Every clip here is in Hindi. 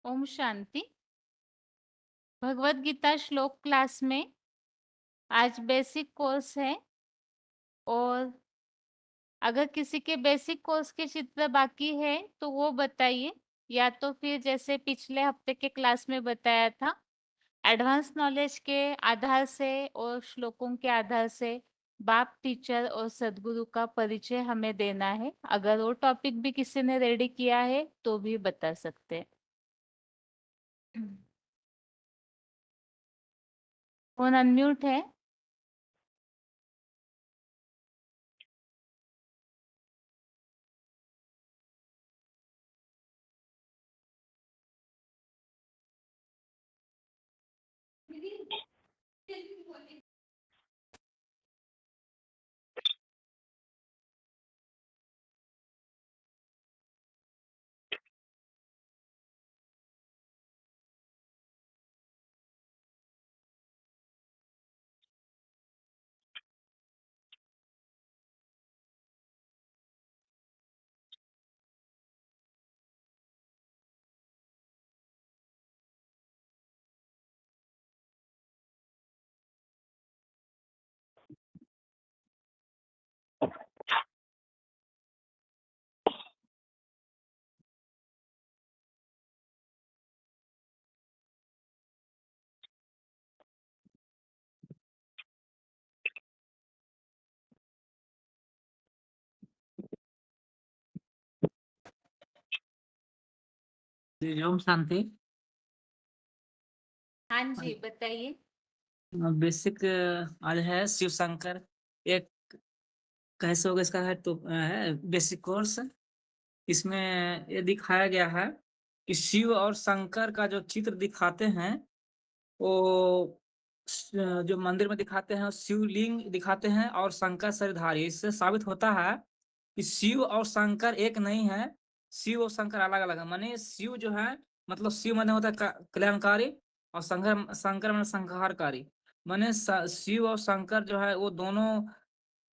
ओम शांति। भगवत गीता श्लोक क्लास में आज बेसिक कोर्स है और अगर किसी के बेसिक कोर्स के चित्र बाकी है तो वो बताइए, या तो फिर जैसे पिछले हफ्ते के क्लास में बताया था एडवांस नॉलेज के आधार से और श्लोकों के आधार से बाप, टीचर और सदगुरु का परिचय हमें देना है। अगर वो टॉपिक भी किसी ने रेडी किया है तो भी बता सकते हैं। फोन अनम्यूट है। जी, ओम शांति। हाँ जी, बताइए। बेसिक आज है शिव शंकर। एक कैसे होगा इसका है तो है बेसिक कोर्स। इसमें ये दिखाया गया है कि शिव और शंकर का जो चित्र दिखाते हैं वो जो मंदिर में दिखाते हैं शिवलिंग दिखाते हैं और शंकर शरीरधारी। इससे साबित होता है कि शिव और शंकर एक नहीं है। शिव और शंकर अलग अलग है। माने शिव जो है मतलब शिव माने होता है कल्याणकारी और शंकर शंकर माने संहारकारी। माने शिव और शंकर जो है वो दोनों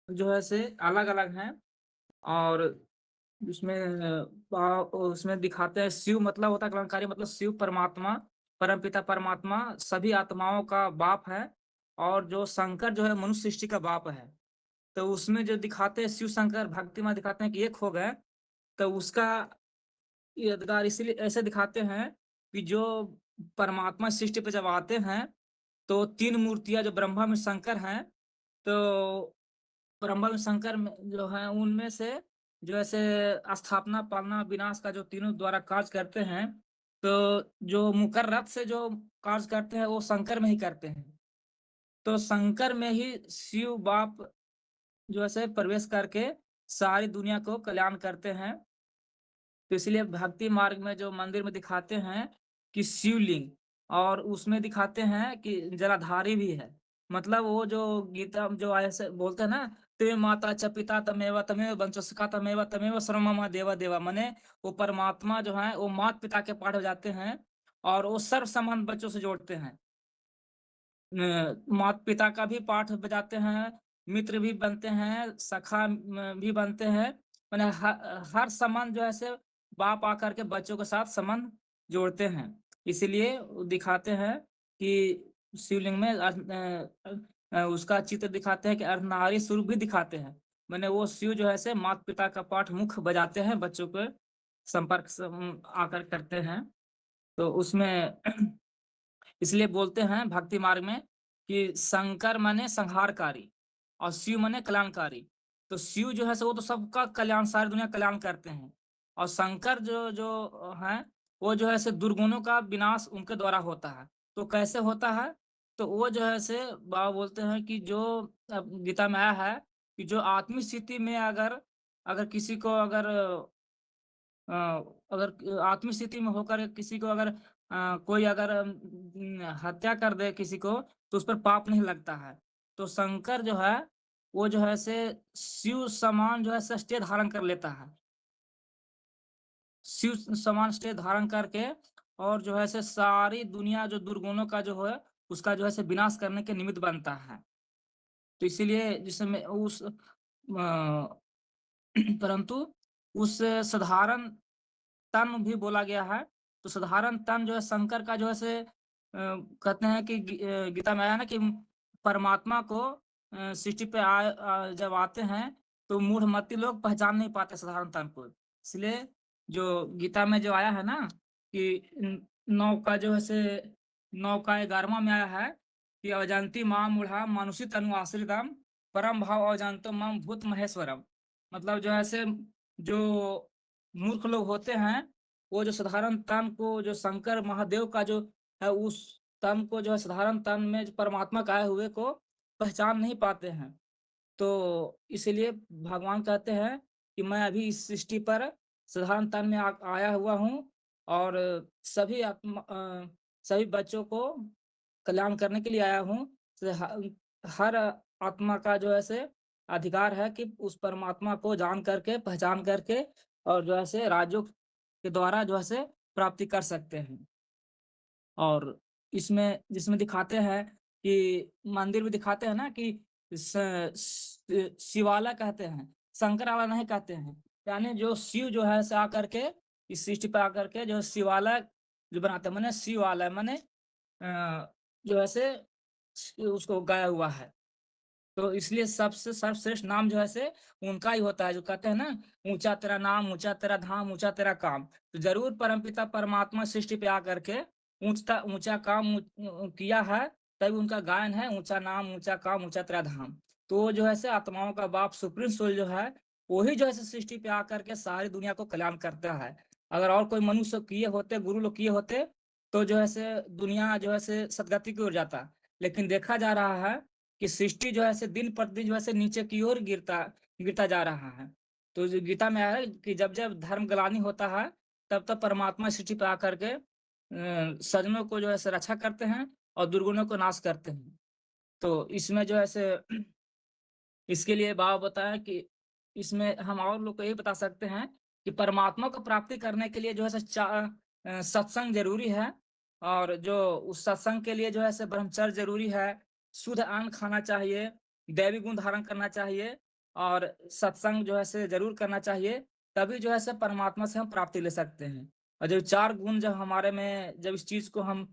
जो है से अलग अलग हैं। और उसमें उसमें दिखाते हैं शिव मतलब होता है कल्याणकारी, मतलब शिव परमात्मा परमपिता परमात्मा सभी आत्माओं का बाप है। और जो शंकर जो है मनुष्य सृष्टि का बाप है। तो उसमें जो दिखाते हैं शिव शंकर भक्ति में दिखाते हैं कि एक हो गए। तो उसका यादगार इसलिए ऐसे दिखाते हैं कि जो परमात्मा सृष्टि पे जब आते हैं तो तीन मूर्तियां जो ब्रह्मा में शंकर हैं। तो ब्रह्मा में शंकर जो है उनमें से जो ऐसे स्थापना पालना विनाश का जो तीनों द्वारा कार्य करते हैं। तो जो मुकर रथ से जो कार्य करते हैं वो शंकर में ही करते हैं। तो शंकर में ही शिव बाप जो ऐसे प्रवेश करके सारी दुनिया को कल्याण करते हैं। तो इसलिए भक्ति मार्ग में जो मंदिर में दिखाते हैं कि शिवलिंग और उसमें दिखाते हैं कि जलाधारी भी है। मतलब वो जो गीता जो ऐसे बोलते हैं ना, ते माता च पिता तमेव तमेव वंशस्का तमेव तमेव सर्वमम देवा देवा। माने वो परमात्मा जो है वो माता पिता के पाठ हो जाते हैं और वो सर्व संबंध बच्चों से जोड़ते हैं। माता पिता का भी पाठ बजाते हैं, मित्र भी बनते हैं, सखा भी बनते हैं। मैंने हर संबंध जो है से बाप आकर के बच्चों के साथ संबंध जोड़ते हैं। इसीलिए वो दिखाते हैं कि शिवलिंग में उसका चित्र दिखाते हैं कि अर्धनारी स्वरूप भी दिखाते हैं। मैंने वो शिव जो है से माता पिता का पाठ मुख बजाते हैं, बच्चों के संपर्क आकर करते हैं। तो उसमें इसलिए बोलते हैं भक्ति मार्ग में कि शंकर माने संहारकारी और शिव माने कल्याणकारी। तो शिव जो है वो तो सबका कल्याण, सारी दुनिया कल्याण करते हैं। और शंकर जो जो है वो जो है दुर्गुणों का विनाश उनके द्वारा होता है। तो कैसे होता है? तो वो जो है बाबा बोलते हैं कि जो गीता में आया है कि जो आत्मिक स्थिति में अगर अगर किसी को अ, अगर आत्मिक स्थिति में होकर किसी को अगर कोई अगर हत्या कर दे किसी को तो उस पर पाप नहीं लगता है। तो शंकर जो है वो जो है से शिव समान जो है सृष्टि धारण कर लेता है। शिव समान सृष्टि धारण करके और जो है से सारी दुनिया जो दुर्गुणों का जो है उसका जो है से विनाश करने के निमित्त बनता है। तो इसीलिए जिसमें उस परंतु उस साधारण तन भी बोला गया है। तो साधारण तन जो है शंकर का जो है से कहते हैं कि गीता में आया ना कि परमात्मा को सृष्टि पे जब आते हैं तो मूढ़मति लोग पहचान नहीं पाते साधारण तन को। इसलिए जो गीता में जो आया है ना कि नौ का जो है से 9 का 11वां में आया है कि अवजंती मां मूढ़ा मानुषी तनु आश्रितम परम भाव अवजंतो मम भूत महेश्वरम। मतलब जो है से जो मूर्ख लोग होते हैं वो जो साधारण तन को जो शंकर महादेव का जो है उस तन को जो है साधारण तन में जो परमात्मा का आए हुए को पहचान नहीं पाते हैं। तो इसीलिए भगवान कहते हैं कि मैं अभी इस सृष्टि पर साधारण तन में आया हुआ हूँ और सभी बच्चों को कल्याण करने के लिए आया हूँ। हर आत्मा का जो है से अधिकार है कि उस परमात्मा को जान करके, पहचान करके और जो है से राजयोग के द्वारा जो है से प्राप्ति कर सकते हैं। और इसमें जिसमें दिखाते हैं कि मंदिर में दिखाते हैं ना कि शिवालय कहते हैं, शंकर वाला नहीं कहते हैं। यानी जो शिव जो है से आकर के इस सृष्टि पर आकर के जो शिवालय जो बनाते हैं, माने शिवालय माने जो है से उसको गाया हुआ है। तो इसलिए सबसे सर्वश्रेष्ठ नाम जो है से उनका ही होता है, जो कहते हैं ना ऊंचा तेरा नाम, ऊंचा तेरा धाम, ऊंचा तेरा काम। तो जरूर परमपिता परमात्मा सृष्टि पे आकर के ऊंचा ऊंचा काम किया है, तभी उनका गायन है ऊंचा नाम, ऊंचा काम, ऊंचा तेरा धाम। तो वो जो है से आत्माओं का बाप सुप्रीम सोल जो है वही जो है से सृष्टि पे आकर के सारी दुनिया को कल्याण करता है। अगर और कोई मनुष्य किए होते, गुरु लोग किए होते तो जो है से दुनिया जो है से सदगति की ओर जाता। लेकिन देखा जा रहा है कि सृष्टि जो है से दिन प्रतिदिन जो है से नीचे की ओर गिरता गिरता जा रहा है। तो जो गीता में आया है कि जब जब धर्म ग्लानि होता है तब तब परमात्मा सृष्टि पे आकर के सज्जनों को जो है से रक्षा करते हैं और दुर्गुणों को नाश करते हैं। तो इसमें जो है से इसके लिए बाबा बताया कि इसमें हम और लोग को ये बता सकते हैं कि परमात्मा को प्राप्ति करने के लिए जो है सत्संग जरूरी है। और जो उस सत्संग के लिए जो है से ब्रह्मचर्य जरूरी है, शुद्ध अन्न खाना चाहिए, दैवी गुण धारण करना चाहिए और सत्संग जो है से जरूर करना चाहिए। तभी जो है से परमात्मा से हम प्राप्ति ले सकते हैं। और जो 4 गुण जब हमारे में जब इस चीज को हम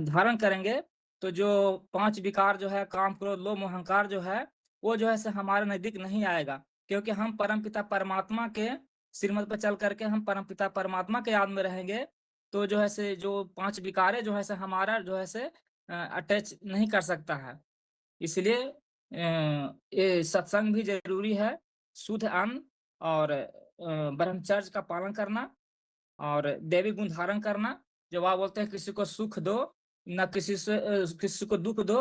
धारण करेंगे तो जो 5 विकार जो है काम क्रोध लोभ मोह अहंकार जो है वो जो है से हमारे नजदीक नहीं आएगा। क्योंकि हम परमपिता परमात्मा के श्रीमत पर चल करके हम परमपिता परमात्मा के याद में रहेंगे। तो जो है से जो 5 विकारे जो है से हमारा जो है से अटैच नहीं कर सकता है। इसलिए ये सत्संग भी जरूरी है, शुद्ध अन्न और ब्रह्मचर्य का पालन करना और दैवी गुण धारण करना। जब आप बोलते हैं किसी को सुख दो, ना किसी को दुख दो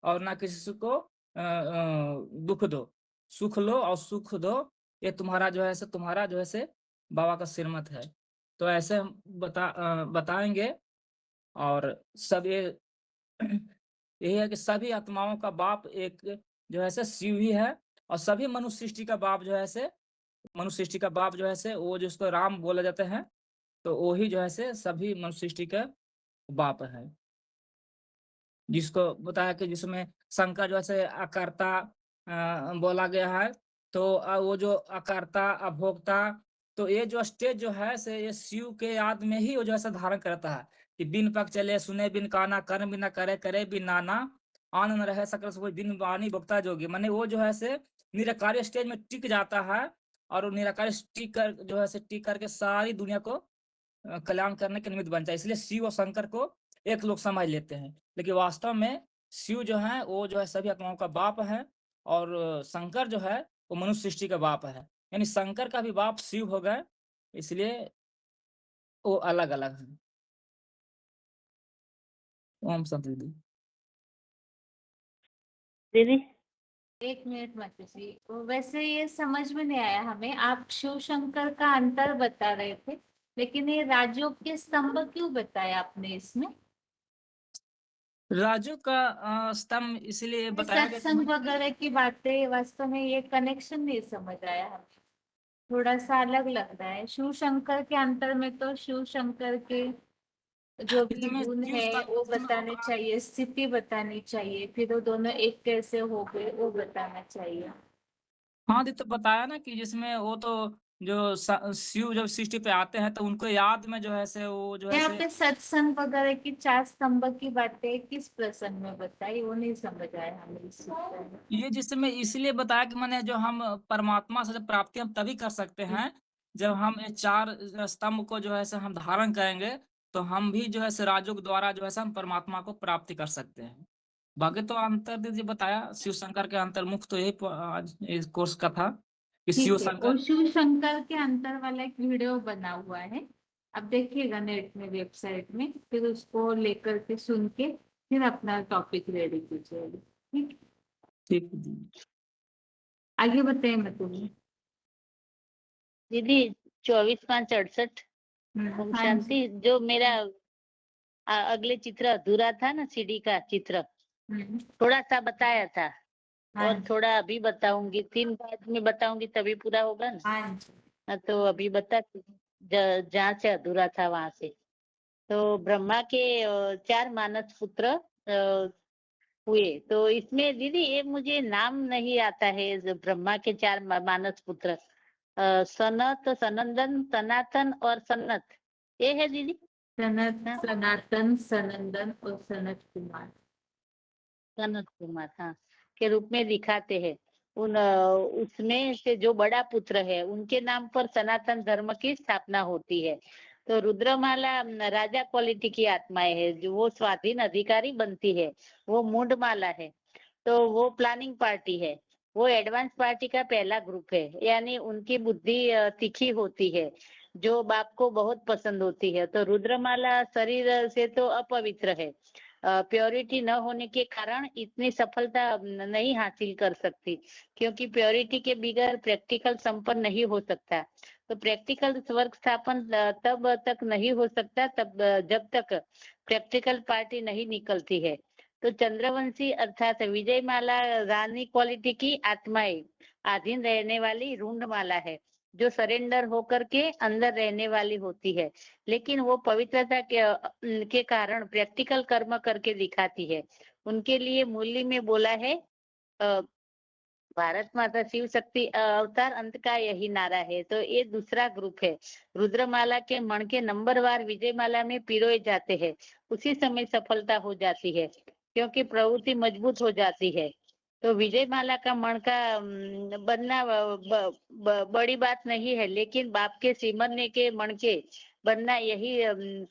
और ना किसी को दुख दो, सुख लो और सुख दो, ये तुम्हारा जो है से तुम्हारा जो है से बाबा का श्रीमत है। तो ऐसे हम बताएंगे। और सब ये यही है कि सभी आत्माओं का बाप एक जो है से शिव ही है। और सभी मनुष्य सृष्टि का बाप जो है से मनुष्य सृष्टि का बाप जो है से वो जिसको राम बोला जाता है, तो वही जो है से सभी मनुष्य सृष्टि का बाप है। जिसको बताया कि जिसमें शंकर जो है से अकर्ता बोला गया है। तो वो जो अकर्ता अभोक्ता, तो ये जो स्टेज जो है से ये शिव के याद में ही वो जो है धारण करता है कि बिन पग चले सुने बिन काना कर्म बिन करे करे बिन नाना आन न रहे सकल सोई बिन वाणी भोक्ता जोगी। माने वो जो है से निराकारी स्टेज में टिक जाता है और वो निराकारी टिक कर जो है से टिक करके सारी दुनिया को कल्याण करने के निमित्त बन जाए। इसलिए शिव और शंकर को एक लोग समझ लेते हैं, लेकिन वास्तव में शिव जो है वो जो है सभी आत्माओं का बाप है और शंकर जो है वो मनुष्य सृष्टि का बाप है। यानी शंकर का भी बाप शिव हो गए, इसलिए वो अलग अलग है। ओम शांति दी। दीदी 1 मिनट माताजी, वैसे ये समझ में नहीं आया हमें, आप शिव शंकर का अंतर बता रहे थे, लेकिन ये राजयोग के स्तंभ क्यों बताया आपने इसमें? राजू का स्तंभ इसलिए बताया गया सत्संग वगैरह की बातें, वास्तव में ये कनेक्शन नहीं समझ आया हमें, थोड़ा सा अलग लग रहा है। शिव शंकर के अंतर में तो शिव शंकर के जो भी इसमें गुण है वो बताने चाहिए, स्थिति बतानी चाहिए, फिर वो दोनों एक कैसे हो गए वो बताना चाहिए। हाँ दी, तो बताया ना कि जिसमें वो तो शिव जब सृष्टि पे आते हैं तो उनको याद में जो है से वो जो है यहाँ से पे सत्संग वगैरह की 4 स्तंभ की बातें किस प्रसंग में बताई, वो नहीं समझ आया हमें इस सूत्र में। ये जिससे मैं इसलिए बताया कि मैंने जो हम परमात्मा से जब प्राप्ति हम तभी कर सकते हैं जब हम ये 4 स्तंभ को जो है से हम धारण करेंगे, तो हम भी जो है से राजयोग द्वारा जो है से हम परमात्मा को प्राप्ति कर सकते हैं। बाकी तो अंतर दीदी बताया शिव शंकर के अंतर्मुख, तो यही आज इस कोर्स का था कि शिव ठीक है, शंकर। और शिव शंकर के अंतर वाला एक वीडियो बना हुआ है, अब देखिएगा नेट में, वेबसाइट में, फिर उसको लेकर के सुन के फिर अपना टॉपिक रेडी कीजिएगा। ठीक, ठीक है दीदी। आगे बताइए मैं तुम्हें। दीदी 24/5/68 ओम हाँ जी। शांति। जो मेरा अगले चित्र अधूरा था ना, सीडी का चित्र थोड़ा सा बताया था, हाँ और जी। थोड़ा अभी बताऊंगी, 3 बाद में बताऊंगी तभी पूरा होगा ना। हाँ जी। तो अभी बता, जहाँ से अधूरा था वहां से। तो ब्रह्मा के 4 मानस पुत्र हुए। तो इसमें दीदी ये मुझे नाम नहीं आता है, ब्रह्मा के 4 मानस पुत्र, सनत, सनंदन, सनातन और सनत, ये है दीदी। सनत, हाँ, सनातन, सनंदन और सनत कुमार। सनत कुमार, हाँ, के रूप में दिखाते हैं। उसमें से जो बड़ा पुत्र है उनके नाम पर सनातन धर्म की स्थापना होती है। तो रुद्रमाला राजा क्वालिटी की आत्माएं है, जो वो स्वाधीन अधिकारी बनती है। वो मूंडमाला है, तो वो प्लानिंग पार्टी है। वो एडवांस पार्टी का पहला ग्रुप है, यानी उनकी बुद्धि तीखी होती है, जो बाप को बहुत पसंद होती है। तो रुद्रमाला शरीर से तो अपवित्र है, प्योरिटी न होने के कारण इतनी सफलता नहीं हासिल कर सकती, क्योंकि प्योरिटी के बगैर प्रैक्टिकल संपन्न नहीं हो सकता। तो प्रैक्टिकल स्वर्ग स्थापन तब तक नहीं हो सकता तब जब तक प्रैक्टिकल पार्टी नहीं निकलती है। तो चंद्रवंशी अर्थात विजयमाला रानी क्वालिटी की आत्माएं अधीन रहने वाली रूंडमाला है, जो सरेंडर होकर के अंदर रहने वाली होती है, लेकिन वो पवित्रता के कारण प्रैक्टिकल कर्म करके दिखाती है। उनके लिए मुरली में बोला है, अ, भारत माता शिव शक्ति अवतार अंत का यही नारा है। तो ये दूसरा ग्रुप है। रुद्रमाला के मण के नंबरवार विजयमाला में पिरोए जाते हैं, उसी समय सफलता हो जाती है, क्योंकि प्रवृत्ति मजबूत हो जाती है। तो विजयमाला का मण का बनना बड़ी बात नहीं है, लेकिन बाप के सिमरने के मण के बनना यही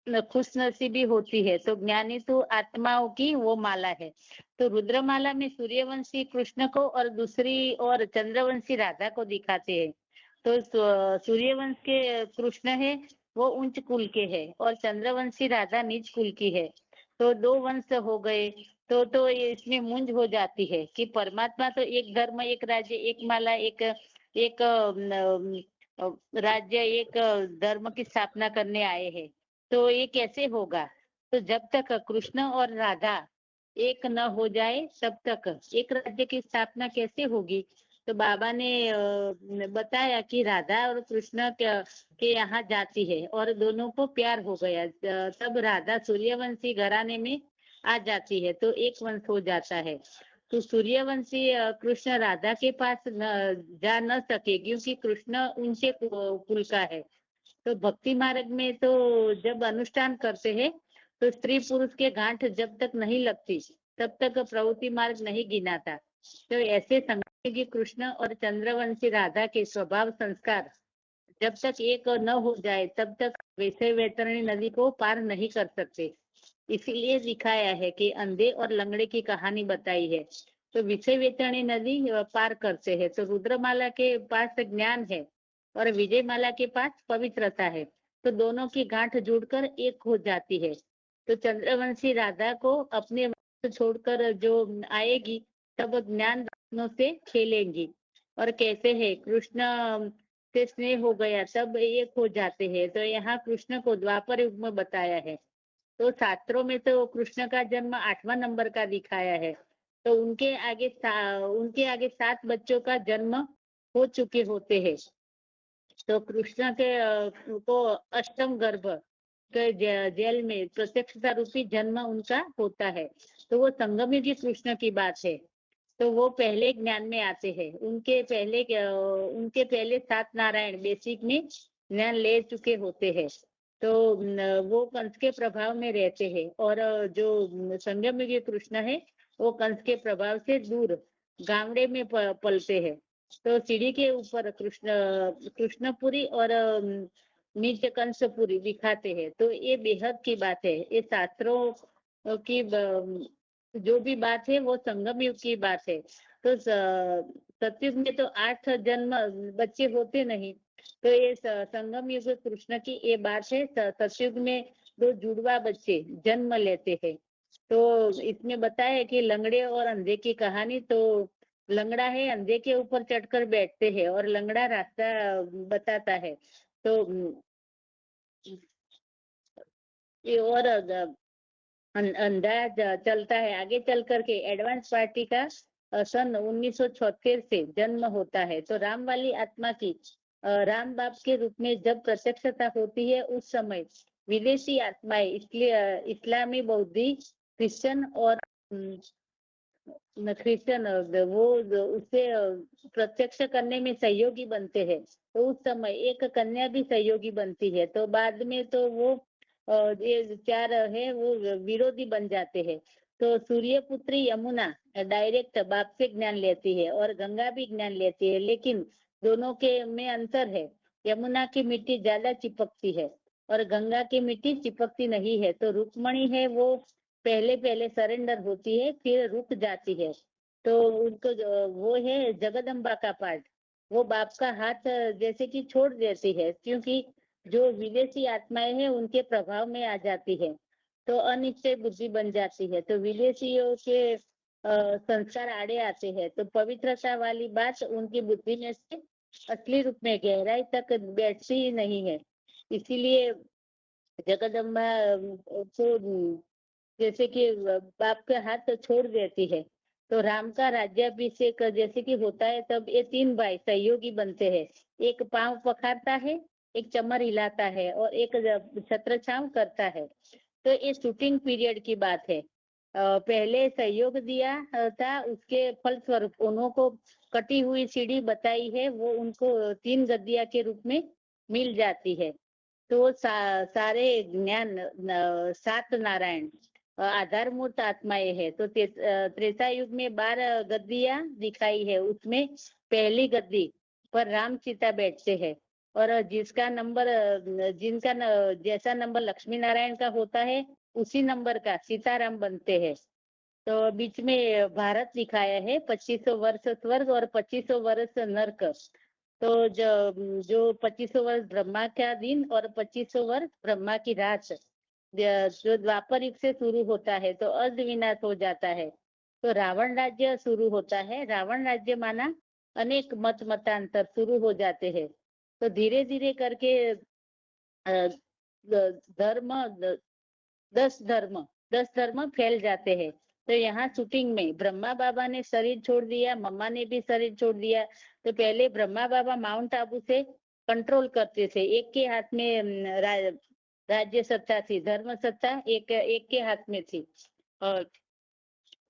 खुशनसीबी होती है। तो ज्ञानी तो आत्माओं की वो माला है। तो रुद्रमाला में सूर्यवंशी कृष्ण को और दूसरी और चंद्रवंशी राधा को दिखाते हैं। तो सूर्यवंश के कृष्ण है, वो उच्च कुल के है, और चंद्रवंशी राधा नीच कुल की है। तो 2 वंश हो गए। तो ये इसमें मूंज हो जाती है कि परमात्मा तो एक धर्म, एक राज्य, एक माला, एक एक राज्य, एक धर्म की स्थापना करने आए हैं। तो ये कैसे होगा? तो जब तक कृष्ण और राधा एक न हो जाए तब तक एक राज्य की स्थापना कैसे होगी? तो बाबा ने बताया कि राधा और कृष्ण के यहाँ जाती है और दोनों को प्यार हो गया। तब राधा सूर्यवंशी घराने में आ जाती है, तो एक वंश हो जाता है। तो सूर्यवंशी कृष्ण राधा के पास जा न सके, क्योंकि कृष्ण उनसे कुल का है। तो भक्ति मार्ग में तो जब अनुष्ठान करते हैं, तो स्त्री पुरुष के गांठ जब तक नहीं लगती तब तक प्रवृत्ति मार्ग नहीं गिनाता। तो ऐसे संगी कृष्ण और चंद्रवंशी राधा के स्वभाव संस्कार जब तक एक न हो जाए तब तक वैसे वैतरणी नदी को पार नहीं कर सकते। इसीलिए दिखाया है कि अंधे और लंगड़े की कहानी बताई है। तो विषय वैतरणी नदी पार करते हैं। तो रुद्रमाला के पास ज्ञान है और विजयमाला के पास पवित्रता है, तो दोनों की गांठ जुड़कर एक हो जाती है। तो चंद्रवंशी राधा को अपने वंश छोड़कर जो आएगी, तब ज्ञान रत्नों से खेलेंगी। और कैसे है, कृष्ण से स्नेह हो गया तब एक हो जाते हैं। तो यहाँ कृष्ण को द्वापर युग में बताया है। तो शास्त्रों में तो कृष्ण का जन्म 8वां नंबर का दिखाया है। तो उनके आगे 7 बच्चों का जन्म हो चुके होते हैं। तो कृष्ण के को अष्टम गर्भ के जेल में प्रत्यक्षता रूपी जन्म उनका होता है। तो वो संगम युगी कृष्ण की बात है। तो वो पहले ज्ञान में आते हैं। उनके पहले 7 नारायण बेसिक में ज्ञान ले चुके होते हैं। तो वो कंस के प्रभाव में रहते हैं और जो संगम युगी कृष्ण है वो कंस के प्रभाव से दूर गामड़े में पलते हैं। तो सीढ़ी के ऊपर कृष्णपुरी और नीचे कंसपुरी दिखाते हैं। तो ये बेहद की बात है। ये शास्त्रों की जो भी बात है वो संगम युग की बात है। तो सतयुग में तो 8 जन्म बच्चे होते नहीं। तो ये संगम युग कृष्ण की ये बात है। सतयुग में 2 जुड़वा बच्चे जन्म लेते हैं। तो इसमें बताया है कि लंगड़े और अंधे की कहानी। तो लंगड़ा है, अंधे के ऊपर चढ़कर बैठते हैं और लंगड़ा रास्ता बताता है। तो ये और अंधा चलता है। आगे चल करके एडवांस पार्टी का सन 1976 से जन्म होता है। तो राम वाली आत्मा की राम बाप के रूप में जब प्रत्यक्षता होती है उस समय विदेशी आत्माएं, इसलिए इस्लामी, बौद्धी, क्रिश्चियन और क्रिश्चियन वो उसे प्रत्यक्ष करने में सहयोगी बनते हैं। तो उस समय एक कन्या भी सहयोगी बनती है। तो बाद में तो वो ये 4 है वो विरोधी बन जाते हैं। तो सूर्य पुत्री यमुना डायरेक्ट बाप से ज्ञान लेती है और गंगा भी ज्ञान लेती है, लेकिन दोनों के में अंतर है। यमुना की मिट्टी ज्यादा चिपकती है और गंगा की मिट्टी चिपकती नहीं है। तो रुक्मणी है वो पहले सरेंडर होती है, फिर रुक जाती है। तो उनको वो है जगदम्बा का पार्ट। वो बाप का हाथ जैसे कि छोड़ देती है, क्योंकि जो विदेशी आत्माएं हैं उनके प्रभाव में आ जाती है। तो अनिश्चय बुद्धि बन जाती है। तो विदेशियों के संस्कार आड़े आते हैं। तो पवित्रता वाली बात उनकी बुद्धि में से असली रूप में गहराई तक बैठती ही नहीं है। इसीलिए जगदम्बा को जैसे कि बाप के हाथ छोड़ देती है। तो राम का राज्याभिषेक जैसे कि होता है, तब ये 3 भाई सहयोगी बनते हैं। एक पांव पखारता है, एक चमर हिलाता है और एक छत्र छांव करता है। तो ये शूटिंग पीरियड की बात है। पहले सहयोग दिया था, उसके फलस्वरूप उन्हों को कटी हुई सीढ़ी बताई है, वो उनको 3 गद्दिया के रूप में मिल जाती है। तो सारे ज्ञान 7 नारायण आधारभूत आत्माएं है। तो त्रेता युग में 12 गद्दियां दिखाई है। उसमें पहली गद्दी पर राम सीता बैठते हैं और जिनका जैसा नंबर लक्ष्मी नारायण का होता है उसी नंबर का सीताराम बनते हैं। तो बीच में भारत दिखाया है, 2500 वर्ष स्वर्ग और 2500 वर्ष नरक। तो जो 2500 वर्ष ब्रह्मा का दिन और 2500 वर्ष ब्रह्मा की रात जो द्वापर युग से शुरू होता है तो अर्ध विनाश हो जाता है। तो रावण राज्य शुरू होता है। रावण राज्य माना अनेक मतांतर शुरू हो जाते हैं। तो धीरे धीरे करके धर्म 10 धर्म फैल जाते हैं। तो यहाँ शूटिंग में ब्रह्मा बाबा ने शरीर छोड़ दिया, मम्मा ने भी शरीर छोड़ दिया। तो पहले ब्रह्मा बाबा माउंट आबू से कंट्रोल करते थे। एक के हाथ में राज्य सत्ता थी, धर्म सत्ता एक के हाथ में थी। और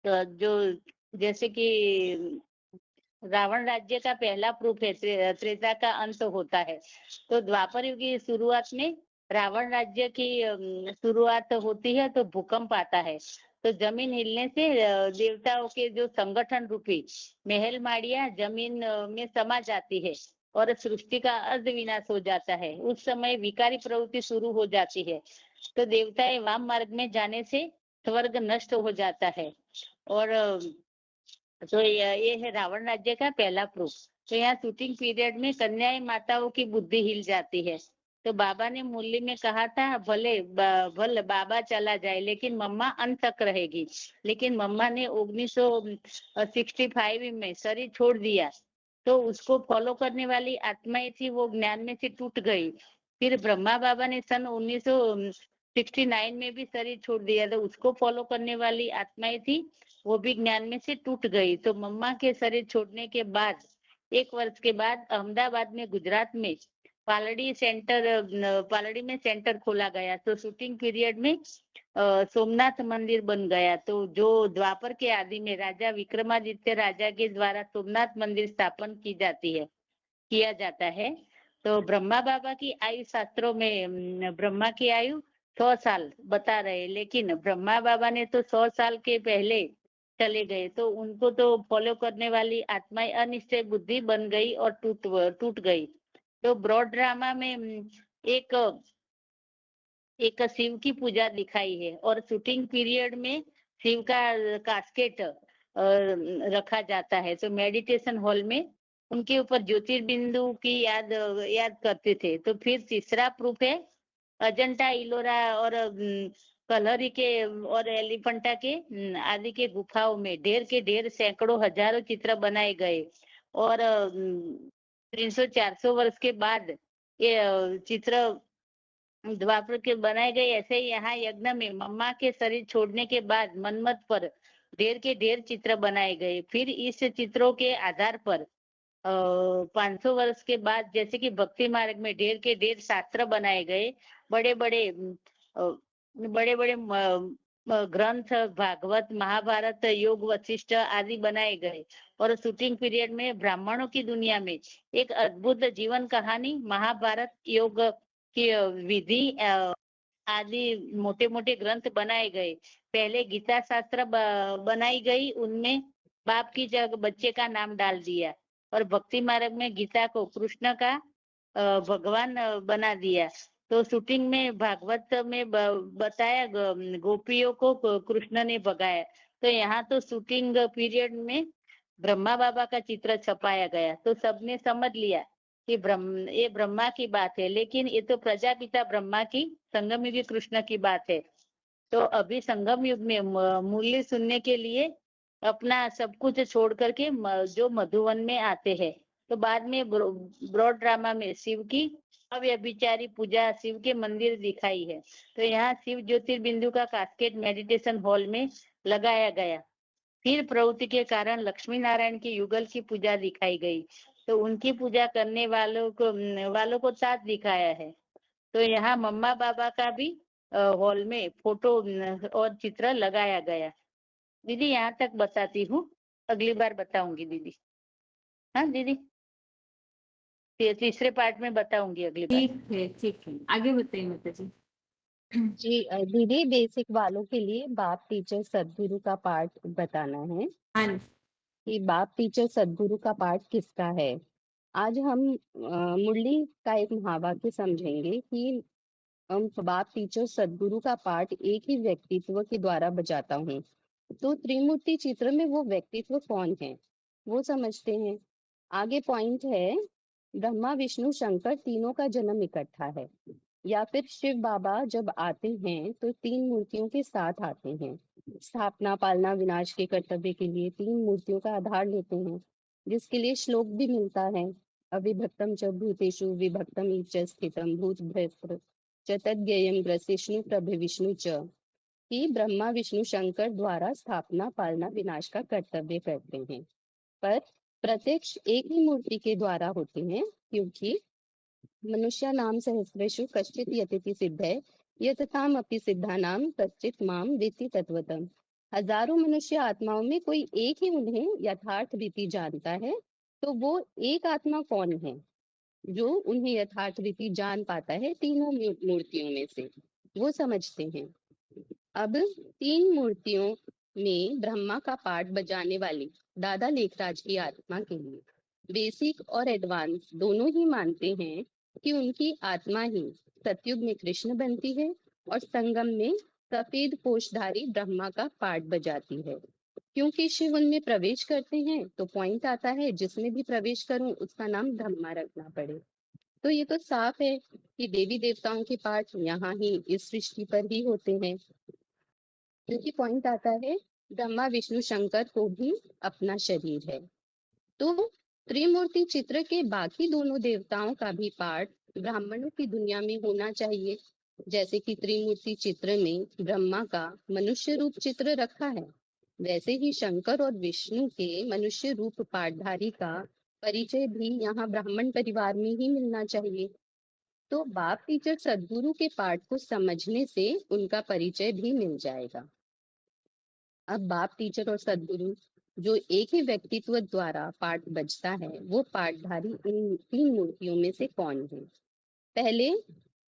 जो जैसे कि रावण राज्य का पहला प्रूफ है, त्रेता का अंत होता है। तो द्वापर युग की शुरुआत में रावण राज्य की शुरुआत होती है तो भूकंप आता है। तो जमीन हिलने से देवताओं के जो संगठन रूपी महल माड़िया जमीन में समा जाती है और सृष्टि का अर्ध विनाश हो जाता है। उस समय विकारी प्रवृत्ति शुरू हो जाती है। तो देवताएं वाम मार्ग में जाने से स्वर्ग नष्ट हो जाता है। और तो ये है रावण राज्य का पहला प्रूफ। तो यहाँ शूटिंग पीरियड में कन्याएं माताओं की बुद्धि हिल जाती है। तो बाबा ने मुरली में कहा था, भले बाबा चला जाए लेकिन मम्मा अंत तक रहेगी। लेकिन मम्मा ने 1965 में शरीर छोड़ दिया। तो उसको फॉलो करने वाली आत्माएं थी वो ज्ञान में से टूट गई। फिर ब्रह्मा बाबा ने सन 1969 में भी शरीर छोड़ दिया। तो उसको फॉलो करने वाली आत्माएं थी वो भी ज्ञान में से टूट गई। तो मम्मा के शरीर छोड़ने के बाद 1 वर्ष के बाद अहमदाबाद में गुजरात में पालड़ी में सेंटर खोला गया, तो शूटिंग पीरियड में सोमनाथ मंदिर बन गया। तो जो द्वापर के आदि में राजा विक्रमादित्य राजा के द्वारा सोमनाथ मंदिर स्थापन किया जाता है। तो ब्रह्मा बाबा की आयु शास्त्रों में ब्रह्मा की आयु 100 साल बता रहे, लेकिन ब्रह्मा बाबा ने तो 100 साल के पहले चले गए, तो उनको तो फॉलो करने वाली आत्माएं अनिश्चय बुद्धि बन गई और टूट गई। तो ब्रॉड ड्रामा में एक एक शिव की पूजा दिखाई है, और शूटिंग पीरियड में शिव का कास्केट रखा जाता है। तो मेडिटेशन हॉल में उनके ऊपर ज्योतिर्बिंदु की याद करते थे। तो फिर तीसरा प्रूफ है अजंता इलोरा और कलहरी के और एलिफेंटा के आदि के गुफाओं में ढेर सैकड़ों हजारों चित्र बनाए गए, और 300-400 वर्ष के बाद ये चित्र द्वापर के बनाए गए। ऐसे ही यहाँ यज्ञ में मम्मा के शरीर छोड़ने के बाद मनमत पर ढेर चित्र बनाए गए। फिर इस चित्रों के आधार पर 500 वर्ष के बाद जैसे कि भक्ति मार्ग में ढेर शास्त्र बनाए गए। बड़े बड़े ग्रंथ भागवत, महाभारत, योग वशिष्ठ आदि बनाए गए। और शूटिंग पीरियड में ब्राह्मणों की दुनिया में एक अद्भुत जीवन कहानी, महाभारत, योग की विधि आदि मोटे ग्रंथ बनाए गए। पहले गीता शास्त्र बनाई गई, उनमें बाप की जगह बच्चे का नाम डाल दिया, और भक्ति मार्ग में गीता को कृष्ण का भगवान बना दिया। तो शूटिंग में भागवत में बताया गोपियों को कृष्ण ने भगाया। तो यहाँ तो शूटिंग पीरियड में ब्रह्मा बाबा का चित्र छपाया गया, तो सबने समझ लिया कि ये ब्रह्मा की बात है, लेकिन ये तो प्रजापिता ब्रह्मा की संगम युगी कृष्ण की बात है। तो अभी संगम युग में मूल्य सुनने के लिए अपना सब कुछ छोड़ करके जो मधुवन में आते हैं। तो बाद में ब्रॉड ड्रामा में शिव की अव्यभिचारी पूजा, शिव के मंदिर दिखाई है। तो यहाँ शिव ज्योतिर्बिंदु का कास्केट मेडिटेशन हॉल में लगाया गया। फिर प्रवृत्ति के कारण लक्ष्मी नारायण की युगल की पूजा दिखाई गई, तो उनकी पूजा करने वालों को साथ दिखाया है। तो यहाँ मम्मा बाबा का भी हॉल में फोटो और चित्र लगाया गया। दीदी यहाँ तक बताती हूँ, अगली बार बताऊंगी दीदी। हाँ दीदी, तीसरे पार्ट में बताऊंगी अगली बार। ठीक है, आगे बताइए माता जी। जी दीदी, बेसिक वालों के लिए बाप टीचर सदगुरु का पाठ बताना है हाँ कि बाप टीचर सदगुरु का पाठ किसका है। आज हम मुरली का एक महावाक्य समझेंगे कि बाप टीचर सदगुरु का पाठ एक ही व्यक्तित्व के द्वारा बजाता हूँ। तो त्रिमूर्ति चित्र में वो व्यक्तित्व कौन है वो समझते हैं। आगे पॉइंट है, ब्रह्मा विष्णु शंकर तीनों का जन्म इकट्ठा है, या फिर शिव बाबा जब आते हैं तो 3 मूर्तियों के साथ आते हैं। स्थापना, पालना, विनाश के कर्तव्य के लिए 3 मूर्तियों का आधार लेते हैं, जिसके लिए श्लोक भी मिलता है, अविभक्तम च भूतेषु विभक्तम च स्थितम भूत भ्रष्ट च तद्ज्ञेयं ग्रसिष्णु प्रभविष्णु च, कि ब्रह्मा विष्णु शंकर द्वारा स्थापना, पालना, विनाश का कर्तव्य करते हैं, पर प्रत्यक्ष एक ही मूर्ति के द्वारा होते हैं, क्योंकि मनुष्य नाम सहस्रेषु कश्चित् यतिति सिद्धे यतताम अपि सिद्धानाम कश्चित् माम वेत्ति तत्वतम। हजारों मनुष्य आत्माओं में कोई एक ही उन्हें यथार्थ रीति जानता है, तो वो एक आत्मा कौन है जो उन्हें यथार्थ रीति जान पाता है तीनों मूर्तियों में से, वो समझते हैं। अब 3 मूर्तियों में ब्रह्मा का पाठ बजाने वाली दादा लेखराज की आत्मा के लिए बेसिक और एडवांस दोनों ही मानते हैं कि उनकी आत्मा ही सतयुग में कृष्ण बनती है और संगम में सफेद पोषधारी ब्रह्मा का पाठ बजाती है। क्योंकि शिव उनमें प्रवेश करते हैं, तो पॉइंट आता है जिसमें भी प्रवेश करूं उसका नाम ब्रह्मा रखना पड़े। तो ये तो साफ है कि देवी देवताओं के पाठ यहाँ ही इस सृष्टि पर ही होते हैं, क्योंकि पॉइंट आता है ब्रह्मा विष्णु शंकर को भी अपना शरीर है। तो त्रिमूर्ति चित्र के बाकी दोनों देवताओं का भी पाठ ब्राह्मणों की दुनिया में होना चाहिए। जैसे कि त्रिमूर्ति चित्र में ब्रह्मा का मनुष्य रूप चित्र रखा है, वैसे ही शंकर और विष्णु के मनुष्य रूप पाठधारी का परिचय भी यहाँ ब्राह्मण परिवार में ही मिलना चाहिए। तो बाप टीचर सद्गुरु के पाठ को समझने से उनका परिचय भी मिल जाएगा। अब बाप टीचर और सद्गुरु जो एक ही व्यक्तित्व द्वारा पाठ बजता है, वो पाठधारी इन तीन मूर्तियों में से कौन है? पहले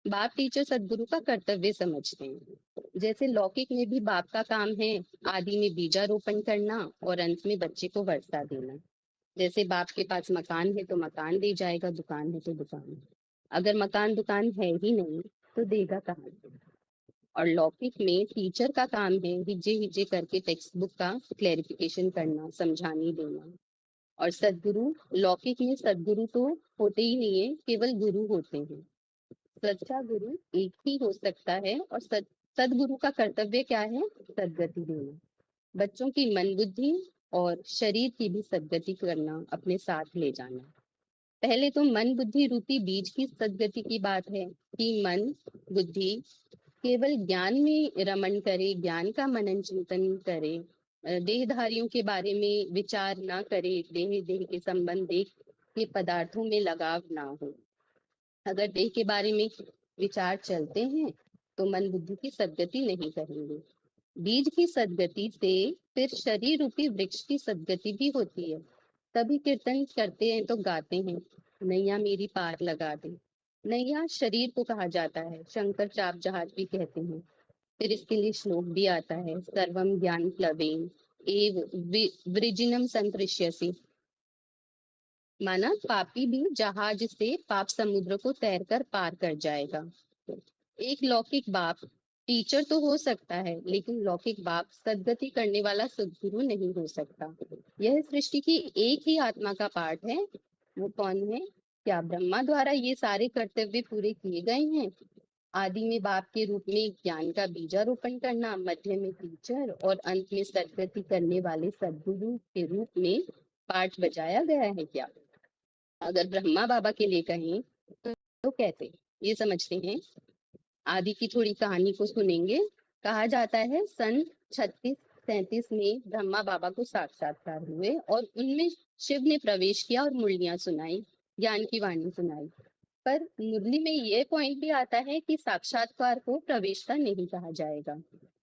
बाप टीचर सद्गुरु का कर्तव्य समझते हैं। जैसे लौकिक में भी बाप का काम है आदि में बीजारोपण करना और अंत में बच्चे को वर्षा देना। जैसे बाप के पास मकान है तो मकान दे जाएगा, दुकान है तो दुकान। अगर मकान दुकान है ही नहीं तो देगा कहाँ से? और लौकिक में टीचर का काम है हिज्जे हिज्जे करके टेक्स्ट बुक का क्लेरिफिकेशन करना, समझाने देना। और सद्गुरु लौकिक में सद्गुरु तो होते ही नहीं है, केवल गुरु होते हैं। सच्चा गुरु एक ही हो सकता है और सद्गुरु का कर्तव्य क्या है? सद्गति देना, बच्चों की मन बुद्धि और शरीर की भी सद्गति करना, अपने साथ ले जाना। पहले तो मन बुद्धि रूपी बीज की सद्गति की बात है कि मन बुद्धि केवल ज्ञान में रमण करे, ज्ञान का मनन चिंतन करे, देहधारियों के बारे में विचार ना करे, देह के संबंध, देह के पदार्थों में लगाव ना हो। अगर देह के बारे में विचार चलते हैं तो मन बुद्धि की सद्गति नहीं करेंगे। बीज की सद्गति से फिर शरीर रूपी वृक्ष की सद्गति भी होती है। तभी कीर्तन करते हैं तो गाते हैं, नैया मेरी पार लगा दे। नैया शरीर को कहा जाता है, शंकर चाप जहाज भी कहते हैं। फिर इसके लिए श्लोक भी आता है, सर्वम ज्ञान प्लवेन एव वृजिनम संतृष्यसि। माना पापी भी जहाज से पाप समुद्र को तैरकर पार कर जाएगा। एक लौकिक बाप टीचर तो हो सकता है, लेकिन लौकिक बाप सद्गति करने वाला सद्गुरु नहीं हो सकता। यह सृष्टि की एक ही आत्मा का पाठ है। वो कौन है? क्या ब्रह्मा द्वारा ये सारे कर्तव्य पूरे किए गए हैं? आदि में बाप के रूप में ज्ञान का बीजारोपण करना, मध्य में टीचर और अंत में सद्गति करने वाले सद्गुरु के रूप में पाठ बजाया गया है क्या? अगर ब्रह्मा बाबा के लिए कहें तो कहते ये समझते हैं। आदि की थोड़ी कहानी को सुनेंगे। कहा जाता है सन 36-37 में ब्रह्मा बाबा को साक्षात्कार हुए और उनमें शिव ने प्रवेश किया और मुरलियां सुनाई, ज्ञान की वाणी सुनाई। पर मुरली में ये पॉइंट भी आता है कि साक्षात्कार को प्रवेशता नहीं कहा जाएगा।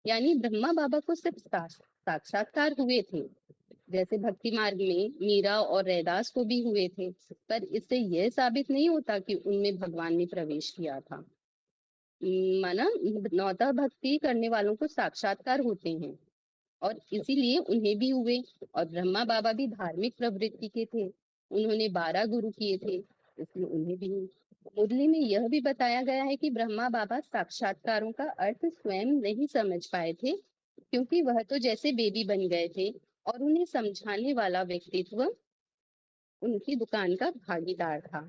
यानी ब्रह्मा बाबा को सिर्फ साक्षात्कार हुए थे, जैसे भक्ति मार्ग में मीरा और रैदास को भी हुए थे, पर इससे यह साबित नहीं होता कि उनमें भगवान ने प्रवेश किया था। माना नौता भक्ति करने वालों को साक्षात्कार होते हैं और इसीलिए उन्हें भी हुए। और ब्रह्मा बाबा भी धार्मिक प्रवृत्ति के थे, उन्होंने 12 गुरु किए थे, इसलिए उन्हें भी हुए। मुरली में यह भी बताया गया है कि ब्रह्मा बाबा साक्षात्कारों का अर्थ स्वयं नहीं समझ पाए थे, क्योंकि वह तो जैसे बेबी बन गए थे और उन्हें समझाने वाला व्यक्तित्व उनकी दुकान का भागीदार था।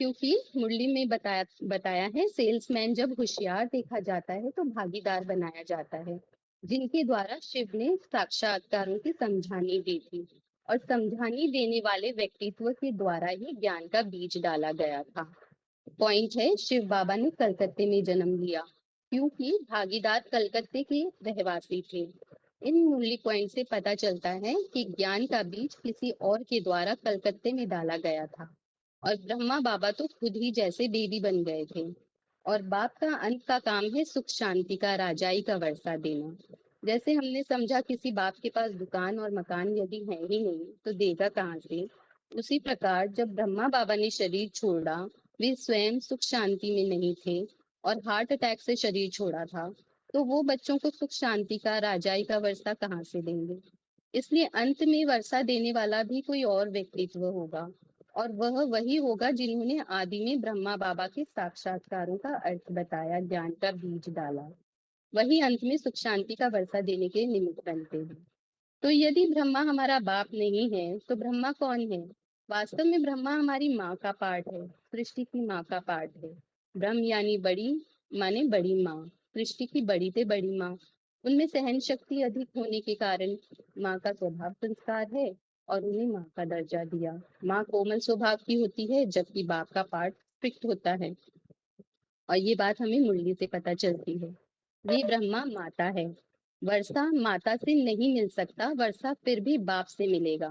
क्योंकि मुरली में बताया है सेल्समैन जब होशियार देखा जाता है तो भागीदार बनाया जाता है, जिनके द्वारा शिव ने साक्षात्कारों की समझानी दी थी और समझानी देने वाले व्यक्तित्व के द्वारा ही ज्ञान का बीज डाला गया था। पॉइंट है, शिव बाबा ने कलकत्ते में जन्म लिया क्योंकि भागीदार कलकत्ते के रहवासी थे। इन मूल्य पॉइंट से पता चलता है कि ज्ञान का बीज किसी और के द्वारा कलकत्ते में डाला गया था और ब्रह्मा बाबा तो खुद ही जैसे बेबी बन गए थे। और बाप का अंत का काम है सुख शांति का, राजाई का वर्षा देना। जैसे हमने समझा किसी बाप के पास दुकान और मकान यदि है ही नहीं तो देगा कहाँ से, उसी प्रकार जब ब्रह्मा बाबा ने शरीर छोड़ा वे स्वयं सुख शांति में नहीं थे और हार्ट अटैक से शरीर छोड़ा था, तो वो बच्चों को सुख शांति का, राजाई का वर्षा कहाँ से देंगे? इसलिए अंत में वर्षा देने वाला भी कोई और व्यक्तित्व होगा और वह वही होगा जिन्होंने आदि में ब्रह्मा बाबा के साक्षात्कारों का अर्थ बताया, ज्ञान का बीज डाला। वही अंत में सुख शांति का वर्षा देने के निमित्त बनते हैं। तो यदि ब्रह्मा हमारा बाप नहीं है तो ब्रह्मा कौन है? वास्तव में ब्रह्मा हमारी माँ का पार्ट है, सृष्टि की माँ का पार्ट है। ब्रह्म यानी बड़ी, माने बड़ी माँ, सृष्टि की बड़ी से बड़ी माँ। उनमें सहन शक्ति अधिक होने के कारण माँ का स्वभाव संस्कार है और उन्हें माँ का दर्जा दिया। माँ कोमल स्वभाव की होती है जबकि बाप का पार्ट स्ट्रिक्ट होता है और ये बात हमें मुरली से पता चलती है। वे ब्रह्मा माता है। वर्षा माता से नहीं मिल सकता, वर्षा फिर भी बाप से मिलेगा।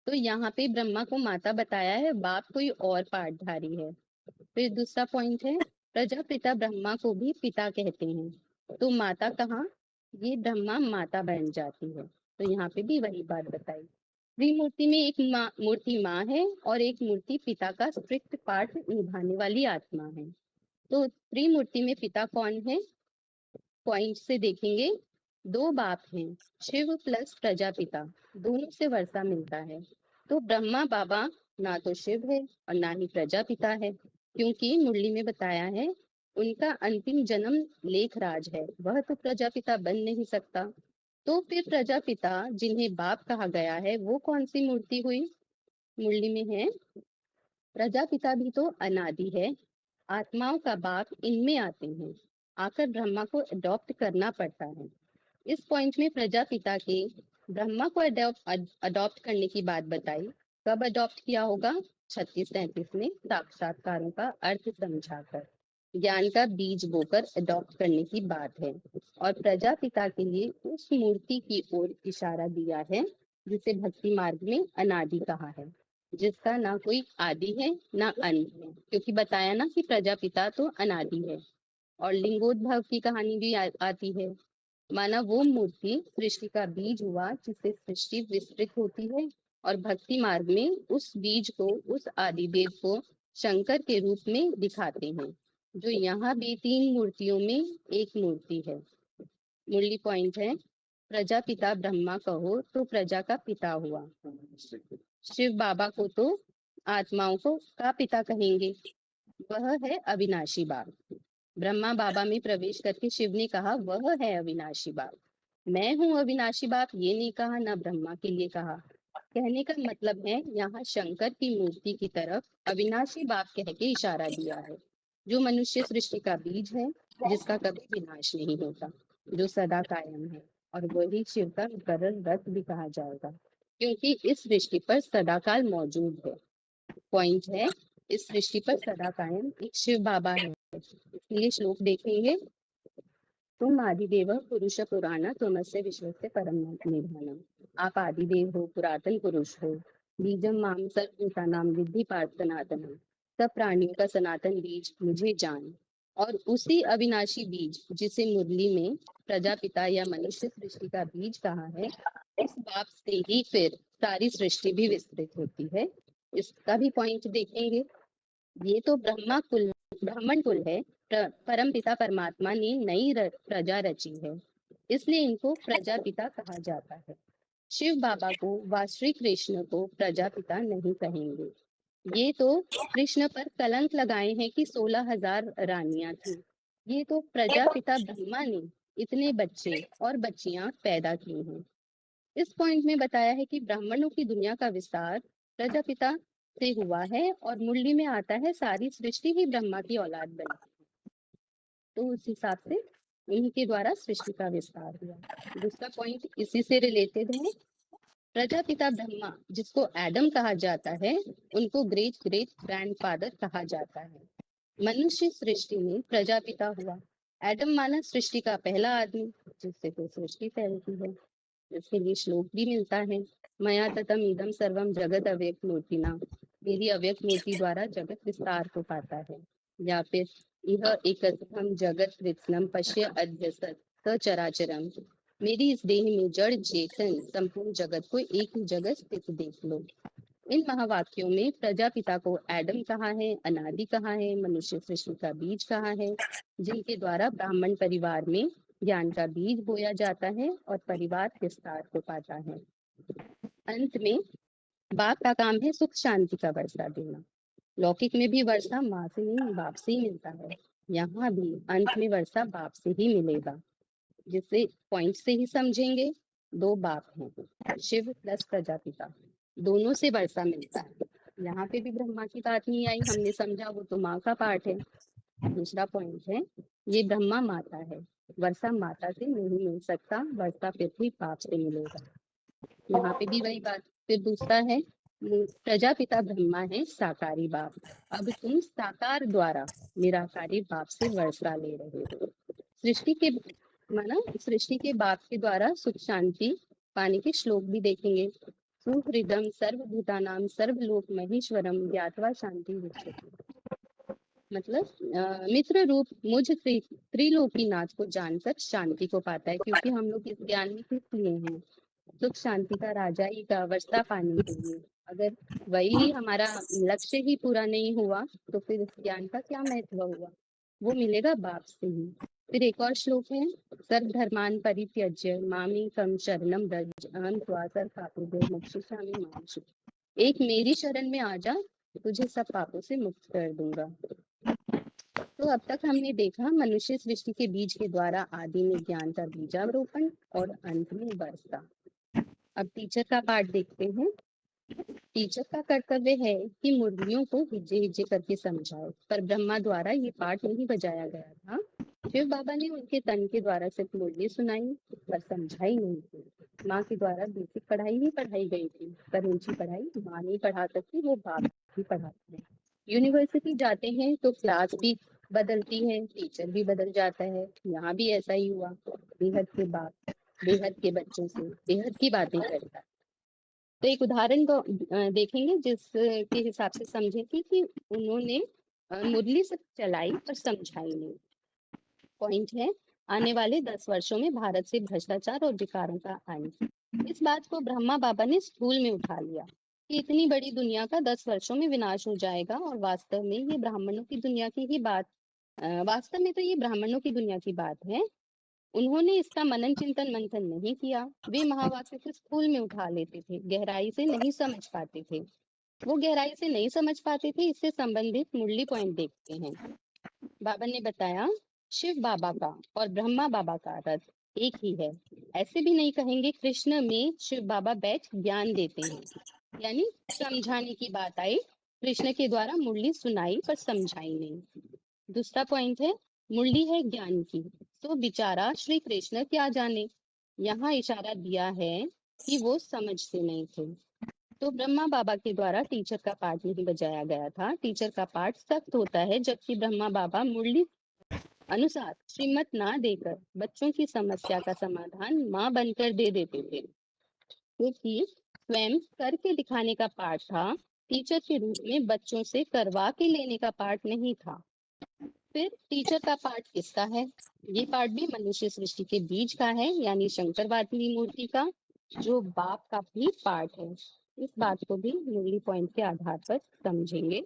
तो यहाँ पे ब्रह्मा को माता बताया है, बाप कोई और पार्टधारी है। फिर दूसरा पॉइंट है, प्रजापिता ब्रह्मा को भी पिता कहते हैं, तो माता कहाँ, ये ब्रह्मा माता बन जाती है। तो यहाँ पे भी वही बात बताई। त्रिमूर्ति में एक मूर्ति माँ है और एक मूर्ति पिता का स्ट्रिक्ट पार्ट निभाने वाली आत्मा है। तो त्रिमूर्ति में पिता कौन है, पॉइंट से देखेंगे, दो बाप हैं, शिव प्लस प्रजापिता, दोनों से वर्षा मिलता है। तो ब्रह्मा बाबा ना तो शिव है और ना ही प्रजापिता है, क्योंकि मुरली में बताया है उनका अंतिम जन्म लेखराज है, वह तो प्रजापिता बन नहीं सकता। तो फिर प्रजापिता जिन्हें बाप कहा गया है वो कौन सी मूर्ति हुई, मुरली में है, प्रजापिता भी तो अनादि है, आत्माओं का बाप इनमें आते हैं, आकर ब्रह्मा को अडॉप्ट करना पड़ता है। इस पॉइंट में प्रजापिता के ब्रह्मा को अडॉप्ट करने की बात बताई, कब अडॉप्ट किया होगा, 36-37 में साक्षात्कारों का अर्थ समझाकर, ज्ञान का बीज बोकर अडॉप्ट करने की बात है। और प्रजापिता के लिए उस मूर्ति की ओर इशारा दिया है जिसे भक्ति मार्ग में अनादि कहा है, जिसका ना कोई आदि है ना अंत है, क्योंकि बताया ना कि प्रजापिता तो अनादि है। और लिंगोद्भव की कहानी भी आती है, माना वो मूर्ति सृष्टि का बीज हुआ जिससे सृष्टि विस्तृत होती है, और भक्ति मार्ग में उस बीज को, उस आदिदेव को शंकर के रूप में दिखाते हैं, जो यहाँ भी तीन मूर्तियों में एक मूर्ति है। मुरली पॉइंट है, प्रजापिता ब्रह्मा कहो तो प्रजा का पिता हुआ, शिव बाबा को तो आत्माओं को का पिता कहेंगे, वह है अविनाशी बाप। ब्रह्मा बाबा में प्रवेश करके शिव ने कहा वह है अविनाशी बाप, मैं हूँ अविनाशी बाप ये नहीं कहा, ना ब्रह्मा के लिए कहा। कहने का मतलब है यहाँ शंकर की मूर्ति की तरफ अविनाशी बाप कह के इशारा दिया है, जो मनुष्य सृष्टि का बीज है, जिसका कभी विनाश नहीं होता, जो सदा कायम है, और वही शिव का मुकर्रर रथ भी कहा जाएगा, क्योंकि इस सृष्टि पर सदाकाल मौजूद है। पॉइंट है, इस सृष्टि पर सदा कायम एक शिव बाबा है। इसलिए श्लोक देखेंगे, तुम आदिदेव पुरुष पुराण तुमस्य विश्वस्य परम निधानम, आप आदिदेव हो, पुरातन पुरुष हो, बीजम माम सर्वभूतानाम विद्धि पार्थ सनातनम, सब प्राणियों का सनातन बीज मुझे जान। और उसी अविनाशी बीज जिसे मुरली में प्रजापिता या मनुष्य सृष्टि का बीज कहा है, उस बाप से ही फिर सारी सृष्टि भी विस्तृत होती है। इसका भी पॉइंट देखेंगे, ये तो ब्राह्मण कुल है, परम पिता परमात्मा ने नई प्रजा रची है, इसलिए इनको प्रजापिता कहा जाता है। शिव बाबा को व श्री कृष्ण को प्रजापिता नहीं कहेंगे, ये तो कृष्ण पर कलंक लगाए हैं कि 16,000 रानियां थी, ये तो प्रजापिता ब्रह्मा ने इतने बच्चे और बच्चियां पैदा की हैं। इस पॉइंट में बताया है कि ब्राह्मणों की दुनिया का विस्तार प्रजापिता से हुआ है, और मुरली में आता है सारी सृष्टि ही ब्रह्मा की औलाद बनी है, तो उस हिसाब से उन्हीं के द्वारा सृष्टि का विस्तार हुआ। दूसरा पॉइंट इसी से रिलेटेड है, प्रजापिता ब्रह्मा जिसको एडम कहा जाता है, उनको ग्रेट ग्रेट ग्रैंडफादर कहा जाता है। मनुष्य सृष्टि में प्रजापिता हुआ, एडम माना सृष्टि का पहला आदमी, जिससे तो सृष्टि फैलती है। इसके लिए श्लोक भी मिलता है, मया ततम इदम सर्वम जगत अव्यक्त मूर्तिना, मेरी अव्यक्त मूर्ति द्वारा जगत विस्तार को पाता है। या फिर यह एकम जगत कृत्स्नम पश्य अद्य सचराचरम, मेरी इस देह में जड़ चेतन संपूर्ण जगत को एक ही जगह स्थित देख लो। इन महावाक्यों में प्रजापिता को एडम कहा है, अनादि कहा है, मनुष्य सृष्टि का बीज कहा है, जिनके द्वारा ब्राह्मण परिवार में ज्ञान का बीज बोया जाता है और परिवार विस्तार को पाता है। अंत में बाप का काम है सुख शांति का वर्षा देना। लौकिक में भी वर्षा माँ से नहीं बाप से ही मिलता है, यहाँ भी अंत में वर्षा बाप से ही मिलेगा, जिसे पॉइंट से ही समझेंगे। दो बाप हैं, शिव प्लस प्रजापिता, दोनों से वर्षा मिलता है। यहाँ पे भी ब्रह्मा की बात नहीं आई, हमने समझा वो तो माँ का पार्ट है। दूसरा पॉइंट है, ये ब्रह्मा माता है, वर्षा माता से नहीं मिल सकता, वर्षा पृथ्वी बाप से मिलेगा। यहाँ पे भी वही बात। फिर दूसरा है, प्रजापिता ब्रह्मा है साकारी बाप, अब तुम साकार द्वारा निराकारी बाप से वर्षा ले रहे हो। सृष्टि के माना सृष्टि के बाप के द्वारा सुख शांति पाने के श्लोक भी देखेंगे, सुहृदम सर्वभूतानाम सर्वलोक महेश्वरम ज्ञात्वा शांति विच्छति। मतलब मित्र रूप मुझ त्रिलोकीनाथ को जानकर शांति को पाता है, क्योंकि हम लोग इस ज्ञान में किस लिए हैं? सुख शांति का राजा ही का अवस्था पाने के लिए। अगर वही हमारा लक्ष्य ही पूरा नहीं हुआ तो फिर इस ज्ञान का क्या महत्व हुआ? वो मिलेगा बाप से ही। फिर एक और श्लोक है, सर्वधर्मान परित्यज्य मामेकं शरणं व्रज अहं त्वा सर्वपापेभ्यो मोक्षयिष्यामि मा शुचि। एक मेरी शरण में आ जा, तुझे सब पापों से मुक्त कर दूंगा। तो अब तक हमने देखा मनुष्य सृष्टि के बीज के द्वारा आदि में ज्ञान का बीजारोपण और अंत में वर्षा। अब टीचर का पाठ देखते हैं। टीचर का कर्तव्य है कि मुरलियों को हिज्जे हिज्जे करके समझाए, पर ब्रह्मा द्वारा ये पाठ नहीं बजाया गया था। शिव बाबा ने उनके तन के द्वारा सिर्फ मुरली सुनाई, पर समझाई नहीं थी। माँ के द्वारा बेसिक पढ़ाई ही पढ़ाई गई थी, पर ऊंची पढ़ाई माँ नहीं पढ़ा सकती, वो बाप ही पढ़ाते हैं। यूनिवर्सिटी जाते हैं तो क्लास भी बदलती है, टीचर भी बदल जाता है। यहाँ भी ऐसा ही हुआ। बेहद के बाप बेहद के बच्चों से बेहद की बातें करता है। तो एक उदाहरण को देखेंगे जिसके हिसाब से समझेंगे कि उन्होंने मुरली सिर्फ चलाई पर समझाई नहीं। पॉइंट है, आने वाले 10 वर्षों में भारत से भ्रष्टाचार और विकारों का अंत। इस बात को ब्रह्मा बाबा ने स्कूल में उठा लिया कि इतनी बड़ी दुनिया का 10 वर्षों में विनाश हो जाएगा, और वास्तव में ये ब्राह्मणों की दुनिया की ही बात वास्तव में तो ये ब्राह्मणों की दुनिया की बात है। उन्होंने इसका मनन चिंतन मंथन नहीं किया। वे महावाक्य को स्कूल में उठा लेते थे, गहराई से नहीं समझ पाते थे। वो गहराई से नहीं समझ पाते थे। इससे संबंधित मुरली पॉइंट देखते हैं। बाबा ने बताया, शिव बाबा का और ब्रह्मा बाबा का रथ एक ही है। ऐसे भी नहीं कहेंगे कृष्ण में शिव बाबा बैठ ज्ञान देते हैं, यानी समझाने की बात आई। कृष्ण के द्वारा मुरली सुनाई पर समझाई नहीं। दूसरा पॉइंट है, मुरली है ज्ञान की, तो बेचारा श्री कृष्ण क्या जाने। यहाँ इशारा दिया है कि वो समझते नहीं थे। तो ब्रह्मा बाबा के द्वारा टीचर का पाठ नहीं बजाया गया था। टीचर का पाठ सख्त होता है, जबकि ब्रह्मा बाबा मुरली अनुसार श्रीमत ना देकर बच्चों की समस्या का समाधान माँ बनकर दे देते थे, क्योंकि स्वयं करके दिखाने का पाठ था। टीचर के रूप में बच्चों से करवा के लेने का पाठ नहीं था। फिर टीचर का पाठ किसका है? ये पाठ भी मनुष्य सृष्टि के बीज का है, यानी शंकरवादी मूर्ति का, जो बाप का भी पाठ है। इस बात को भी मुरली पॉइंट के आधार पर समझेंगे।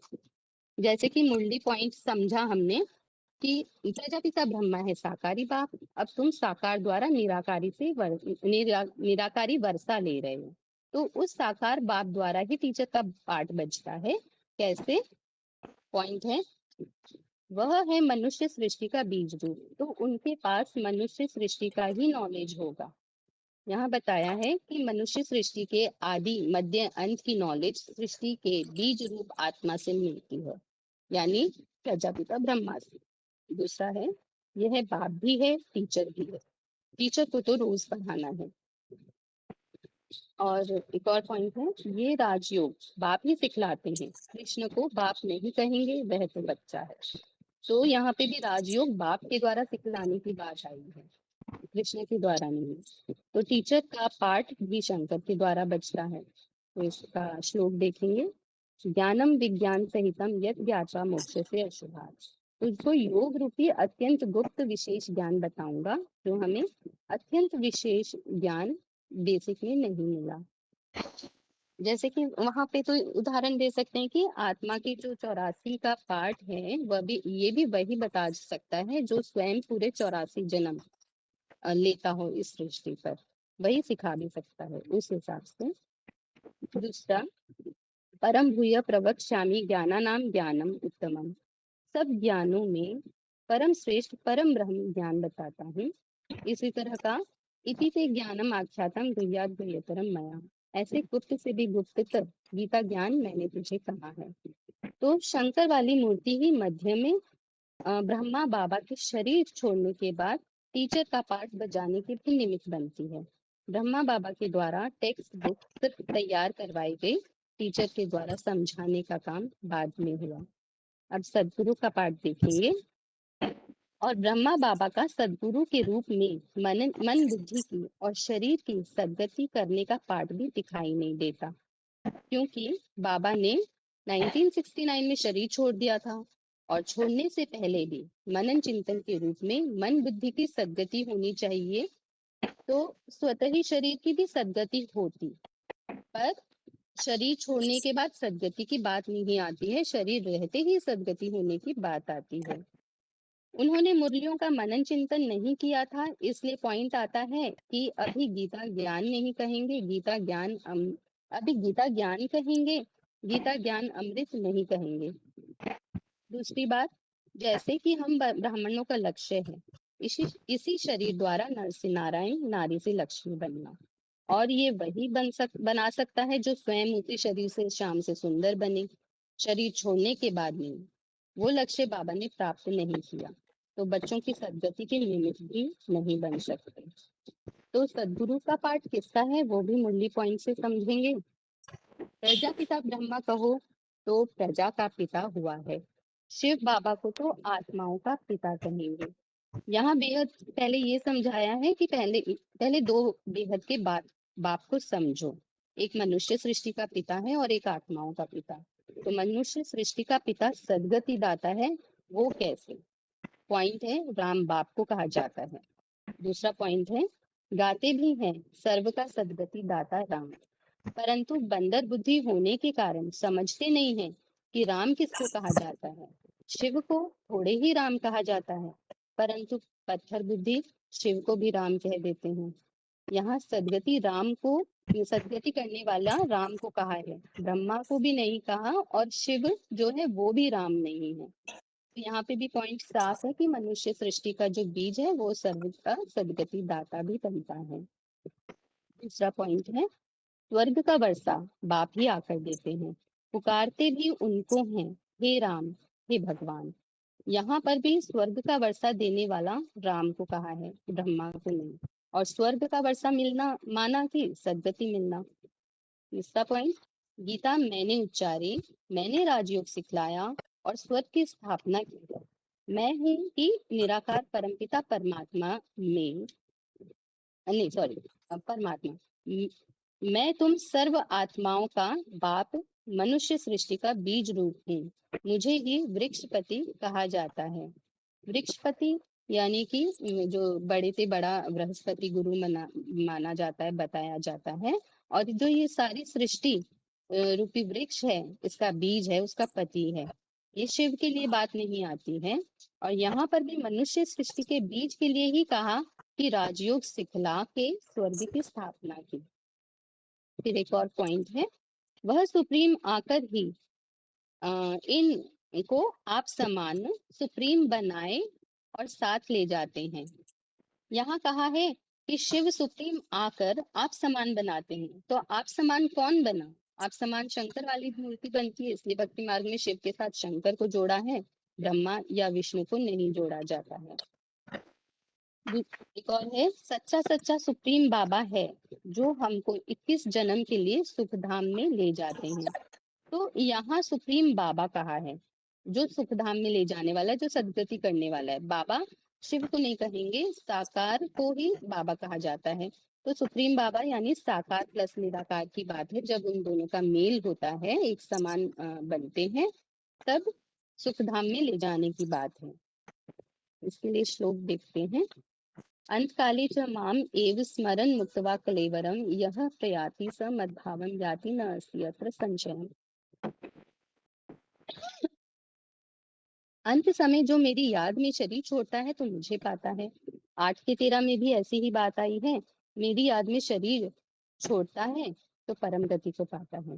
जैसे कि मुरली पॉइंट समझा हमने कि प्रजापिता ब्रह्मा है साकारी बाप। अब तुम साकार द्वारा निराकारी से निराकारी वर्षा ले रहे हो, तो उस साकार बाप द्वारा ही टीचर का पाठ बजता है। कैसे? पॉइंट है, वह है मनुष्य सृष्टि का बीज रूप, तो उनके पास मनुष्य सृष्टि का ही नॉलेज होगा। यहाँ बताया है कि मनुष्य सृष्टि के आदि मध्य अंत की नॉलेज सृष्टि के बीज रूप आत्मा से मिलती है, यानी प्रजापिता ब्रह्मा से। दूसरा है, यह बाप भी है टीचर भी है। टीचर को तो रोज पढ़ाना है। और एक और पॉइंट है, ये राजयोग बाप ही सिखलाते हैं। कृष्ण को बाप नहीं कहेंगे, वह तो बच्चा है। तो यहाँ पे भी राजयोग बाप के द्वारा सिखलाने की बात आई है, कृष्ण के द्वारा नहीं। तो टीचर का पाठ भी शंकर के द्वारा बचता है। तो इसका श्लोक देखेंगे, ज्ञानम विज्ञान सहितम यत् ज्ञात्वा मोक्ष से अशुभात्। तुझको योग रूपी अत्यंत गुप्त विशेष ज्ञान बताऊंगा, जो हमें अत्यंत विशेष ज्ञान बेसिक में नहीं मिला। जैसे कि वहां पे तो उदाहरण दे सकते हैं कि आत्मा की जो 84 का पाठ है, वह भी ये भी वही बता सकता है जो स्वयं पूरे 84 जन्म लेता हो इस सृष्टि पर, वही सिखा भी सकता है उस हिसाब से। दूसरा, परम भूय प्रवक्ष्यामि ज्ञानानाम ज्ञानम उत्तमम। सब ज्ञानों में परम श्रेष्ठ परम ब्रह्म ज्ञान बताता हूँ। इसी तरह का इति ते ज्ञानम आख्यातम गुह्यात गुह्यतरम मया। ऐसे गुप्त से भी गुप्ततर गीता ज्ञान मैंने तुझे कहा है। तो शंकर वाली मूर्ति ही मध्य में ब्रह्मा बाबा के शरीर छोड़ने के बाद टीचर का पाठ बजाने के भी निमित्त बनती है। ब्रह्मा बाबा के द्वारा टेक्स्ट बुक सिर्फ तैयार करवाई गई, टीचर के द्वारा समझाने का काम बाद में हुआ। अब सदगुरु का पाठ देखेंगे। और ब्रह्मा बाबा का सदगुरु के रूप में मन बुद्धि की और शरीर की सदगति करने का पाठ भी दिखाई नहीं देता, क्योंकि बाबा ने 1969 में शरीर छोड़ दिया था। और छोड़ने से पहले भी मनन चिंतन के रूप में मन बुद्धि की सद्गति होनी चाहिए, तो स्वतः ही शरीर की भी सद्गति होती। पर शरीर छोड़ने के बाद सद्गति की बात नहीं आती है, शरीर रहते ही सद्गति होने की बात आती है। उन्होंने मुरलियों का मनन चिंतन नहीं किया था, इसलिए पॉइंट आता है कि अभी गीता ज्ञान नहीं कहेंगे, अभी गीता ज्ञान कहेंगे, गीता ज्ञान अमृत नहीं कहेंगे। दूसरी बात, जैसे कि हम ब्राह्मणों का लक्ष्य है इसी शरीर द्वारा नर से नारायण, नारी से लक्ष्मी बनना, और ये वही बना सकता है जो स्वयं उसी शरीर से शाम से सुंदर बने। शरीर छोड़ने के बाद नहीं, वो लक्ष्य बाबा ने प्राप्त नहीं किया, तो बच्चों की सद्गति के निमित्त भी नहीं बन सकते। तो सद्गुरु का पाठ किसका है वो भी मुरली पॉइंट से समझेंगे। प्रजापिता ब्रह्मा कहो तो प्रजा का पिता हुआ है, शिव बाबा को तो आत्माओं का पिता कहेंगे। यहाँ बेहद पहले ये समझाया है कि पहले दो बेहद के बाप को समझो, एक मनुष्य सृष्टि का पिता है और एक आत्माओं का पिता। तो मनुष्य सृष्टि का पिता सद्गति दाता है, वो कैसे? पॉइंट है, राम बाप को कहा जाता है। दूसरा पॉइंट है, गाते भी हैं सर्व का सद्गति दाता राम, परंतु बंदर बुद्धि होने के कारण समझते नहीं है कि राम किसको कहा जाता है। शिव को थोड़े ही राम कहा जाता है, परंतु पत्थर बुद्धि शिव को भी राम कह देते हैं। यहाँ सदगति करने वाला राम को कहा है, ब्रह्मा को भी नहीं कहा, और शिव जो है वो भी राम नहीं है। तो यहाँ पे भी पॉइंट साफ है कि मनुष्य सृष्टि का जो बीज है वो सर्व का सदगति दाता भी बनता है। दूसरा पॉइंट है, स्वर्ग का वर्षा बाप ही आकर देते हैं, पुकारते भी उनको हैं, हे राम, हे भगवान। यहाँ पर भी स्वर्ग का वर्षा देने वाला राम को कहा है, ब्रह्मा को नहीं। और स्वर्ग का वर्षा मिलना माना कि सद्गति मिलना। तीसरा पॉइंट, गीता मैंने उच्चारी, मैंने राजयोग सिखलाया और स्वर्ग की स्थापना की, मैं हूँ कि निराकार परमपिता परमात्मा में, नहीं सॉरी, परमात्मा, मैं तुम सर्व आत्माओं का बाप, मनुष्य सृष्टि का बीज रूप हूँ, मुझे ही वृक्षपति कहा जाता है। वृक्षपति यानी कि जो बड़े से बड़ा बृहस्पति गुरु माना जाता है, बताया जाता है, और जो ये सारी सृष्टि रूपी वृक्ष है, इसका बीज है, उसका पति है। ये शिव के लिए बात नहीं आती है। और यहाँ पर भी मनुष्य सृष्टि के बीज के लिए ही कहा कि राजयोग सिखला के स्वर्ग की स्थापना की। फिर एक और पॉइंट है, वह सुप्रीम आकर ही इनको आप समान सुप्रीम बनाए और साथ ले जाते हैं। यहाँ कहा है कि शिव सुप्रीम आकर आप समान बनाते हैं, तो आप समान कौन बना? आप समान शंकर वाली मूर्ति बनती है, इसलिए भक्ति मार्ग में शिव के साथ शंकर को जोड़ा है, ब्रह्मा या विष्णु को नहीं जोड़ा जाता है। एक और है, सच्चा सच्चा सुप्रीम बाबा है जो हमको 21 जन्म के लिए सुख धाम में ले जाते हैं। तो यहाँ सुप्रीम बाबा कहा है, जो सुख धाम में ले जाने वाला है, जो सद्गति करने वाला है। बाबा शिव को नहीं कहेंगे, साकार को ही बाबा कहा जाता है। तो सुप्रीम बाबा यानी साकार प्लस निराकार की बात है, जब उन दोनों का मेल होता है, एक समान बनते हैं, तब सुख धाम में ले जाने की बात है। इसके लिए श्लोक देखते हैं, अंतकाले च माम एव स्मरन् मुक्त्वा कलेवरम यह प्रयाति स मद्भावं याति न अस्ति अत्र संशयः। अंत समय जो मेरी याद में शरीर छोड़ता है तो मुझे पाता है। 8 के 13 में भी ऐसी ही बात आई है, मेरी याद में शरीर छोड़ता है तो परम गति को पाता है।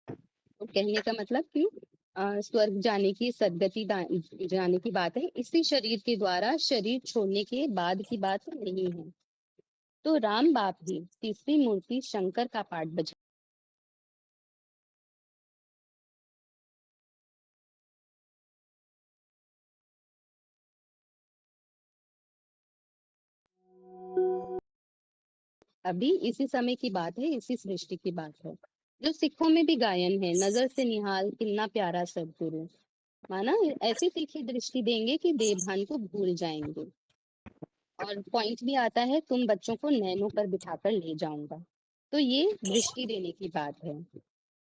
तो कहने का मतलब कि स्वर्ग जाने की सद्गति जाने की बात है, इसी शरीर के द्वारा, शरीर छोड़ने के बाद की बात नहीं है। तो राम बाप ही तीसरी मूर्ति शंकर का पाठ बजा। अभी इसी समय की बात है, इसी सृष्टि की बात है, जो सिखों में भी गायन है, नजर से निहाल कितना प्यारा सदगुरु, माना ऐसी तीखी दृष्टि देंगे कि देवभान को भूल जाएंगे। और पॉइंट भी आता है, तुम बच्चों को नैनों पर बिठाकर ले जाऊंगा, तो ये दृष्टि देने की बात है।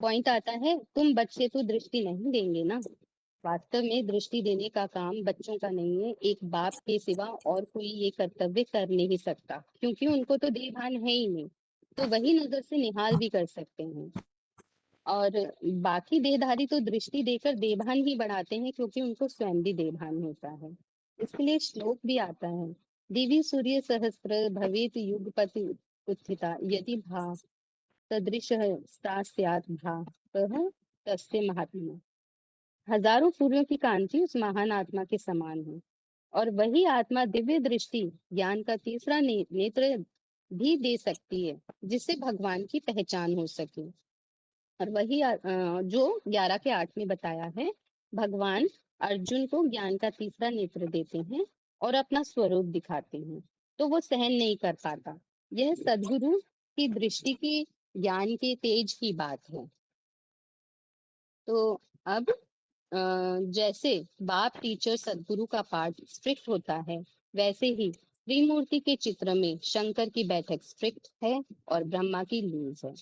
पॉइंट आता है, तुम बच्चे तो दृष्टि नहीं देंगे ना, वास्तव में दृष्टि देने का काम बच्चों का नहीं है, एक बाप के सिवा और कोई ये कर्तव्य कर नहीं सकता, क्योंकि उनको तो देह भान है ही नहीं, तो वही नजर से निहाल भी कर सकते हैं। और बाकी देहधारी तो दृष्टि देकर देहभान ही बढ़ाते हैं, क्योंकि उनको स्वयं भी देहभान होता है। इसके लिए श्लोक भी आता है, देवी सूर्य सहस्त्र भवेत युगपति उत्थिता यदि भा सदृश सा स्यात् भा सह तस्य महात्मा। हजारों सूर्यों की कांति उस महान आत्मा के समान है, और वही आत्मा दिव्य दृष्टि ज्ञान का तीसरा नेत्र भी दे सकती है, जिससे भगवान की पहचान हो सके। और वही जो 11 के 8 में बताया है, भगवान अर्जुन को ज्ञान का तीसरा नेत्र देते हैं और अपना स्वरूप दिखाते हैं, तो वो सहन नहीं कर पाता। यह सदगुरु की दृष्टि की ज्ञान के तेज की बात है। तो अब जैसे बाप टीचर सदगुरु का पाठ स्ट्रिक्ट होता है, वैसे ही त्रिमूर्ति के चित्र में शंकर की बैठक स्ट्रिक्ट है और ब्रह्मा की लूज है।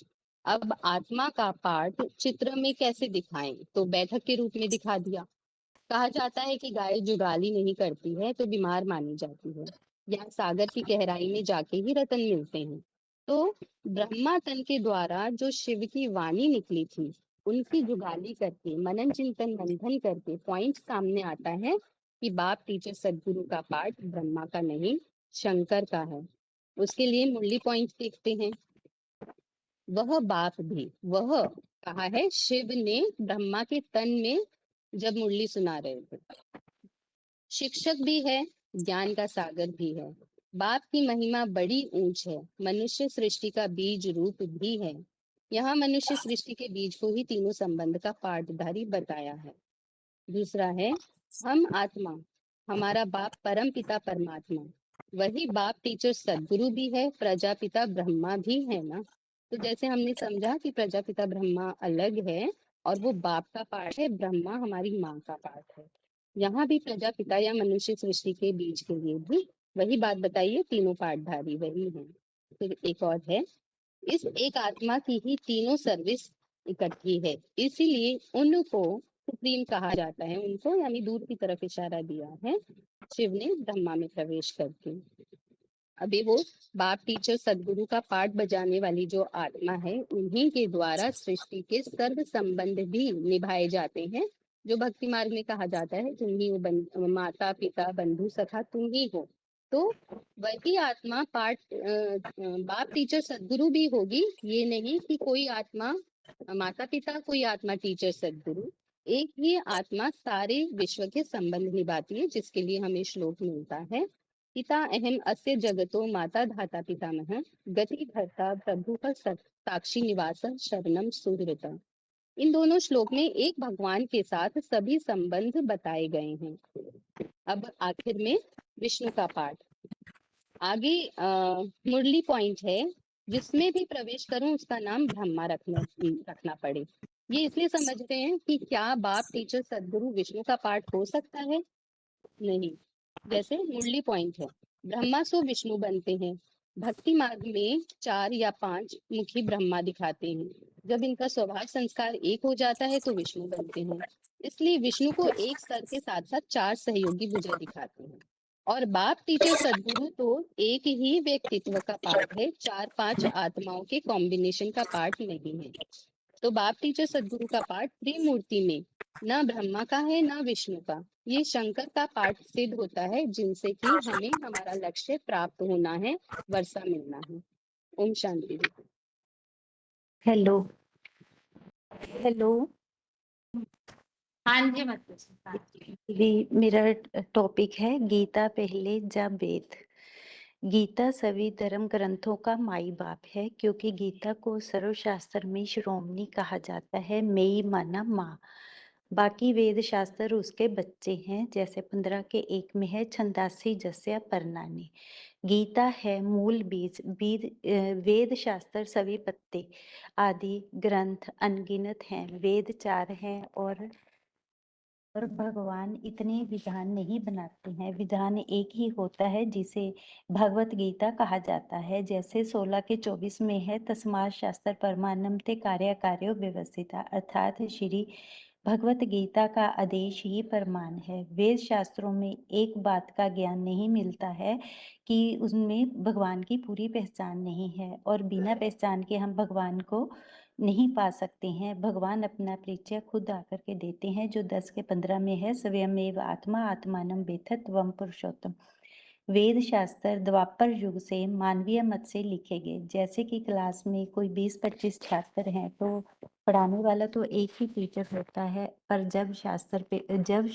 अब आत्मा का पाठ चित्र में कैसे दिखाएं, तो बैठक के रूप में दिखा दिया। कहा जाता है कि गाय जुगाली नहीं करती है तो बीमार मानी जाती है, या सागर की गहराई में जाके ही रतन मिलते हैं। तो ब्रह्मा तन के द्वारा जो शिव की वाणी निकली थी, उनकी जुगाली करके मनन चिंतन मंथन करके पॉइंट सामने आता है कि बाप टीचर सदगुरु का पाठ ब्रह्मा का नहीं, शंकर का है। उसके लिए मुरली पॉइंट देखते हैं। वह बाप भी, वह कहा है शिव ने ब्रह्मा के तन में जब मुरली सुना रहे थे। शिक्षक भी है, ज्ञान का सागर भी है। बाप की महिमा बड़ी ऊंच है, मनुष्य सृष्टि का बीज रूप भी है। यहाँ मनुष्य सृष्टि के बीज को ही तीनों संबंध का पाठधारी बताया है। दूसरा है, हम आत्मा, हमारा बाप परम पिता परमात्मा, वही बाप टीचर सदगुरु भी है, प्रजापिता ब्रह्मा भी है ना। तो जैसे हमने समझा कि प्रजापिता ब्रह्मा अलग है और वो बाप का पार्ट है, ब्रह्मा हमारी माँ का पार्ट है। यहाँ भी प्रजापिता या मनुष्य सृष्टि के बीज के लिए भी वही बात बताइए, तीनों पाठधारी वही है। फिर एक और है, इस एक आत्मा की ही तीनों सर्विस इकट्ठी है, इसीलिए उनको सुप्रीम कहा जाता है। उनको यानी दूर की तरफ इशारा दिया है शिव ने ब्रह्मा में प्रवेश करके। अभी वो बाप टीचर सदगुरु का पाठ बजाने वाली जो आत्मा है, उन्हीं के द्वारा सृष्टि के सर्व संबंध भी निभाए जाते हैं। जो भक्ति मार्ग में कहा जाता है, तुम ही हो माता पिता बंधु सखा, तुम ही हो। तो वही आत्मा पाठ बाप टीचर सदगुरु भी होगी, ये नहीं कि कोई आत्मा माता पिता, कोई आत्मा टीचर सदगुरु। एक ही आत्मा सारे विश्व के संबंध निभाती है, जिसके लिए हमें श्लोक मिलता है, पिता अहम अस्य जगतो माता धाता पितामह गति भर्ता प्रभु का साक्षी निवास शरणम सुहृत। इन दोनों श्लोक में एक भगवान के साथ सभी संबंध बताए गए हैं। अब आखिर में विष्णु का पाठ। आगे मुरली पॉइंट है, जिसमें भी प्रवेश करूं उसका नाम ब्रह्मा रखना पड़े। ये इसलिए समझते हैं कि क्या बाप टीचर सदगुरु विष्णु का पाठ हो सकता है? नहीं। जैसे मुरली पॉइंट है, ब्रह्मा सो विष्णु बनते हैं। भक्ति मार्ग में 4 या 5 मुखी ब्रह्मा दिखाते हैं। जब इनका स्वभाव संस्कार एक हो जाता है तो विष्णु बनते हैं। इसलिए विष्णु को एक स्तर के साथ साथ 4 सहयोगी भुजा दिखाते हैं। और बाप टीचर सदगुरु तो एक ही व्यक्तित्व का पार्ट है, 4-5 आत्माओं के कॉम्बिनेशन का पार्ट नहीं है। तो बाप टीचर सदगुरु का पाठ त्रिमूर्ति में ना ब्रह्मा का है ना विष्णु का, ये शंकर का पाठ सिद्ध होता है, जिनसे कि हमें हमारा लक्ष्य प्राप्त होना है, वर्षा मिलना है। ओम शांति। हेलो हेलो हाँ जी मतलब दीदी, मेरा टॉपिक है गीता पहले जा वेद। गीता सभी धर्म ग्रंथों का माई बाप है, क्योंकि गीता को सर्वशास्त्र में शिरोमणि कहा जाता है, मेई माना माँ। बाकी वेद शास्त्र उसके बच्चे हैं, जैसे 15 के 1 में है छंदासी जस्या परनानी। गीता है मूल बीज, वेद शास्त्र सभी पत्ते आदि ग्रंथ अनगिनत हैं। वेद 4 हैं और भगवान इतने विधान नहीं बनाते हैं, विधान एक ही होता है जिसे भगवत गीता कहा जाता है। जैसे 16 के 24 में है, तस्मात् शास्त्र परमानम ते कार्य कार्यो व्यवस्थिता, अर्थात श्री भगवत गीता का आदेश ही प्रमाण है। वेद शास्त्रों में एक बात का ज्ञान नहीं मिलता है कि उसमें भगवान की पूरी पहचान नहीं है और बिना पहचान के हम भगवान को नहीं पा सकते हैं। भगवान अपना परिचय खुद आकर के देते हैं, जो 10 के 15 में है, स्वयमेव आत्मा आत्मानं वेत्थ त्वं पुरुषोत्तम। वेद शास्त्र द्वापर युग से मानवीय मत से लिखे गए। जैसे कि क्लास में कोई 20-25 छात्र हैं तो पढ़ाने वाला तो एक ही टीचर होता है, पर जब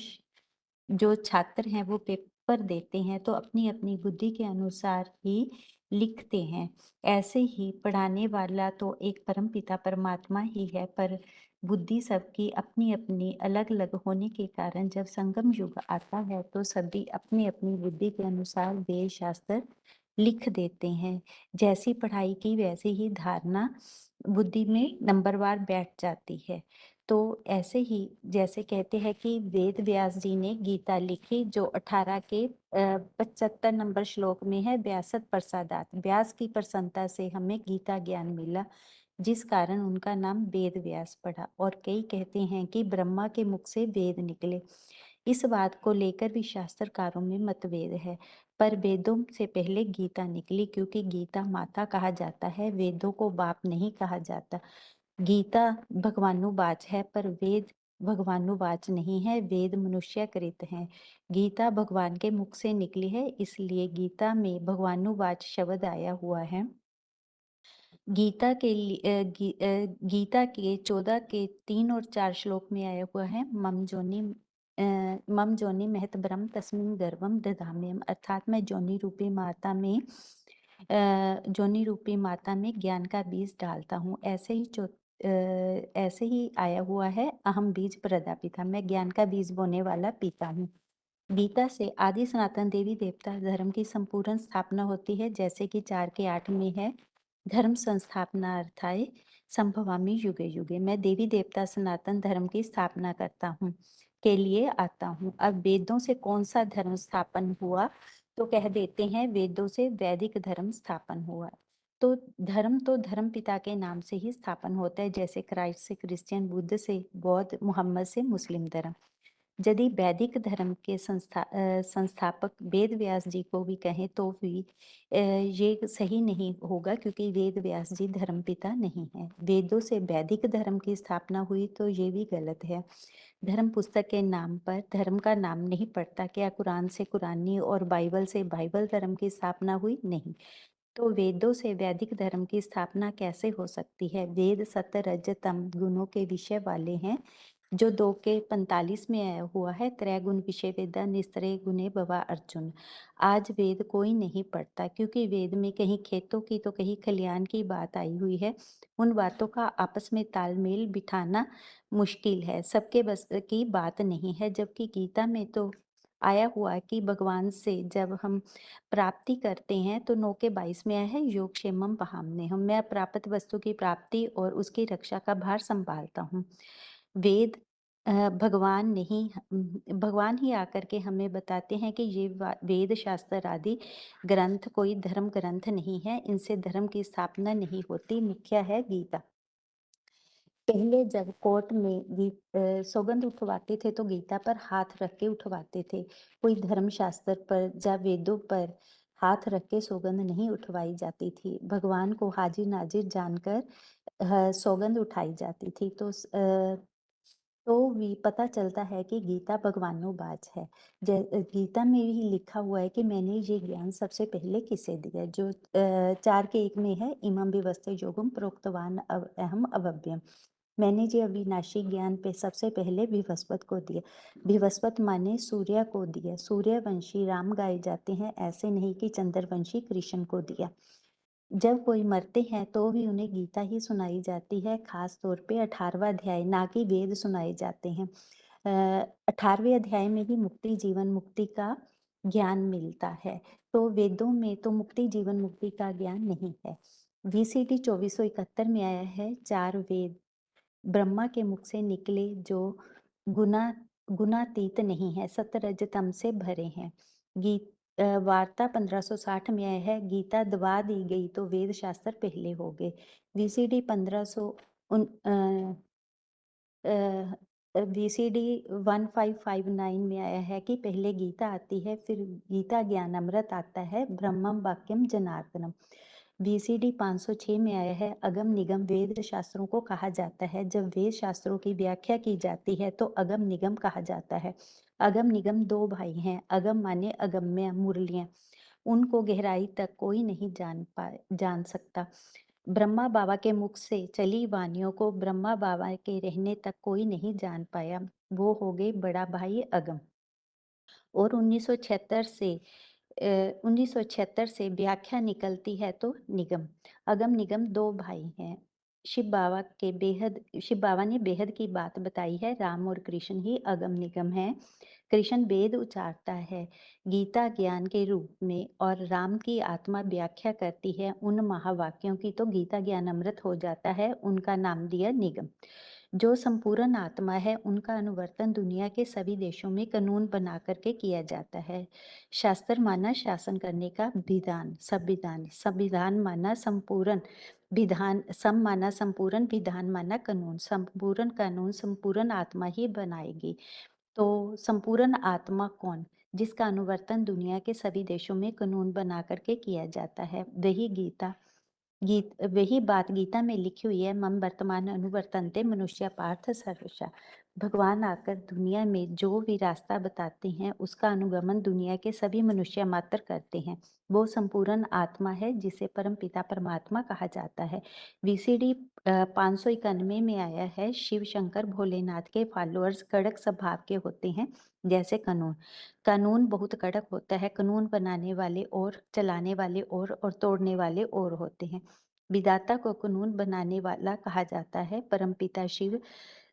जो छात्र हैं वो पेपर देते हैं तो अपनी अपनी बुद्धि के अनुसार ही लिखते हैं। ऐसे ही पढ़ाने वाला तो एक परमपिता परमात्मा ही है, पर बुद्धि सबकी अपनी अपनी अलग अलग होने के कारण जब संगम युग आता है तो सभी अपनी अपनी बुद्धि के अनुसार वेद शास्त्र लिख देते हैं। जैसी पढ़ाई की वैसे ही धारणा बुद्धि में नंबरवार बैठ जाती है। तो ऐसे ही जैसे कहते हैं कि वेद व्यास जी ने गीता लिखी, जो 18 के 75 नंबर श्लोक में है, व्यासत प्रसादात, व्यास की प्रसन्नता से हमें गीता ज्ञान मिला, जिस कारण उनका नाम वेद व्यास पड़ा। और कई कहते हैं कि ब्रह्मा के मुख से वेद निकले। इस बात को लेकर भी शास्त्रकारों में मतभेद है, पर वेदों से पहले गीता निकली, क्योंकि गीता माता कहा जाता है, वेदों को बाप नहीं कहा जाता। गीता भगवानुवाच है, पर वेद भगवानुवाच नहीं है, वेद मनुष्य कृत हैं। गीता भगवान के मुख से निकली है, इसलिए गीता में भगवानुवाच शब्द आया हुआ है। गीता के 14 के 3 और 4 श्लोक में आया हुआ है, मम जोनि महत ब्रह्म तस्मिन् गर्भम दधाम्यहम्, अर्थात मैं जोनि रूपी माता में ज्ञान का बीज डालता हूँ। ऐसे ही आया हुआ है, अहम बीज प्रदापिता, मैं ज्ञान का बीज बोने वाला पिता हूँ। गीता से आदि सनातन देवी देवता धर्म की संपूर्ण स्थापना होती है, जैसे कि 4 के 8 में है, धर्म संस्थापना अर्थाय संभवामि युगे युगे, मैं देवी देवता सनातन धर्म की स्थापना करता हूँ, के लिए आता हूँ। अब वेदों से कौन सा धर्म स्थापन हुआ, तो कह देते हैं वेदों से वैदिक धर्म स्थापन हुआ। तो धर्म पिता के नाम से ही स्थापन होता है, जैसे क्राइस्ट से क्रिश्चियन, बुद्ध से बौद्ध, मोहम्मद से मुस्लिम धर्म। यदि वैदिक धर्म के संस्थापक वेद व्यास जी को भी कहें तो भी ये सही नहीं होगा, क्योंकि वेद व्यास जी धर्मपिता नहीं है। वेदों से वैदिक धर्म की स्थापना हुई तो ये भी गलत है। धर्म पुस्तक के नाम पर धर्म का नाम नहीं पड़ता। क्या कुरान से कुरानी और बाइबल से बाइबल धर्म की स्थापना हुई? नहीं। तो वेदों से वैदिक धर्म की स्थापना कैसे हो सकती है? वेद सत्य रज तम गुणों के विषय वाले हैं, जो 2 के 45 में आया हुआ है, त्रैगुण विषय वेदा निस्त्रय गुणे भवा अर्जुन। आज वेद कोई नहीं पढ़ता, क्योंकि वेद में कहीं खेतों की तो कहीं खलियान की बात आई हुई है। उन बातों का आपस में तालमेल बिठाना मुश्किल है, सबके बस की बात नहीं है। जबकि गीता में तो आया हुआ है कि भगवान से जब हम प्राप्ति करते हैं तो 9 के 22 में आया है, योगक्षेमम वहाम्यहम्, मैं प्राप्त वस्तु की प्राप्ति और उसकी रक्षा का भार संभालता हूँ। वेद भगवान ही आकर के हमें बताते हैं कि ये वेद शास्त्र आदि ग्रंथ कोई धर्म ग्रंथ नहीं है, इनसे धर्म की स्थापना नहीं होती। मुख्य है गीता। पहले जब कोर्ट में सौगंध उठवाते थे तो गीता पर हाथ रख के उठवाते थे। कोई धर्म शास्त्र पर या वेदों पर हाथ रख के सौगंध नहीं उठवाई जाती थी। भगवान को हाजिर नाजिर जानकर सौगंध उठाई जाती थी। तो भी पता चलता है कि गीता भगवानुवाच है। गीता में भी लिखा हुआ है कि मैंने ये ज्ञान सबसे पहले किसे दिया, जो 4 के 1 में है, इमं विवस्ते योगम प्रोक्तवान अहम अव्ययम्, मैंने ये अविनाशी ज्ञान पे सबसे पहले विवस्वत को दिया। विवस्वत माने सूर्य को दिया। सूर्यवंशी राम गाए जाते हैं, ऐसे नहीं कि चंद्रवंशी कृष्ण को दिया। जब कोई मरते हैं तो भी उन्हें गीता ही सुनाई जाती है, खास तौर पे 18वां अध्याय, ना कि वेद सुनाए जाते हैं। 18वें अध्याय में ही मुक्ति जीवन मुक्ति का ज्ञान मिलता है। तो वेदों में तो मुक्ति जीवन मुक्ति का ज्ञान नहीं है। VCD 2471 में आया है, 4 वेद ब्रह्मा के मुख से निकले, जो गुणातीत नहीं है, सत्य तम से भरे हैं। वार्ता 1560 में आया है, गीता दबा दी गई तो वेद शास्त्र पहले हो गए। VCD 1500 VCD 1559 में आया है कि पहले गीता आती है, फिर गीता ज्ञान अमृत आता है, ब्रह्मम वाक्यम जनार्दनम। VCD 506 में आया है, अगम निगम वेद शास्त्रों को कहा जाता है। जब वेद शास्त्रों की व्याख्या की जाती है तो अगम निगम कहा जाता है। अगम निगम दो भाई हैं, अगम माने अगम्य मुरलियां, उनको गहराई तक कोई नहीं जान सकता। ब्रह्मा बाबा के मुख से चली वाणियों को ब्रह्मा बाबा के रहने तक कोई नहीं जान पाया। वो हो गए बड़ा भाई अगम। और 1976 से व्याख्या निकलती है तो निगम। अगम निगम दो भाई हैं। शिव बाबा ने बेहद की बात बताई है। राम और कृष्ण ही अगम निगम हैं। कृष्ण वेद उचारता है गीता ज्ञान के रूप में, और राम की आत्मा व्याख्या करती है उन महावाक्यों की, तो गीता ज्ञान अमृत हो जाता है। उनका नाम दिया निगम। जो संपूर्ण आत्मा है उनका अनुवर्तन दुनिया के सभी देशों में कानून बना करके किया जाता है। शास्त्र माना शासन करने का विधान, संविधान, संविधान माना संपूर्ण विधान, सम माना संपूर्ण, विधान माना कानून। संपूर्ण कानून संपूर्ण आत्मा ही बनाएगी। तो संपूर्ण आत्मा कौन? जिसका अनुवर्तन दुनिया के सभी देशों में कानून बना करके किया जाता है, वही बात गीता में लिखी हुई है। मम वर्तमान अनुवर्तन्ते मनुष्य पार्थ सर्वशः। भगवान आकर दुनिया में जो भी रास्ता बताते हैं उसका अनुगमन दुनिया के सभी मनुष्य मात्र करते हैं। वो संपूर्ण आत्मा है जिसे परम पिता परमात्मा कहा जाता है। VCD 591 में आया है, शिव शंकर भोलेनाथ के फॉलोअर्स कड़क स्वभाव के होते हैं जैसे कानून। कानून बहुत कड़क होता है। कानून बनाने वाले और चलाने वाले और तोड़ने वाले और होते हैं। विधाता को कानून बनाने वाला कहा जाता है। परमपिता शिव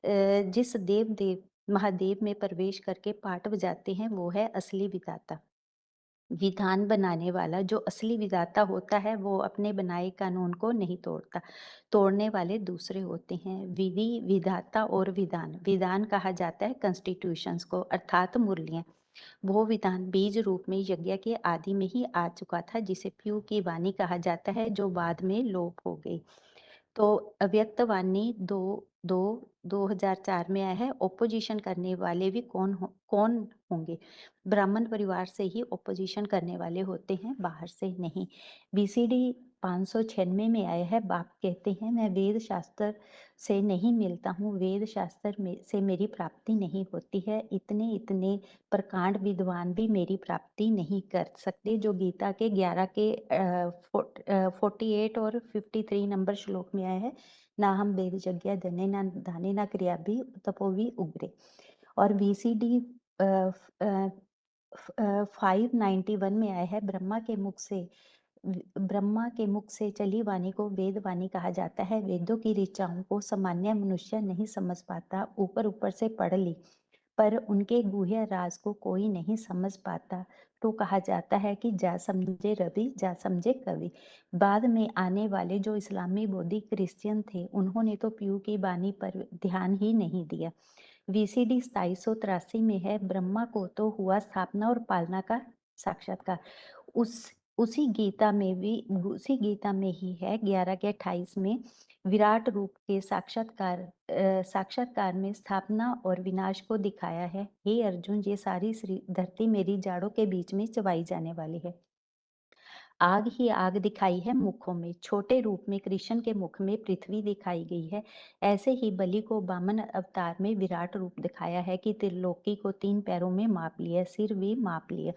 जिस देव महादेव में प्रवेश करके पाठ बजाते हैं वो है असली विधाता। विधान बनाने वाला जो असली विधाता होता है वो अपने बनाए कानून को नहीं तोड़ता। तोड़ने वाले दूसरे होते हैं। विधि, विधाता और विधान। विधान कहा जाता है कॉन्स्टिट्यूशंस को, अर्थात मुरलियां। वो विधान बीज रूप में यज्ञ के आदि में ही आ चुका था, जिसे प्यू की वाणी कहा जाता है, जो बाद में लोप हो गई। तो अव्यक्त वाणी 2004 में आया है। ओपोजिशन करने वाले भी कौन होंगे? ब्राह्मण परिवार से ही ओपोजिशन करने वाले होते हैं, बाहर से नहीं। VCD 596 में आया है। बाप कहते हैं, मैं वेद शास्त्र से नहीं मिलता हूँ, वेद शास्त्र से मेरी प्राप्ति नहीं होती है। इतने इतने प्रकांड विद्वान भी मेरी प्राप्ति नहीं कर सकते। जो गीता के 11 के 48 और 53 नंबर श्लोक में आया है, ना हम वेद यज्ञ धने ना धाने ना क्रिया भी तपोवी उग्रे। और VCD 591 में आया है, ब्रह्मा के मुख से चली वाणी को वेद वाणी कहा जाता है। वेदों की ऋचाओं को सामान्य मनुष्य नहीं समझ पाता। ऊपर ऊपर से पढ़ ली, पर उनके गुह्य राज को कोई नहीं समझ पाता। तो कहा जाता है कि जा समझे रवि, जा समझे कवि। बाद में आने वाले जो इस्लामी बौद्धिक क्रिश्चियन थे, उन्होंने तो प्यू की बानी पर ध्यान ही नहीं दिया। VCD 2783 में है, ब्रह्मा को तो हुआ स्थापना और पालना का साक्षात्कार। उसी गीता में ही है 11 के 28 में, विराट रूप के साक्षात्कार में स्थापना और विनाश को दिखाया है। हे अर्जुन, ये सारी धरती मेरी जाड़ों के बीच में चबाई जाने वाली है। आग ही आग दिखाई है मुखों में। छोटे रूप में कृष्ण के मुख में पृथ्वी दिखाई गई है। ऐसे ही बलि को वामन अवतार में विराट रूप दिखाया है कि त्रिलोकी को 3 पैरों में माप लिया, सिर भी माप लिया।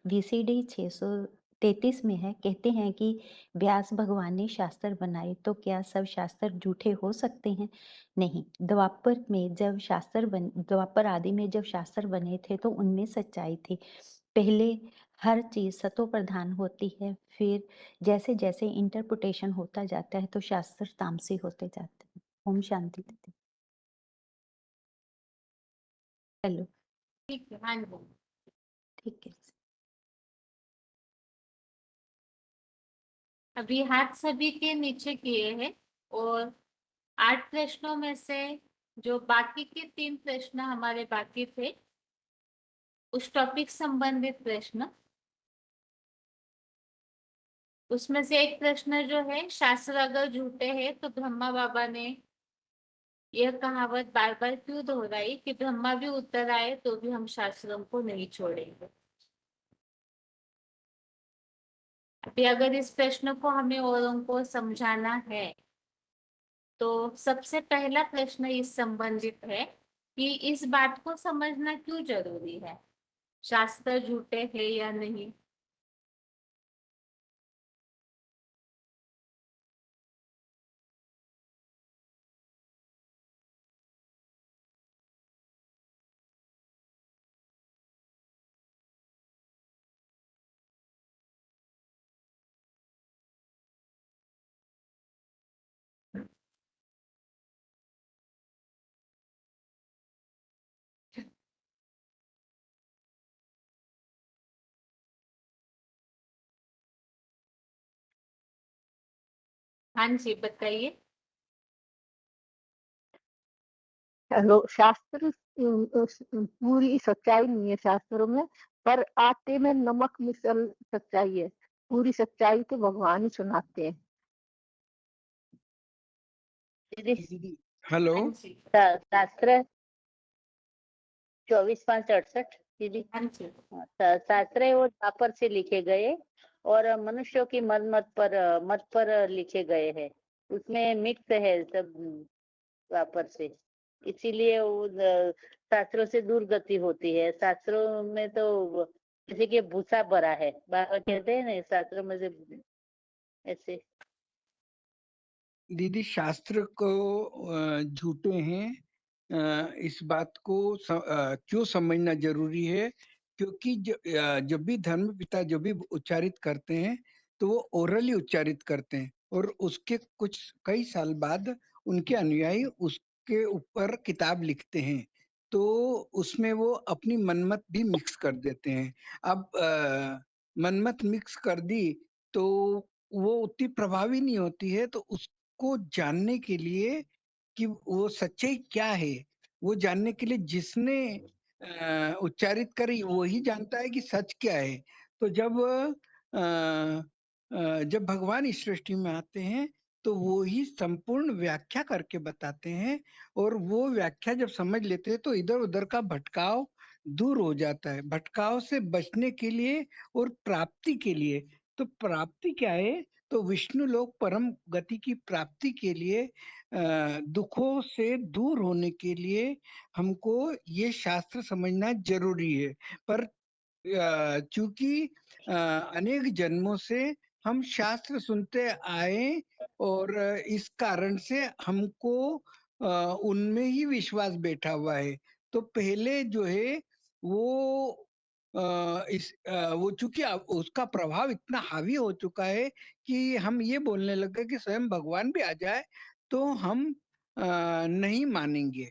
VCD 633 में है, कहते हैं कि व्यास भगवान ने शास्त्र बनाए, तो क्या सब शास्त्र झूठे हो सकते हैं? नहीं। द्वापर आदि में जब शास्त्र बने थे तो उनमें सच्चाई थी। पहले हर चीज सतो प्रधान होती है, फिर जैसे जैसे इंटरप्रिटेशन होता जाता है तो शास्त्र तामसी होते जाते हैं। ओम शांति दीदी। हेलो। ठीक है, हाँ जी। ठीक है। अभी हाथ सभी के नीचे किए हैं, और 8 प्रश्नों में से जो बाकी के 3 प्रश्न हमारे बाकी थे, उस टॉपिक संबंधित प्रश्न, उसमें से एक प्रश्न जो है, शास्त्र अगर झूठे हैं तो ब्रह्मा बाबा ने यह कहावत बार बार क्यों दोहराई कि ब्रह्मा भी उत्तर आए तो भी हम शास्त्रों को नहीं छोड़ेंगे। अभी अगर इस प्रश्न को हमें औरों को समझाना है तो सबसे पहला प्रश्न इस संबंधित है कि इस बात को समझना क्यों जरूरी है, शास्त्र झूठे हैं या नहीं। हाँ जी बताइए। हेलो, शास्त्र पूरी सच्चाई नहीं है शास्त्रों में, पर आटे में नमक मिसल सच्चाई है। पूरी सच्चाई तो भगवान ही सुनाते हैं। दीदी, हेलो। हाँ जी। शास्त्र 24-5-68 दीदी। हाँ जी। शास्त्र है वो द्वापर से लिखे गए और मनुष्यों की मत पर लिखे गए हैं। उसमें मिक्स है सब द्वापर से, इसीलिए वो शास्त्रों से दुर्गति होती है। शास्त्रों में तो जैसे कि भूसा भरा है, बाबा कहते हैं ना शास्त्रों में से ऐसे। दीदी शास्त्र को झूठे हैं, इस बात को क्यों समझना जरूरी है, क्योंकि जब भी धर्म पिता जब भी उच्चारित करते हैं तो वो ओरली उच्चारित करते हैं और उसके कुछ कई साल बाद उनके अनुयायी उसके ऊपर किताब लिखते हैं, तो उसमें वो अपनी मनमत भी मिक्स कर देते हैं। अब मनमत मिक्स कर दी तो वो उतनी प्रभावी नहीं होती है, तो को जानने के लिए कि वो सच्चाई क्या है, वो जानने के लिए जिसने उच्चारित करी वही जानता है कि सच क्या है। तो जब भगवान इस सृष्टि में आते हैं तो वो ही संपूर्ण व्याख्या करके बताते हैं, और वो व्याख्या जब समझ लेते हैं तो इधर उधर का भटकाव दूर हो जाता है। भटकाव से बचने के लिए और प्राप्ति के लिए, तो प्राप्ति क्या है, तो विष्णु लोक परम गति की प्राप्ति के लिए, दुखों से दूर होने के लिए हमको ये शास्त्र समझना जरूरी है। पर चूंकि अनेक जन्मों से हम शास्त्र सुनते आए और इस कारण से हमको उनमें ही विश्वास बैठा हुआ है। तो पहले जो है वो वो चूंकि उसका प्रभाव इतना हावी हो चुका है कि हम ये बोलने लगे कि स्वयं भगवान भी आ जाए तो हम नहीं मानेंगे।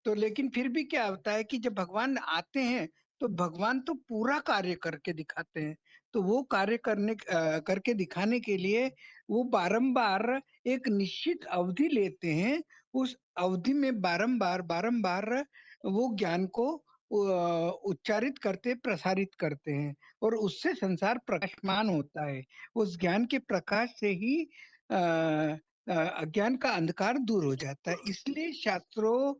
तो लेकिन फिर भी क्या होता है कि जब भगवान आते हैं तो भगवान तो पूरा कार्य करके दिखाते हैं। तो वो कार्य करके दिखाने के लिए वो बारंबार एक निश्चित अवधि लेते हैं। उस अवधि में बारंबार बारंबार वो ज्ञान को उच्चारित करते प्रसारित करते हैं और उससे संसार प्रकाशमान होता है। उस ज्ञान के प्रकाश से ही अज्ञान का अंधकार दूर हो जाता है। इसलिए शास्त्रों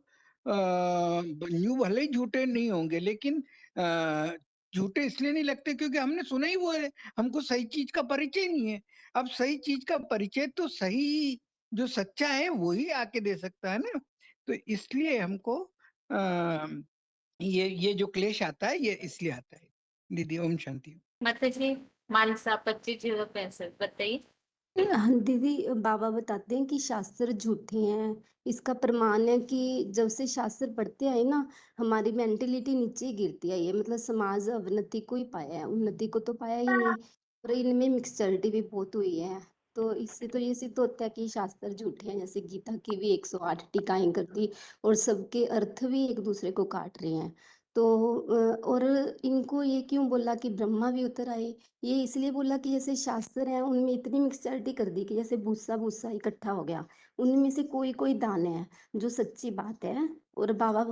यूं भले ही झूठे नहीं होंगे, लेकिन झूठे इसलिए नहीं लगते क्योंकि हमने सुना ही वो है, हमको सही चीज का परिचय नहीं है। अब सही चीज का परिचय तो सही जो सच्चा है वो ही आके दे सकता है ना। तो इसलिए हमको ये जो क्लेश आता है ये इसलिए आता है। दीदी ओम शांति। माता जी मानसा 25-065 बताइए। हाँ दीदी, बाबा बताते हैं कि शास्त्र झूठे हैं। इसका प्रमाण है कि जब से शास्त्र पढ़ते आए ना, हमारी मेंटेलिटी नीचे गिरती आई है। मतलब समाज अवनति को ही पाया है, उन्नति को तो पाया ही नहीं। और इनमें मिक्सचरिटी भी बहुत हुई है। तो इससे तो ये सिद्ध होता है कि शास्त्र झूठे हैं। जैसे गीता की भी 108 टीकाएं कर दी और सबके अर्थ भी एक दूसरे को काट रहे हैं। तो और इनको ये क्यों बोला कि ब्रह्मा भी उतर आए, ये इसलिए बोला कि जैसे शास्त्र हैं उनमें इतनी मिक्सचरिटी कर दी कि जैसे भूसा भूसा इकट्ठा हो गया, उनमें से कोई कोई दाने हैं जो सच्ची बात है और बाबा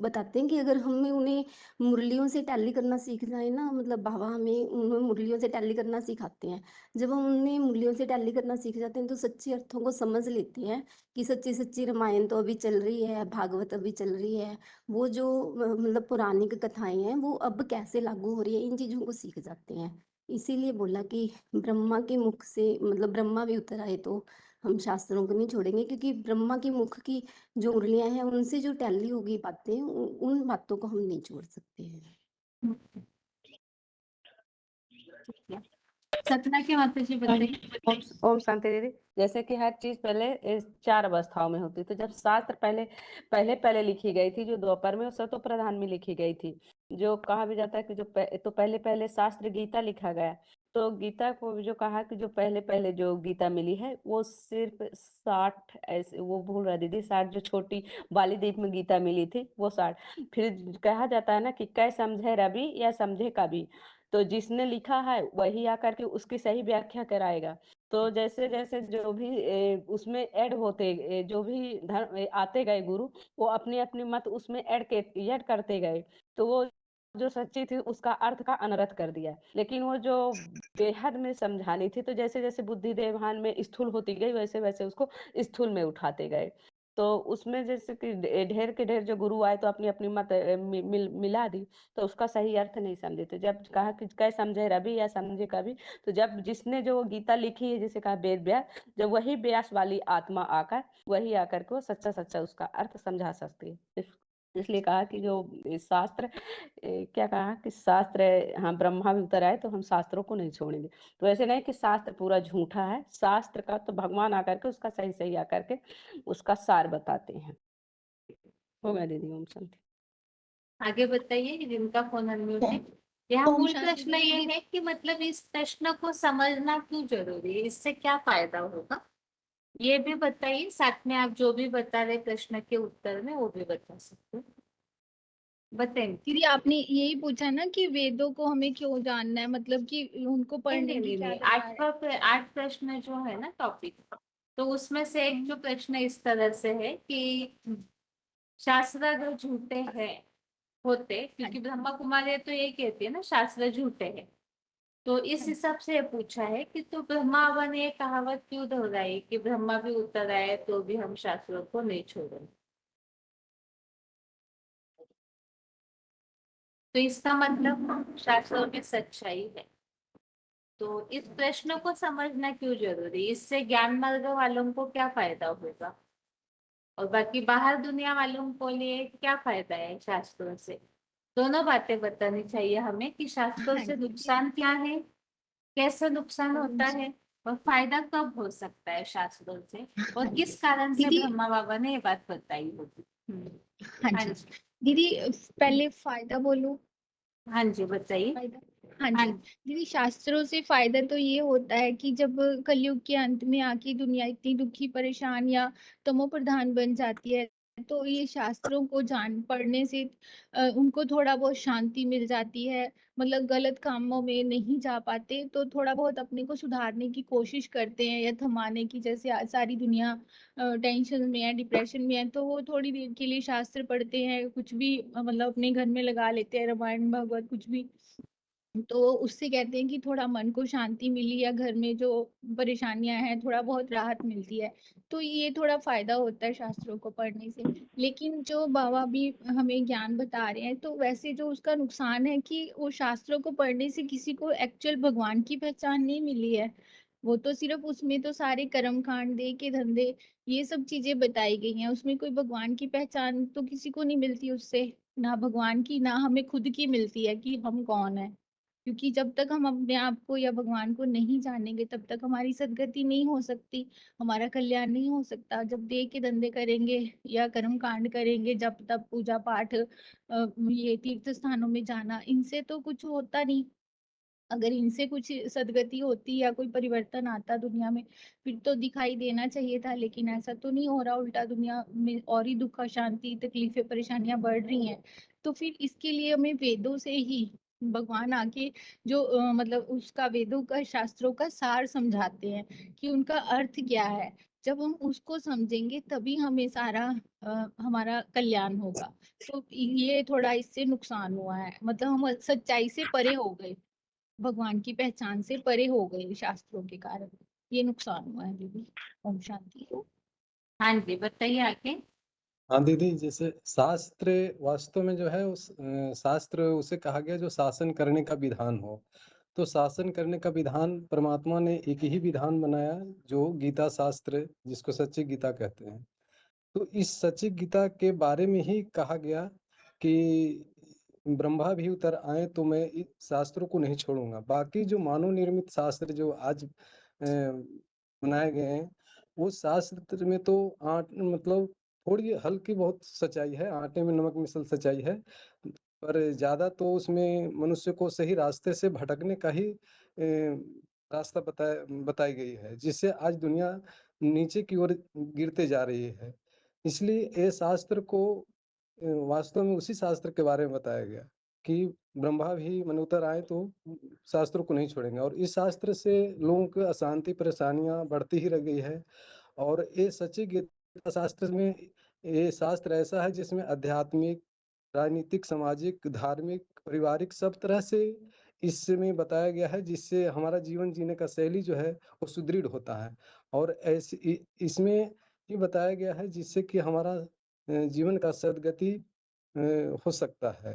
बताते हैं कि अगर हमें उन्हें मुरलियों से टैली करना सीख जाए ना, मतलब बाबा हमें उन्हें मुरलियों से टैली करना सिखाते हैं। जब हम उन्हें मुरलियों से टैली करना सीख जाते हैं तो सच्चे अर्थों को समझ लेते हैं कि सच्ची सच्ची रामायण तो अभी चल रही है, भागवत अभी चल रही है, वो जो मतलब पौराणिक कथाएं हैं वो अब कैसे लागू हो रही है, इन चीजों को सीख जाते हैं। इसीलिए बोला कि ब्रह्मा के मुख से, मतलब ब्रह्मा भी उतर आए तो हम शास्त्रों को नहीं छोड़ेंगे, क्योंकि ब्रह्मा के मुख की जो मुरलियां हैं उनसे जो टैली होगी बातें, उन बातों को हम नहीं छोड़ सकते हैं। सपना के माता जी बताइए। ओम शांति दीदी। जैसे कि हर चीज पहले इस 4 अवस्थाओं में होती थी। जब शास्त्र पहले लिखी गई थी, जो द्वापर में और सतो प्रधान में लिखी गई थी, जो कहा भी जाता है कि तो पहले शास्त्र गीता लिखा गया। तो गीता को भी जो कहा कि जो पहले जो गीता मिली है वो सिर्फ 60, ऐसे वो भूल रहा दीदी, 60 जो छोटी बाली द्वीप में गीता मिली थी वो 60। फिर कहा जाता है ना कि कै समझे रवि या समझे कवि, तो जिसने लिखा है वही आकर के उसकी सही व्याख्या कराएगा। तो जैसे जैसे जो भी उसमें ऐड होते जो भी आते गए गुरु, वो अपनी अपनी मत उसमें ऐड करते गए। तो वो जो सच्ची थी उसका अर्थ का अनर्थ कर दिया, लेकिन वो जो बेहद में समझानी थी, तो जैसे जैसे बुद्धि देवहान में स्थूल होती गई वैसे वैसे उसको स्थूल में उठाते गए। तो उसमें जैसे कि ढेर के ढेर जो गुरु आए तो अपनी अपनी मत मिला दी, तो उसका सही अर्थ नहीं समझे। तो जब कहा कि कै समझे रवि या समझे कवि, तो जब जिसने जो गीता लिखी है, जिसे कहा वेद व्यास, जब वही व्यास वाली आत्मा वही आकर के वो सच्चा सच्चा उसका अर्थ समझा सकती है। इसलिए कहा कि जो शास्त्र क्या कहा कि शास्त्र, हाँ, ब्रह्मा भी उतर आए तो हम शास्त्रों को नहीं छोड़ेंगे। तो ऐसे नहीं कि शास्त्र पूरा झूठा है, शास्त्र का तो भगवान आकर के उसका सही सही आकर के उसका सार बताते हैं। हो गया दीदी। ओम शांति। आगे बताइए कि जिनका फोन अनम्यूट है। यहाँ ओम मूल शांति प्रश्न ये दीदी। है कि मतलब इस प्रश्न को समझना क्यों जरूरी है, इससे क्या फायदा होगा, ये भी बताइए। साथ में आप जो भी बता रहे प्रश्न के उत्तर में वो भी बता सकते हो, बताएंगे। दीदी आपने यही पूछा ना कि वेदों को हमें क्यों जानना है, मतलब कि उनको पढ़ने की क्या दरकार है? 8 प्रश्न जो है ना टॉपिक, तो उसमें से एक जो प्रश्न इस तरह से है कि शास्त्र अगर झूठे हैं होते, क्योंकि ब्रह्मा कुमारी तो ये कहती है ना शास्त्र झूठे हैं, तो इस हिसाब से ये पूछा है कि तो ब्रह्मा ने ये कहावत क्यों दोहराई कि ब्रह्मा भी उतर आए तो भी हम शास्त्रों को नहीं छोड़ेंगे। तो इसका मतलब शास्त्रों में सच्चाई है। तो इस प्रश्न को समझना क्यों जरूरी, इससे ज्ञान मार्ग वालों को क्या फायदा होगा और बाकी बाहर दुनिया वालों को लिए क्या फायदा है शास्त्रों से। दोनों बातें बतानी चाहिए हमें कि शास्त्रों हाँ से जी। नुकसान क्या है, कैसे नुकसान होता जी। है और फायदा कब हो सकता है शास्त्रों से, और किस कारण से दीदी, ब्रह्मा बाबा ने ये बात बताई होगी। हाँ हाँ जी जी, दीदी, पहले फायदा बोलूं। हाँ जी बताइए। फायदा, हाँ हाँ जी दीदी, शास्त्रों से फायदा तो ये होता है कि जब कलयुग के अंत में आके दुनिया इतनी दुखी परेशान या तमो प्रधान बन जाती है, तो ये शास्त्रों को जान पढ़ने से उनको थोड़ा बहुत शांति मिल जाती है। मतलब गलत कामों में नहीं जा पाते तो थोड़ा बहुत अपने को सुधारने की कोशिश करते हैं या थमाने की। जैसे आज सारी दुनिया टेंशन में है, डिप्रेशन में है, तो वो थोड़ी देर के लिए शास्त्र पढ़ते हैं, कुछ भी मतलब अपने घर में लगा लेते हैं, रामायण भागवत कुछ भी। तो उससे कहते हैं कि थोड़ा मन को शांति मिली या घर में जो परेशानियां हैं थोड़ा बहुत राहत मिलती है। तो ये थोड़ा फायदा होता है शास्त्रों को पढ़ने से। लेकिन जो बाबा भी हमें ज्ञान बता रहे हैं, तो वैसे जो उसका नुकसान है कि वो शास्त्रों को पढ़ने से किसी को एक्चुअल भगवान की पहचान नहीं मिली है। वो तो सिर्फ उसमें तो सारे कर्म कांड, दे के धंधे, ये सब चीजें बताई गई हैं। उसमें कोई भगवान की पहचान तो किसी को नहीं मिलती उससे, ना भगवान की ना हमें खुद की मिलती है कि हम कौन है। क्योंकि जब तक हम अपने आप को या भगवान को नहीं जानेंगे तब तक हमारी सदगति नहीं हो सकती, हमारा कल्याण नहीं हो सकता। जब देह के धंधे करेंगे या कर्म कांड करेंगे, जब तब पूजा पाठ, ये तीर्थ स्थानों में जाना, इनसे तो कुछ होता नहीं। अगर इनसे कुछ सदगति होती या कोई परिवर्तन आता दुनिया में, फिर तो दिखाई देना चाहिए था। लेकिन ऐसा तो नहीं हो रहा, उल्टा दुनिया में और ही दुख, अशांति, तकलीफें, परेशानियां बढ़ रही हैं। तो फिर इसके लिए हमें वेदों से ही भगवान आके जो मतलब उसका वेदों का, शास्त्रों का सार समझाते हैं कि उनका अर्थ क्या है। जब हम उसको समझेंगे तभी हमें सारा हमारा कल्याण होगा। तो ये थोड़ा इससे नुकसान हुआ है, मतलब हम सच्चाई से परे हो गए, भगवान की पहचान से परे हो गए शास्त्रों के कारण, ये नुकसान हुआ है दीदी। ओम शांति। हाँ जी, बताइए आगे। हाँ दीदी, जैसे शास्त्र वास्तव में जो है शास्त्र उसे कहा गया जो शासन करने का विधान हो। तो शासन करने का विधान परमात्मा ने एक ही विधान बनाया जो गीता शास्त्र, जिसको सच्ची गीता कहते हैं। तो इस सच्ची गीता के बारे में ही कहा गया कि ब्रह्मा भी उतर आए तो मैं इस शास्त्रों को नहीं छोड़ूंगा। बाकी जो मानव निर्मित शास्त्र जो आज बनाए गए हैं, वो शास्त्र में तो मतलब थोड़ी हल्की बहुत सच्चाई है, आटे में नमक मिसल सच्चाई है, पर ज्यादा तो उसमें मनुष्य को सही रास्ते से भटकने का ही रास्ता बताई गई है, जिससे आज दुनिया नीचे की ओर गिरते जा रही है। इसलिए ये शास्त्र को वास्तव में उसी शास्त्र के बारे में बताया गया कि ब्रह्मा भी मनोत्तर आए तो शास्त्रों को नहीं छोड़ेंगे। और इस शास्त्र से लोगों की अशांति परेशानियां बढ़ती ही रह गई है। और ये सच्ची गीता शास्त्र में, ये शास्त्र ऐसा है जिसमें आध्यात्मिक, राजनीतिक, सामाजिक, धार्मिक, पारिवारिक सब तरह से इसमें बताया गया है, जिससे हमारा जीवन जीने का शैली जो है वो सुदृढ़ होता है। और इसमें ये बताया गया है जिससे कि हमारा जीवन का सदगति हो सकता है,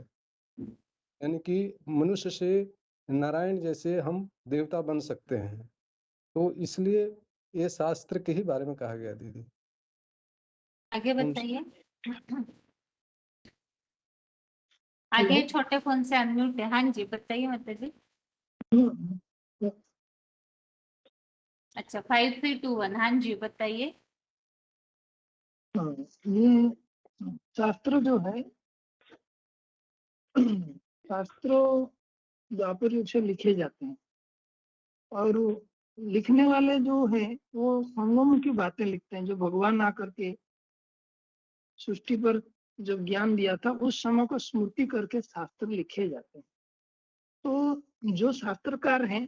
यानी कि मनुष्य से नारायण जैसे हम देवता बन सकते हैं। तो इसलिए ये शास्त्र के ही बारे में कहा गया दीदी। आगे बताइए। आगे छोटे फोन से अनम्यूट है। हाँ जी, बताइए माता जी। अच्छा, 5321। हाँ जी, बताइए। ये शास्त्र जो है, शास्त्रों द्वापर युग से लिखे जाते हैं, और लिखने वाले जो है वो संगम की बातें लिखते हैं, जो भगवान आकर के सृष्टि पर जो ज्ञान दिया था उस समय को स्मृति करके शास्त्र लिखे जाते हैं। तो जो शास्त्रकार हैं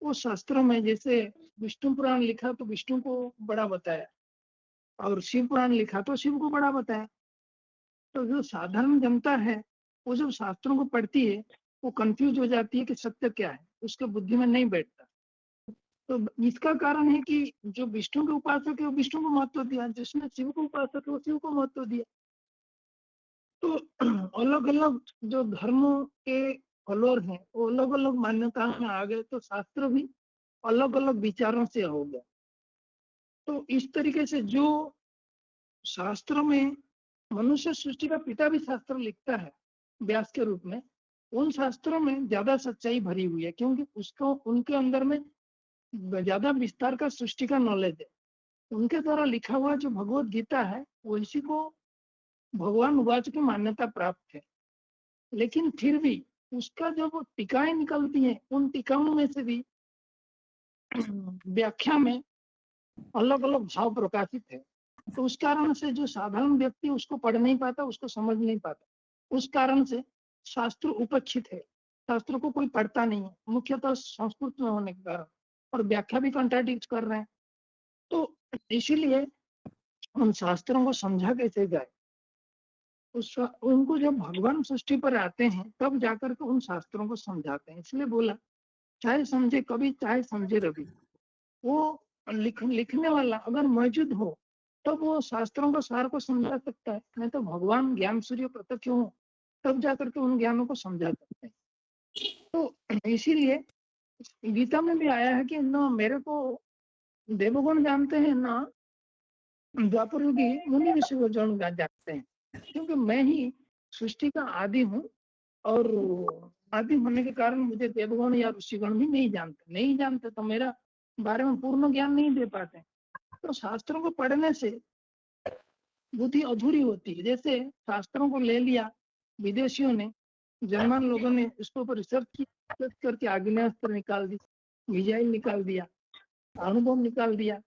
वो शास्त्रों में, जैसे विष्णु पुराण लिखा तो विष्णु को बड़ा बताया, और शिव पुराण लिखा तो शिव को बड़ा बताया। तो जो साधारण जनता है वो जब शास्त्रों को पढ़ती है वो कंफ्यूज हो जाती है कि सत्य क्या है, उसके बुद्धि में नहीं बैठता। तो इसका कारण है कि जो विष्णु के उपासक है वो विष्णु को महत्व दिया, जिसने शिव को उपासक है वो शिव को महत्व दिया। तो अलग अलग जो धर्मों के फॉलोअर हैं वो अलग अलग मान्यताओं में आ गए, तो शास्त्र भी अलग अलग विचारों से हो गया। तो इस तरीके से जो शास्त्रों में मनुष्य सृष्टि का पिता भी शास्त्र लिखता है व्यास के रूप में, उन शास्त्रों में ज्यादा सच्चाई भरी हुई है, क्योंकि उसको उनके अंदर में ज्यादा विस्तार का सृष्टि का नॉलेज है। उनके द्वारा लिखा हुआ जो भगवत गीता है वो इसी को भगवान उवाच की मान्यता प्राप्त है। लेकिन फिर भी उसका जब टीकाएं निकलती हैं, उन टीकाओं में से भी व्याख्या में अलग अलग भाव प्रकाशित है। तो उस कारण से जो साधारण व्यक्ति उसको पढ़ नहीं पाता, उसको समझ नहीं पाता। उस कारण से शास्त्र उपेक्षित है, शास्त्र को कोई पढ़ता नहीं है, मुख्यतः संस्कृत में होने के कारण, और व्याख्या भी कंट्राडिक्ट कर रहे हैं। तो इसीलिए उन शास्त्रों को समझा कैसे जाए, उनको जब भगवान सृष्टि पर आते हैं तब जाकर के उन शास्त्रों को समझाते हैं। इसलिए बोला चाहे समझे कभी चाहे समझे रवि। वो लिखने वाला अगर मौजूद हो तब वो शास्त्रों का सार को समझा सकता है, नहीं तो भगवान ज्ञान सूर्य प्रत्यक्ष हो तब जाकर के उन ज्ञानों को समझा सकते हैं। तो इसीलिए गीता में भी आया है कि न मेरे को देवगुण जानते हैं, ना द्वापर युगी मुनि ऋषि को जानते हैं, क्योंकि मैं ही सृष्टि का आदि हूँ, और आदि होने के कारण मुझे देवगुण या ऋषिगण भी नहीं जानते तो मेरा बारे में पूर्ण ज्ञान नहीं दे पाते। तो शास्त्रों को पढ़ने से बुद्धि अधूरी होती है। जैसे शास्त्रों को ले लिया विदेशियों ने, जर्मन लोगों ने इसके ऊपर रिसर्च करके आग्नेयास्त्र निकाल दी, मिसाइल निकाल दिया, अणुबम निकाल दिया,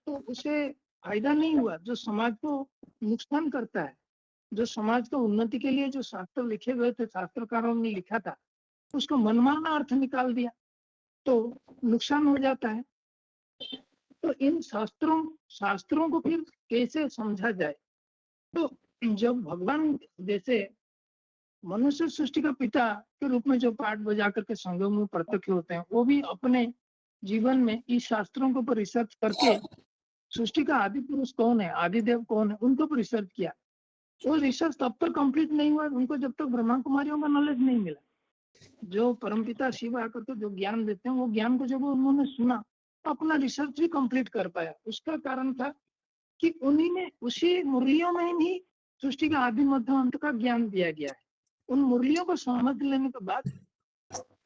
तो उसे फायदा नहीं हुआ। जो समाज को नुकसान करता है, जो समाज को उन्नति के लिए जो शास्त्र लिखे गए थे, शास्त्रकारों ने लिखा था, उसको मनमाना अर्थ निकाल दिया तो नुकसान हो जाता है। तो इन शास्त्रों को फिर कैसे समझा जाए? तो जब भगवान जैसे मनुष्य सृष्टि का पिता के रूप में जो पाठ बजा करके संगम में प्रत्यक्ष होते हैं, वो भी अपने जीवन में इस शास्त्रों के ऊपर रिसर्च करके सृष्टि का आदि पुरुष कौन है, आदिदेव कौन है, उनके ऊपर रिसर्च किया। वो रिसर्च तब तक कंप्लीट नहीं हुआ उनको जब तक ब्रह्मा कुमारियों का नॉलेज नहीं मिला। जो परमपिता शिव आकर के जो ज्ञान देते हैं, वो ज्ञान को जब उन्होंने सुना तो अपना रिसर्च भी कंप्लीट कर पाया। उसका कारण था कि उन्हीं ने उसी मुरलियों में ही सृष्टि का आदि मध्य अंत का ज्ञान दिया गया है। उन मुरलियों को समझ लेने के बाद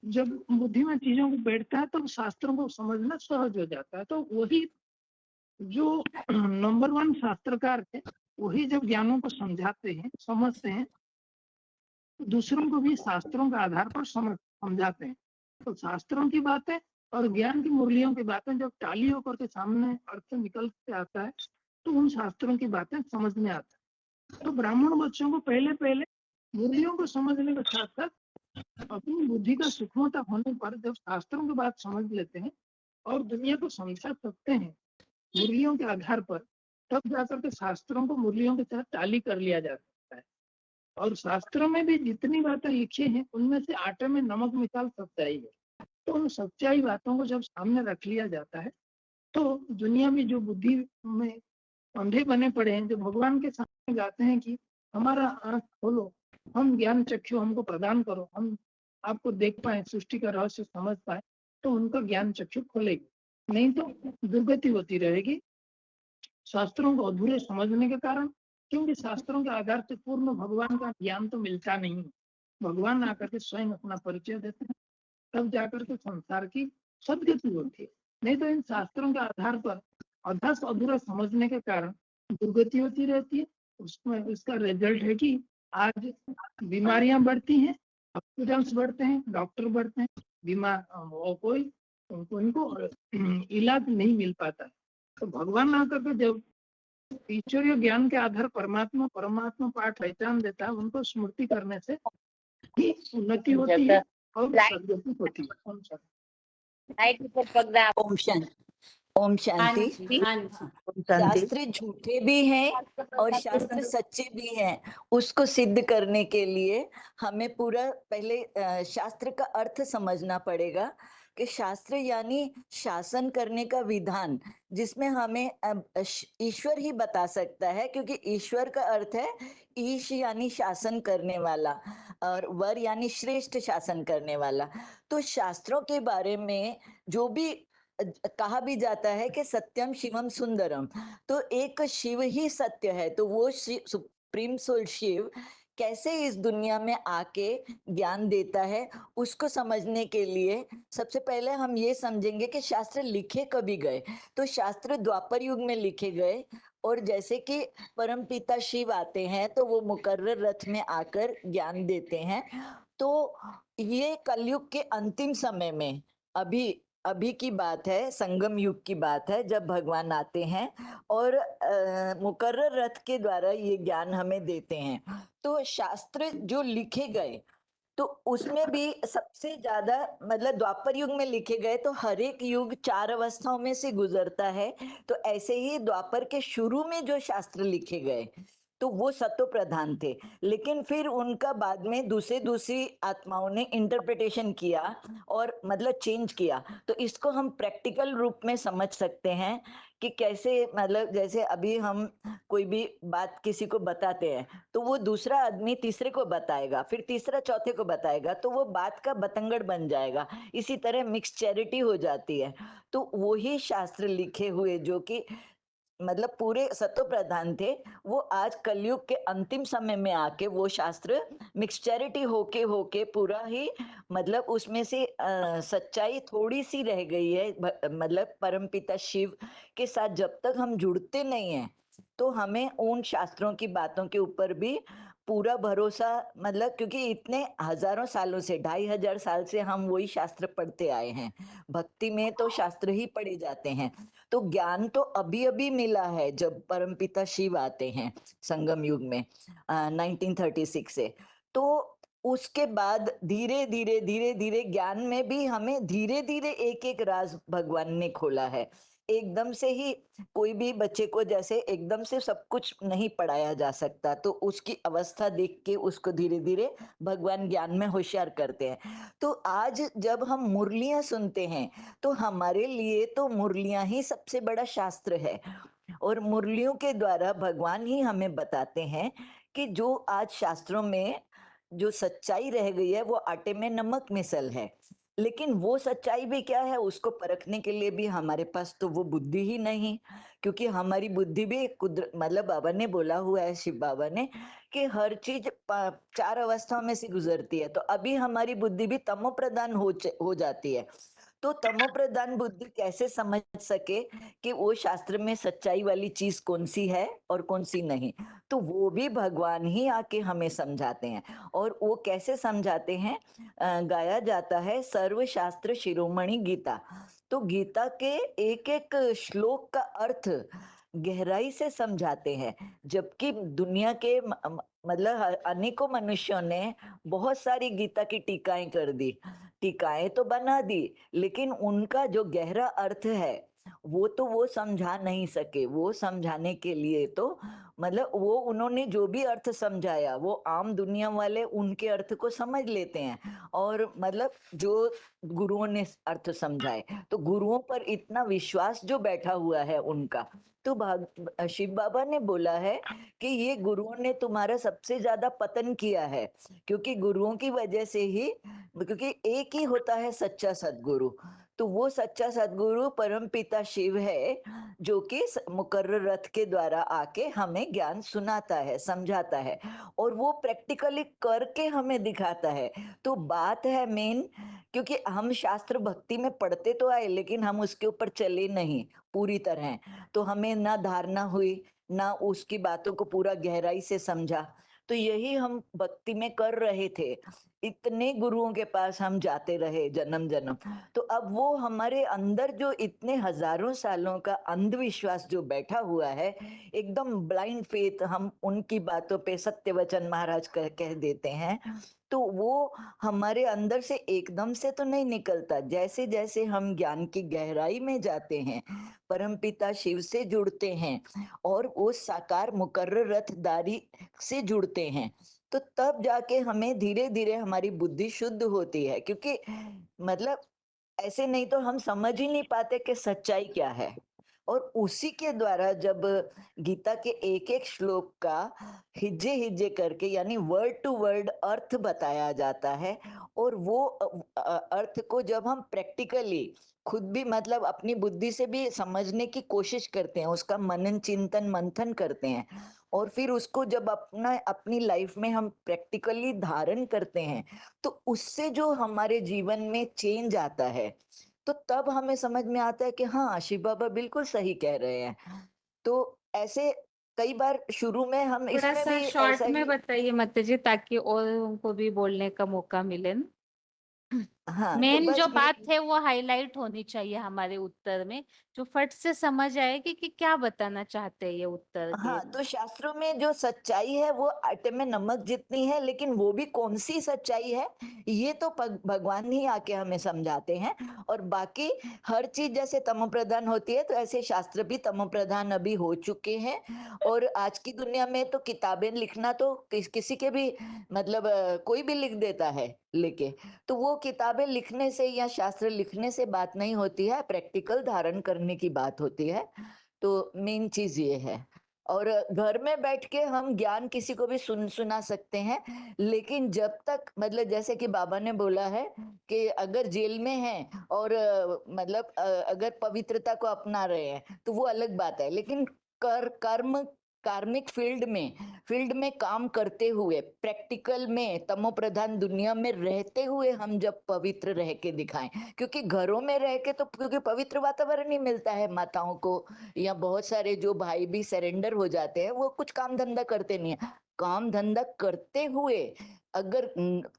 जब बुद्धि में चीजों को बैठता है तो शास्त्रों को समझना सहज हो जाता है। तो वही जो नंबर 1 शास्त्रकार थे, वही जब ज्ञानों को समझाते हैं, समझते हैं, दूसरों को भी शास्त्रों के आधार पर समझाते हैं। तो शास्त्रों की बातें और ज्ञान की मुरलियों की बातें जब टाली होकर के सामने अर्थ निकल के आता है तो उन शास्त्रों की बातें समझ में आता है। तो ब्राह्मण बच्चों को पहले मुरलियों को समझने के साथ साथ अपनी बुद्धि का सूक्ष्मता होने पर जब शास्त्रों की बात समझ लेते हैं और दुनिया को समझा सकते हैं मुरलियों के आधार पर, तब जाकर के शास्त्रों को मुरलियों के साथ टाली कर लिया जा सकता है। और शास्त्रों में भी जितनी बातें लिखी हैं उनमें से आटे में नमक मिसाल सच्चाई है। तो उन सच्चाई बातों को जब सामने रख लिया जाता है तो दुनिया में जो बुद्धि में अंधे बने पड़े हैं, जो भगवान के सामने जाते हैं कि हमारा आंख खोलो, हम ज्ञान चक्षु हमको प्रदान करो, हम आपको देख पाए, सृष्टि का रहस्य समझ पाए, तो उनका ज्ञान चक्षु खोलेगी। नहीं तो दुर्गति होती रहेगी शास्त्रों को अधूरे समझने के कारण, क्योंकि शास्त्रों के आधार से पूर्ण भगवान का ज्ञान तो मिलता नहीं। भगवान आकर के स्वयं अपना परिचय देते हैं, तब जाकर के संसार की सदगति होती है। नहीं तो इन शास्त्रों के आधार पर अधा से अधूरा समझने के कारण दुर्गति होती रहती है। उसमें उसका रिजल्ट है कि आज बीमारियां बढ़ती हैं, हॉस्पिटल्स बढ़ते हैं, डॉक्टर बढ़ते हैं, बीमार कोई उनको इलाज नहीं मिल पाता। तो भगवान आकर के जब ईश्वरीय ज्ञान के आधार परमात्मा पाठ पहचान देता है, उनको स्मृति करने से ही उन्नति होती है और सदगति होती है। ओम शांति। ओम शांति। ओम शांति। शास्त्र झूठे भी हैं और शास्त्र सच्चे भी हैं। उसको सिद्ध करने के लिए हमें पूरा पहले शास्त्र का अर्थ समझना पड़ेगा कि शास्त्र यानी शासन करने का विधान, जिसमें हमें ईश्वर ही बता सकता है, क्योंकि ईश्वर का अर्थ है ईश यानी शासन करने वाला और वर यानी श्रेष्ठ शासन करने वाला। तो शास्त्रों के बारे में जो भी कहा भी जाता है कि सत्यम शिवम सुंदरम, तो एक शिव ही सत्य है। तो वो सुप्रीम सोल शिव कैसे इस दुनिया में आके ज्ञान देता है, उसको समझने के लिए सबसे पहले हम ये समझेंगे कि शास्त्र लिखे कभी गए। तो शास्त्र द्वापर युग में लिखे गए, और जैसे कि परमपिता शिव आते हैं तो वो मुकर्रर रथ में आकर ज्ञान देते हैं। तो ये कलयुग के अंतिम समय में अभी की बात है, संगम युग की बात है, जब भगवान आते हैं और मुकर्रर रथ के द्वारा ये ज्ञान हमें देते हैं। तो शास्त्र जो लिखे गए तो उसमें भी सबसे ज्यादा मतलब द्वापर युग में लिखे गए, तो हर एक युग 4 अवस्थाओं में से गुजरता है। तो ऐसे ही द्वापर के शुरू में जो शास्त्र लिखे गए तो वो सत्व प्रधान थे, लेकिन फिर उनका बाद में दूसरी आत्माओं ने इंटरप्रिटेशन किया और मतलब चेंज किया। तो इसको हम प्रैक्टिकल रूप में समझ सकते हैं कि कैसे, मतलब जैसे अभी हम कोई भी बात किसी को बताते हैं तो वो दूसरा आदमी तीसरे को बताएगा, फिर तीसरा चौथे को बताएगा, तो वो बात का बतंगड़ बन जाएगा। इसी तरह मिक्स चैरिटी हो जाती है। तो वही शास्त्र लिखे हुए जो कि मतलब पूरे सत्व प्रधान थे, वो आज कलयुग के अंतिम समय में आके वो शास्त्र मिक्सचैरिटी होके पूरा ही मतलब उसमें से सच्चाई थोड़ी सी रह गई है। मतलब परमपिता शिव के साथ जब तक हम जुड़ते नहीं हैं तो हमें उन शास्त्रों की बातों के ऊपर भी पूरा भरोसा, मतलब क्योंकि इतने हजारों सालों से 2500 साल से हम वही शास्त्र पढ़ते आए हैं। भक्ति में तो शास्त्र ही पढ़े जाते हैं। तो ज्ञान तो अभी मिला है जब परमपिता शिव आते हैं संगम युग में 1936 से। तो उसके बाद धीरे धीरे ज्ञान में भी हमें धीरे धीरे एक राज भगवान ने खोला है एकदम से ही कोई भी बच्चे को जैसे एकदम से सब कुछ नहीं पढ़ाया जा सकता, तो उसकी अवस्था देख के उसको धीरे धीरे भगवान ज्ञान में होशियार करते हैं। तो आज जब हम मुरलियां सुनते हैं तो हमारे लिए तो मुरलियां ही सबसे बड़ा शास्त्र है, और मुरलियों के द्वारा भगवान ही हमें बताते हैं कि जो आज शास्त्रों में जो सच्चाई रह गई है वो आटे में नमक मिसल है। लेकिन वो सच्चाई भी क्या है उसको परखने के लिए भी हमारे पास तो वो बुद्धि ही नहीं, क्योंकि हमारी बुद्धि भी मतलब बाबा ने बोला हुआ है, शिव बाबा ने, कि हर चीज 4 अवस्थाओं में से गुजरती है। तो अभी हमारी बुद्धि भी तमो प्रधान हो जाती है। तो तमो प्रधान बुद्धि कैसे समझ सके कि वो शास्त्र में सच्चाई वाली चीज कौन सी है और कौन सी नहीं, तो वो भी भगवान ही आके हमें समझाते हैं। और वो कैसे समझाते हैं? गाया जाता है सर्व शास्त्र शिरोमणि गीता। तो गीता के एक एक श्लोक का अर्थ गहराई से समझाते हैं, जबकि दुनिया के मतलब अनेकों मनुष्यों ने बहुत सारी गीता की टीकाएं कर दी, टीकाएं तो बना दी, लेकिन उनका जो गहरा अर्थ है वो समझा नहीं सके। वो समझाने के लिए तो मतलब वो उन्होंने जो भी अर्थ समझाया वो आम दुनिया वाले उनके अर्थ को समझ लेते हैं, और मतलब जो गुरुओं ने अर्थ समझाए, तो गुरुओं पर इतना विश्वास जो बैठा हुआ है उनका, तो शिव बाबा ने बोला है कि ये गुरुओं ने तुम्हारा सबसे ज्यादा पतन किया है, क्योंकि गुरुओं की वजह से ही, क्योंकि एक ही होता है सच्चा सदगुरु। तो वो सच्चा सदगुरु परम पिता शिव है, जो कि मुकर्रर रथ के द्वारा आके हमें ज्ञान सुनाता है, समझाता है, और वो प्रैक्टिकली करके हमें दिखाता है। तो बात है मेन, क्योंकि हम शास्त्र भक्ति में पढ़ते तो आए लेकिन हम उसके ऊपर चले नहीं पूरी तरह, तो हमें ना धारणा हुई, ना उसकी बातों को पूरा गहराई से समझा। तो यही हम भक्ति में कर रहे थे, इतने गुरुओं के पास हम जाते रहे जन्म जन्म। तो अब वो हमारे अंदर जो इतने हजारों सालों का अंधविश्वास जो बैठा हुआ है, एकदम ब्लाइंड फेथ, हम उनकी बातों पे सत्यवचन महाराज कह देते हैं, तो वो हमारे अंदर से एकदम से तो नहीं निकलता। जैसे जैसे हम ज्ञान की गहराई में जाते हैं, परमपिता शिव से जुड़ते हैं और वो साकार मुकर्रर रथधारी से जुड़ते हैं, तो तब जाके हमें धीरे धीरे हमारी बुद्धि शुद्ध होती है। क्योंकि मतलब ऐसे नहीं तो हम समझ ही नहीं पाते कि सच्चाई क्या है। और उसी के द्वारा जब गीता के एक एक श्लोक का हिज्जे हिज्जे करके यानी वर्ड टू वर्ड अर्थ बताया जाता है, और वो अर्थ को जब हम प्रैक्टिकली खुद भी मतलब अपनी बुद्धि से भी समझने की कोशिश करते हैं, उसका मनन चिंतन मंथन करते हैं, और फिर उसको जब अपनी लाइफ में हम प्रैक्टिकली धारण करते हैं, तो उससे जो हमारे जीवन में चेंज आता है, तो तब हमें समझ में आता है कि हाँ, शिव बाबा बिल्कुल सही कह रहे हैं। तो ऐसे कई बार शुरू में हम थोड़ा इसमें सा भी शॉर्ट ऐसा में ही, बताइए माता जी, ताकि और उनको भी बोलने का मौका मिले ना। हाँ तो मेन जो बस बात है वो हाईलाइट होनी चाहिए हमारे उत्तर में, जो फट से समझ आएगी कि क्या बताना चाहते हैं ये उत्तर के। हाँ, तो शास्त्रों में जो सच्चाई है वो आटे में नमक जितनी है, लेकिन वो भी कौन सी सच्चाई है ये तो भगवान ही आके हमें समझाते हैं। और बाकी हर चीज जैसे तमो प्रधान होती है, तो ऐसे शास्त्र भी तमो प्रधान अभी हो चुके हैं। और आज की दुनिया में तो किताबें लिखना तो किसी के भी मतलब कोई भी लिख देता है लेके, तो वो किताबें लिखने से या शास्त्र लिखने से बात नहीं होती है, प्रैक्टिकल धारण करने की बात होती है। तो मेन चीज ये है। और घर में बैठ के हम ज्ञान किसी को भी सुना सकते हैं, लेकिन जब तक मतलब जैसे कि बाबा ने बोला है कि अगर जेल में हैं और मतलब अगर पवित्रता को अपना रहे हैं तो वो अलग बात है, लेकिन कार्मिक फील्ड में काम करते हुए, प्रैक्टिकल में तमो प्रधान दुनिया में रहते हुए हम जब पवित्र रह के दिखाएं, क्योंकि घरों में रह के तो क्योंकि पवित्र वातावरण नहीं मिलता है माताओं को, या बहुत सारे जो भाई भी सरेंडर हो जाते हैं, वो कुछ काम धंधा करते नहीं है। काम धंधा करते हुए अगर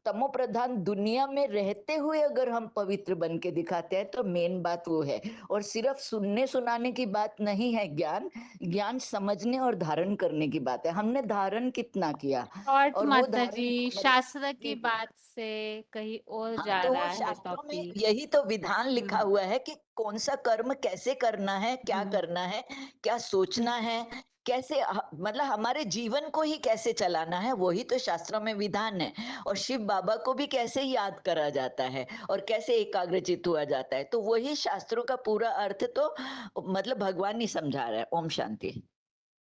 तमो प्रधान दुनिया में रहते हुए अगर हम पवित्र बन के दिखाते हैं तो मेन बात वो है। और सिर्फ सुनने सुनाने की बात नहीं है, ज्ञान समझने और धारण करने की बात है। हमने धारण कितना किया शॉर्ट और वो माता धारण जी, मतलब शास्त्र की बात से कहीं और हाँ, जा तो रहा वो है शास्त्रों में टॉपिक। यही तो विधान लिखा हुआ है कि कौन सा कर्म कैसे करना है, क्या करना है, क्या सोचना है, कैसे मतलब हमारे जीवन को ही कैसे चलाना है, वही तो शास्त्रों में विधान है। और शिव बाबा को भी कैसे याद करा जाता है और कैसे एकाग्रचित हुआ जाता है, तो वही शास्त्रों का पूरा अर्थ तो मतलब भगवान ही समझा रहा है। ओम शांति।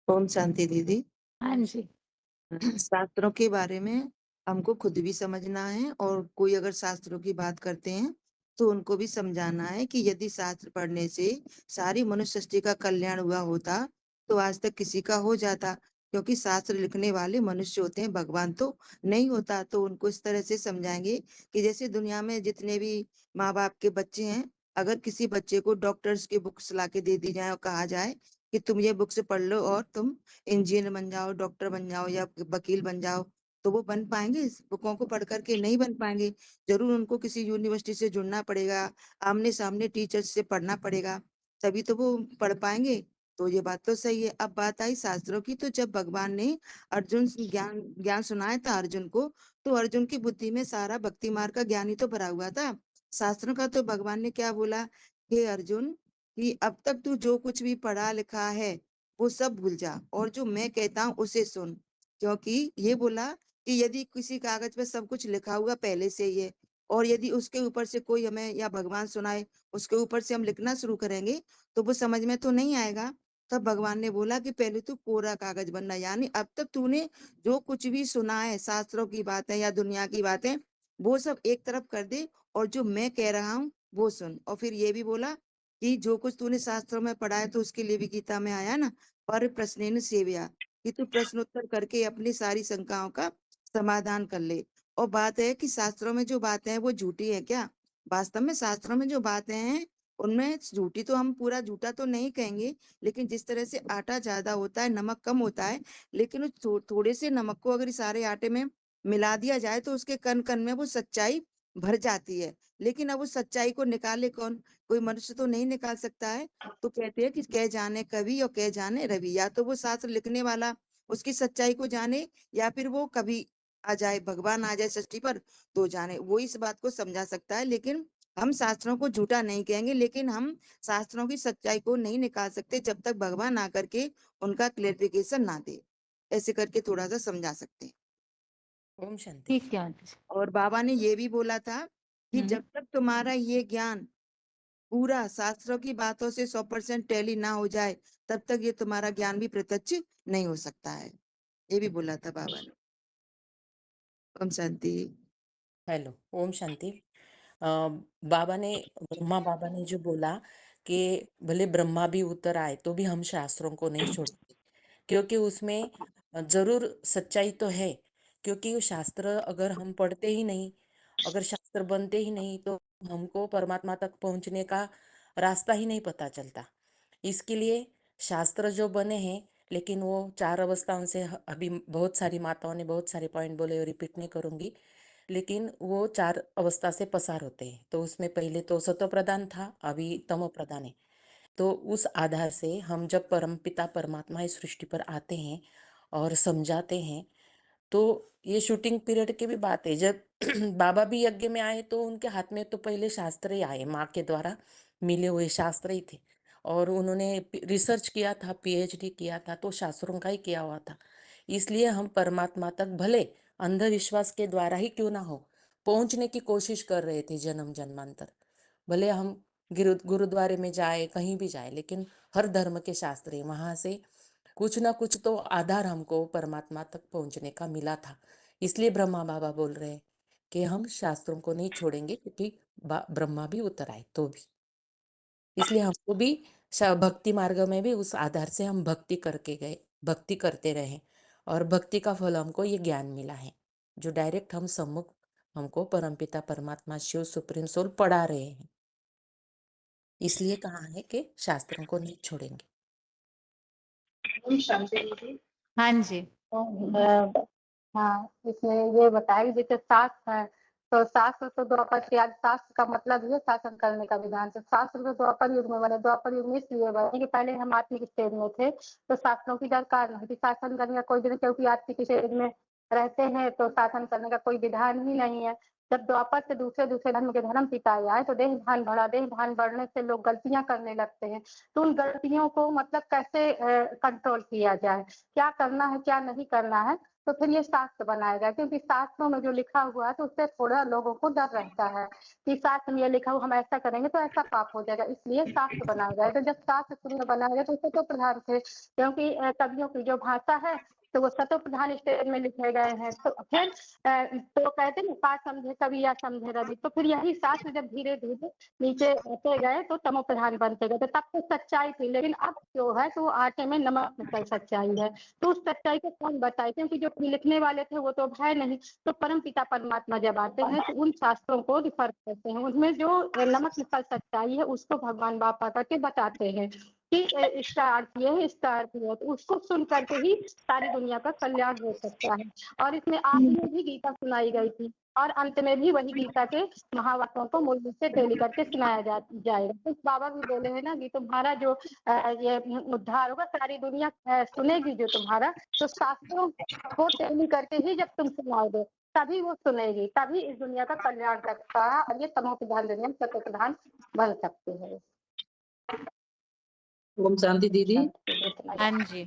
ओम शांति दीदी। हाँ जी। शास्त्रों के बारे में हमको खुद भी समझना है और कोई अगर शास्त्रों की बात करते हैं तो उनको भी समझाना है कि यदि शास्त्र पढ़ने से सारी मनुष्य सृष्टि का कल्याण हुआ होता तो आज तक किसी का हो जाता, क्योंकि शास्त्र लिखने वाले मनुष्य होते हैं, भगवान तो नहीं होता। तो उनको इस तरह से समझाएंगे कि जैसे दुनिया में जितने भी माँ बाप के बच्चे हैं, अगर किसी बच्चे को डॉक्टर्स की बुक्स ला के दे दी जाए और कहा जाए कि तुम ये बुक्स पढ़ लो और तुम इंजीनियर बन जाओ, डॉक्टर बन जाओ या वकील बन जाओ, तो वो बन पाएंगे? इस बुकों को पढ़ करके नहीं बन पाएंगे। जरूर उनको किसी यूनिवर्सिटी से जुड़ना पड़ेगा, आमने सामने टीचर्स से पढ़ना पड़ेगा, तभी तो वो पढ़ पाएंगे। तो ये बात तो सही है। अब बात आई शास्त्रों की, तो जब भगवान ने अर्जुन ज्ञान ज्ञान सुनाया था अर्जुन को, तो अर्जुन की बुद्धि में सारा भक्ति मार्ग का ज्ञान ही तो भरा हुआ था। शास्त्रों का तो भगवान ने क्या बोला, हे अर्जुन, कि अब तक तू जो कुछ भी पढ़ा लिखा है वो सब भूल जा और जो मैं कहता हूँ उसे सुन। क्योंकि ये बोला कि यदि किसी कागज पे सब कुछ लिखा हुआ पहले से ही है और यदि उसके ऊपर से कोई हमें या भगवान सुनाए उसके ऊपर से हम लिखना शुरू करेंगे तो वो समझ में तो नहीं आएगा। तब भगवान ने बोला कि पहले तू कोरा कागज बनना, यानी अब तक तूने जो कुछ भी सुना है, शास्त्रों की बातें या दुनिया की बातें, वो सब एक तरफ कर दे और जो मैं कह रहा हूँ वो सुन। और फिर ये भी बोला कि जो कुछ तूने शास्त्रों में पढ़ा है, तो उसके लिए भी गीता में आया ना, पर प्रश्नेन सेव्या, कि तू प्रश्नोत्तर करके अपनी सारी शंकाओं का समाधान कर ले। और बात है कि शास्त्रों में जो बातें हैं वो झूठी है क्या? वास्तव में शास्त्रों में जो बातें हैं उनमें झूठी तो हम पूरा झूठा तो नहीं कहेंगे, लेकिन जिस तरह से आटा ज्यादा होता है, नमक कम होता है, लेकिन उस थोड़े से नमक को अगर सारे आटे में मिला दिया जाए तो उसके कण कण में वो सच्चाई भर जाती है। लेकिन अब उस सच्चाई को निकाले कौन? कोई मनुष्य तो नहीं निकाल सकता है। तो कहते हैं कि कह जाने कवि और कह जाने रवि, या तो वो शास्त्र लिखने वाला उसकी सच्चाई को जाने या फिर वो कभी आ जाए, भगवान आ जाए सृष्टि पर तो जाने, वो इस बात को समझा सकता है। लेकिन हम शास्त्रों को झूठा नहीं कहेंगे, लेकिन हम शास्त्रों की सच्चाई को नहीं निकाल सकते जब तक भगवान आकर के उनका क्लेरिफिकेशन ना दे। ऐसे करके थोड़ा सा समझा सकते हैं। ओम शांति। ठीक है आंटी जी। और बाबा ने ये भी बोला था कि जब तक तुम्हारा ये ज्ञान पूरा शास्त्रों की बातों से 100% टैली ना हो जाए, तब तक ये तुम्हारा ज्ञान भी प्रत्यक्ष नहीं हो सकता है। ये भी बोला था बाबा ने। ओम शांति। हेलो, ओम शांति। बाबा ने, ब्रह्मा बाबा ने जो बोला कि भले ब्रह्मा भी उतर आए तो भी हम शास्त्रों को नहीं छोड़ते, क्योंकि उसमें जरूर सच्चाई तो है। क्योंकि वो शास्त्र अगर हम पढ़ते ही नहीं, अगर शास्त्र बनते ही नहीं, तो हमको परमात्मा तक पहुंचने का रास्ता ही नहीं पता चलता। इसके लिए शास्त्र जो बने हैं, लेकिन वो 4 अवस्थाओं से अभी बहुत सारी माताओं ने बहुत सारे पॉइंट बोले, रिपीट नहीं करूंगी, लेकिन वो 4 अवस्था से पसार होते हैं। तो उसमें पहले तो सतो प्रधान था, अभी तमो प्रधान है। तो उस आधार से हम जब परमपिता परमात्मा इस सृष्टि पर आते हैं और समझाते हैं, तो ये शूटिंग पीरियड की भी बात है। जब बाबा भी यज्ञ में आए तो उनके हाथ में तो पहले शास्त्र ही आए, माँ के द्वारा मिले हुए शास्त्र ही थे। और उन्होंने रिसर्च किया था, पीएचडी किया था, तो शास्त्रों का ही किया हुआ था। इसलिए हम परमात्मा तक भले अंधविश्वास के द्वारा ही क्यों ना हो पहुंचने की कोशिश कर रहे थे जन्म जन्मांतर। भले हम गुरुद्वारे में जाए, कहीं भी जाए, लेकिन हर धर्म के शास्त्र है, वहां से कुछ ना कुछ तो आधार हमको परमात्मा तक पहुंचने का मिला था। इसलिए ब्रह्मा बाबा बोल रहे हैं कि हम शास्त्रों को नहीं छोड़ेंगे, क्योंकि ब्रह्मा भी उतर आए तो भी। इसलिए हमको भी भक्ति मार्ग में भी उस आधार से हम भक्ति करके गए, भक्ति करते रहे, और भक्ति का फल हमको ये ज्ञान मिला है, जो डायरेक्ट हम सम्मुख हमको परमपिता परमात्मा शिव सुप्रीम सोल पढ़ा रहे हैं। इसलिए कहा है कि शास्त्रों को नहीं छोड़ेंगे। ओम शांति दीदी। हाँ जी। हाँ, इसमें ये बताया कि जैसे शास्त्र है, तो शास्त्र तो द्वापर से आज शास्त्र का मतलब ही है शासन करने का विधान। तो शास्त्र तो द्वापर युग में बने, द्वापर युग में इसलिए बने कि पहले हम आत्मिक स्टेज में थे, तो शास्त्रों की दरकार नहीं थी। शासन करने का कोई भी नहीं, क्योंकि आत्मिक स्टेज में रहते हैं तो शासन करने का कोई विधान ही नहीं है। जब द्वापर से दूसरे धर्म के धर्म पिताए आए तो देह भान बढ़ा, देह भान बढ़ने से लोग गलतियां करने लगते हैं। तो उन गलतियों को मतलब कैसे कंट्रोल किया जाए, क्या करना है क्या नहीं करना है, तो फिर ये शास्त्र बनाया गया। क्योंकि शास्त्रों में जो लिखा हुआ है तो उससे थोड़ा लोगों को डर रहता है कि शास्त्र में ये लिखा हुआ हम ऐसा करेंगे तो ऐसा पाप हो जाएगा, इसलिए शास्त्र बनाया गया। तो जब शास्त्र शुरू में बनाया गया तो उससे तो प्रधान थे, क्योंकि कवियों की जो भाषा है तो वो सतो प्रधान स्टेज में लिखे गए हैं। तो फिर तो कहते हैं का समझे कवि या समझे रवि, तो फिर यही शास्त्र जब धीरे धीरे नीचे आते गए तो तमो प्रधान बनते गए। तो तब तो सच्चाई थी, लेकिन अब जो है तो आटे में नमक मिसल सच्चाई है। तो उस सच्चाई को कौन बताए, क्योंकि जो लिखने वाले थे वो तो है नहीं। तो परम पिता परमात्मा जब आते हैं तो उन शास्त्रों को रिफर करते हैं, उनमें जो नमक मिसल सच्चाई है उसको भगवान बाप आकर के बताते हैं कि इसका अर्थ ये है, इसका अर्थ ये है। तो उसको सुन करके ही सारी दुनिया का कल्याण हो सकता है। और इसमें आदि में भी गीता सुनाई गई थी और अंत में भी वही गीता के महावाक्यों को मूल रूप से टेली करके सुनाया जाएगा। तो बाबा भी बोले हैं ना कि तुम्हारा जो ये उद्धार होगा, सारी दुनिया सुनेगी जो तुम्हारा, तो शास्त्रों को टेली करके ही जब तुम सुनाओगे तभी वो सुनेगी, तभी इस दुनिया का कल्याण करता है और ये तमो प्रधान दुनिया सत्य प्रधान बन सकती है। ओम शांति दीदी। हाँ जी,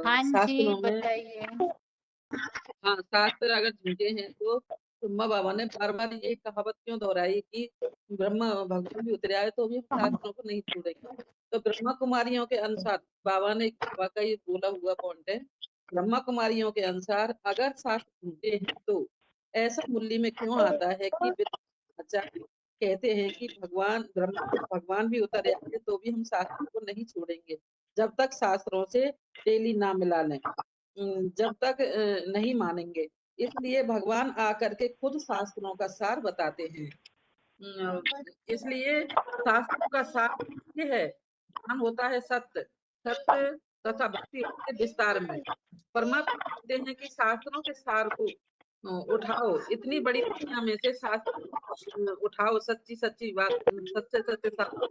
हाँ जी, शास्त्रों में बताइए। हाँ, शास्त्र अगर झूठे हैं तो ब्रह्मा बाबा ने बार बार ये कहावत क्यों दोहराई कि ब्रह्मा भगवान भी उतरे आए तो भी हम शास्त्रों को नहीं छोड़ेंगे। तो ब्रह्मा कुमारियों के अनुसार बाबा ने वाकई ये बोला हुआ पॉइंट है। ब्रह्मा कुमारियों के अनुसार अगर शास्त्र झूठे हैं तो ऐसा मुरली में क्यों आता है कि आचार्य कहते हैं कि भगवान भी उतर आए तो भी हम शास्त्रों को नहीं छोड़ेंगे जब तक शास्त्रों से टेली ना मिला लें, जब तक नहीं मानेंगे। इसलिए भगवान आकर के खुद शास्त्रों का सार बताते हैं। इसलिए शास्त्रों का सार ये है, ज्ञान होता है सत्य, सत्य तथा भक्ति होती है विस्तार में। परमात्मा कहते हैं कि शास्त्रों के सार को उठाओ, इतनी बड़ी दुनिया में से शास्त्र उठाओ, सच्ची सच्ची बात, सच्चे सच्चे शास्त्रों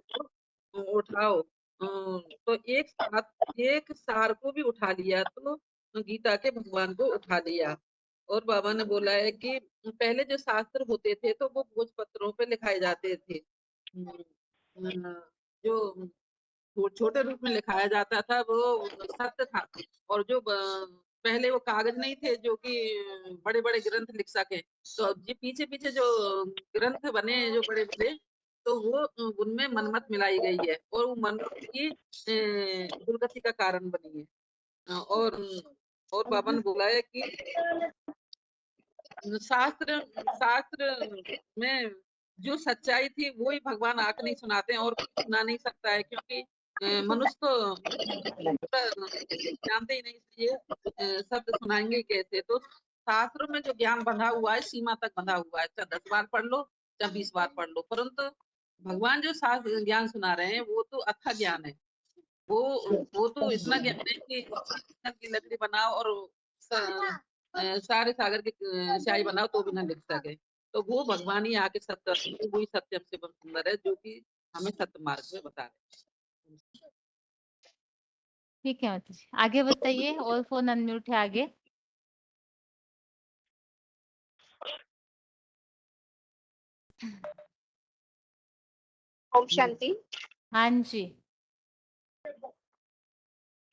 को उठाओ। तो एक सार को भी उठा लिया तो गीता के भगवान को उठा लिया। और बाबा ने बोला है कि पहले जो शास्त्र होते थे तो वो भोजपत्रों पे लिखाए जाते थे, जो छोटे रूप में लिखाया जाता था वो सत्य था। और जो पहले वो कागज नहीं थे जो कि बड़े बड़े ग्रंथ लिख सके, तो ये पीछे पीछे जो ग्रंथ बने जो बड़े बड़े, तो वो उनमें मनमत मिलाई गई है और वो मनमत की दुर्गति का कारण बनी है। और बाबा ने बोला है कि शास्त्र में जो सच्चाई थी वो ही भगवान आके नहीं सुनाते हैं और कोई सुना नहीं सकता है, क्योंकि मनुष्य तो जानते ही नहीं, इसलिए शब्द सुनाएंगे कैसे। तो शास्त्रों में जो ज्ञान बंधा हुआ है सीमा तक बंधा हुआ है, चाहे 10 बार पढ़ लो चाहे 20 बार पढ़ लो, परंतु भगवान जो शास्त्र ज्ञान सुना रहे हैं वो तो अच्छा ज्ञान है। वो तो इतना ज्ञान है कि की लकड़ी बनाओ और सारे सागर की स्याही बनाओ तो भी ना लिख सके। तो वो भगवान ही आके सत्य, वही सत्यम से सुंदर है जो कि हमें सत्य मार्ग में बता रहे हैं। ठीक है माता जी, आगे बताइए। और फोन अनम्यूट है आगे। ओम शांति। हाँ जी,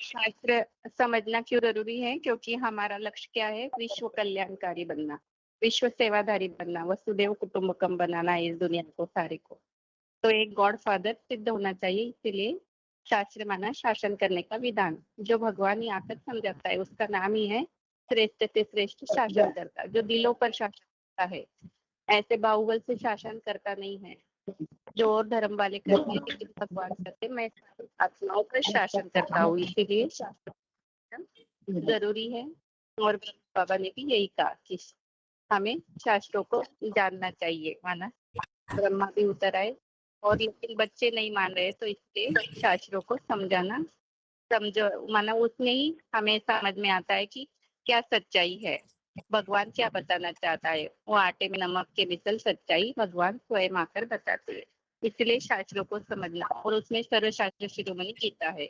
शास्त्र समझना क्यों जरूरी है? क्योंकि हमारा लक्ष्य क्या है? विश्व कल्याणकारी बनना, विश्व सेवाधारी बनना, वसुदेव कुटुंबकम बनाना है इस दुनिया को सारे को। तो एक गॉड फादर सिद्ध होना चाहिए, इसीलिए शास्त्र माना शासन करने का विधान। जो भगवान ही आकर समझाता है उसका नाम ही है श्रेष्ठ से श्रेष्ठ शासन करता, जो दिलों पर शासन करता है। ऐसे बाहुबल से शासन करता नहीं है जो और धर्म वाले करते हैं, लेकिन भगवान करते मैं आत्माओं पर शासन करता हूँ, इसीलिए शास्त्र जरूरी है। और बाबा ने भी यही कहा कि हमें शास्त्रों को जानना चाहिए, माना ब्रह्मा भी उतर आए और लेकिन बच्चे नहीं मान रहे, तो इसलिए शास्त्रों को समझाना समझो माना उसमें ही हमें समझ में आता है कि क्या सच्चाई है, भगवान क्या बताना चाहता है। वो आटे में नमक के मिसल सच्चाई भगवान स्वयं आकर बताते हैं। इसलिए शास्त्रों को समझना, और उसमें सर्वशास्त्र शिरोमणि गीता है।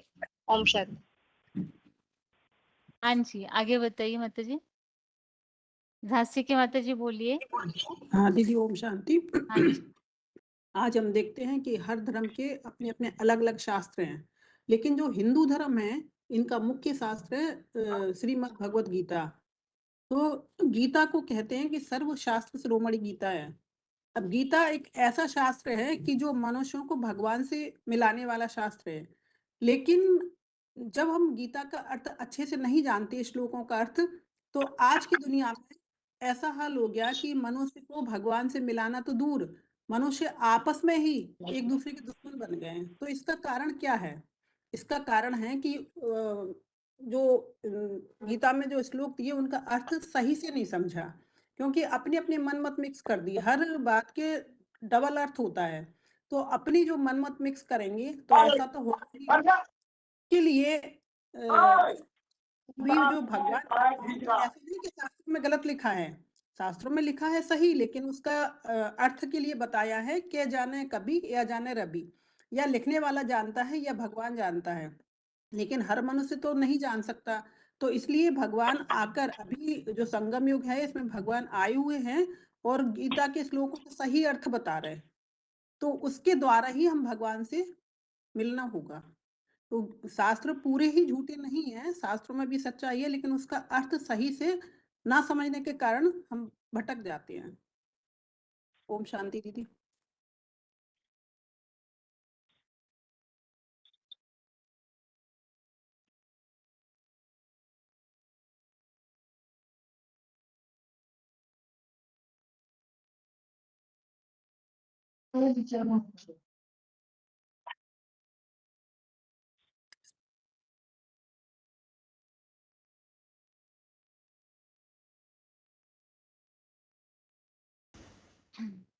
ओम शांति। हाँ जी, आगे बताइए माता जी। झांसी की माता जी बोलिए। हाँ दीदी, ओम शांति। हाँ जी। आज हम देखते हैं कि हर धर्म के अपने अपने अलग अलग शास्त्र हैं, लेकिन जो हिंदू धर्म है इनका मुख्य शास्त्र है श्रीमद् भगवत गीता। तो गीता को कहते हैं कि सर्व शास्त्र शिरोमणि गीता है। अब गीता एक ऐसा शास्त्र है कि जो मनुष्यों को भगवान से मिलाने वाला शास्त्र है, लेकिन जब हम गीता का अर्थ अच्छे से नहीं जानते, श्लोकों का अर्थ, तो आज की दुनिया में ऐसा हाल हो गया कि मनुष्य को भगवान से मिलाना तो दूर, मनुष्य आपस में ही एक दूसरे के दुश्मन बन गए हैं। तो इसका कारण क्या है? इसका कारण है कि जो गीता में जो श्लोक दिए उनका अर्थ सही से नहीं समझा, क्योंकि अपने अपने मन मत मिक्स कर दिए। हर बात के डबल अर्थ होता है, तो अपनी जो मन मत मिक्स करेंगे तो ऐसा तो होगा ही। के लिए अभी जो भगवान है, तो ऐसा नहीं कि शास्त्रों में गलत लिखा है, शास्त्रों में लिखा है सही, लेकिन उसका अर्थ के लिए बताया है कि जाने कभी या जाने रवि, या लिखने वाला जानता है या भगवान जानता है, लेकिन हर मनुष्य तो नहीं जान सकता। तो इसलिए भगवान आकर, अभी जो संगम युग है इसमें भगवान आए हुए हैं और गीता के श्लोकों का सही अर्थ बता रहे हैं, तो उसके द्वारा ही हम भगवान से मिलना होगा। तो शास्त्र पूरे ही झूठे नहीं है, शास्त्रों में भी सच्चाई है, लेकिन उसका अर्थ सही से ना समझने के कारण हम भटक जाते हैं। ओम शांति दीदी।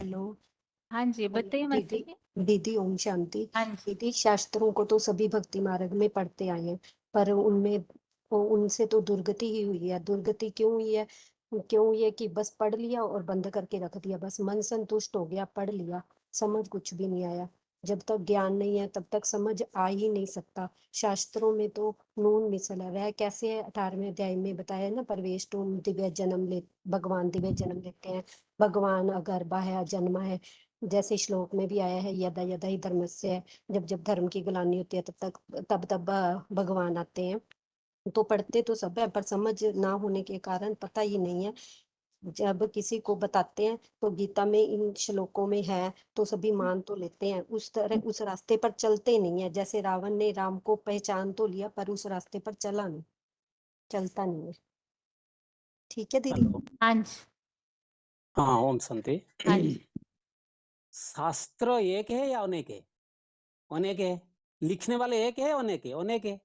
हेलो। हाँ जी, बताइए माता दीदी, जी। दीदी ओम शांति। हाँ जी। दीदी, शास्त्रों को तो सभी भक्ति मार्ग में पढ़ते आए हैं, पर उनसे तो दुर्गति ही हुई है। दुर्गति क्यों हुई है? क्यों ये कि बस पढ़ लिया और बंद करके रख दिया, बस मन संतुष्ट हो गया, पढ़ लिया, समझ कुछ भी नहीं आया। जब तक ज्ञान नहीं है तब तक समझ आ ही नहीं सकता। शास्त्रों में तो नून मिसल है। वह कैसे है? 18वें अध्याय में बताया ना, परवेश तुम दिव्य जन्म ले, भगवान दिव्य जन्म लेते हैं, भगवान अगर्भा है, अजन्मा है। जैसे श्लोक में भी आया है, यदा यदा ही धर्मस्य है, जब जब धर्म की ग्लानि होती है तब तब भगवान आते हैं। तो पढ़ते तो सब है, पर समझ ना होने के कारण पता ही नहीं है। जब किसी को बताते हैं तो गीता में इन श्लोकों में है तो सभी मान तो लेते हैं, उस तरह उस रास्ते पर चलते नहीं है। जैसे रावण ने राम को पहचान तो लिया, पर उस रास्ते पर चला नहीं, चलता नहीं है। ठीक है दीदी। हेलो। हाँ जी। हाँ, ओम शांति। हाँ जी। शास्त्र एक है या अनेक है? अनेक है। लिखने वाले एक है, अनेक है? अनेक है।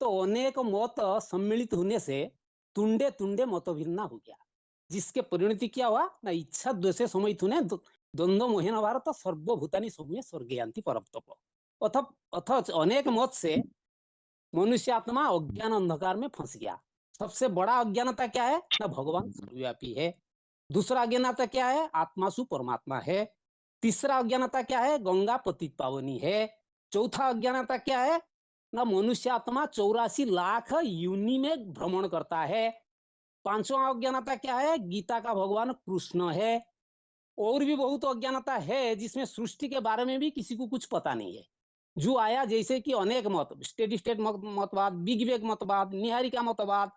तो अनेक मत सम्मिलित होने से तुंडे तुंडे मत भिन्ना हो गया, जिसके परिणति क्या हुआ ना, इच्छा द्वेषे समयित होने द्वंद्व मोहिन भारत सर्वभूतानि सौम्य स्वर्गयांति परमतप। अथ अनेक मत से मनुष्य आत्मा अज्ञान अंधकार में फंस गया। सबसे बड़ा अज्ञानता क्या है ना, भगवान सर्वव्यापी है। दूसरा अज्ञानता क्या है, आत्मासु परमात्मा है। तीसरा अज्ञानता क्या है, गंगा पतित पावनी है। चौथा अज्ञानता क्या है ना, मनुष्य आत्मा 84 लाख योनि में भ्रमण करता है। पांचवा अज्ञानता क्या है, गीता का भगवान कृष्ण है। और भी बहुत अज्ञानता है जिसमें सृष्टि के बारे में भी किसी को कुछ पता नहीं है। जो आया जैसे कि अनेक मत, स्टेडी स्टेट मतवाद, बिग बैग मतवाद, निहारिका मतवाद,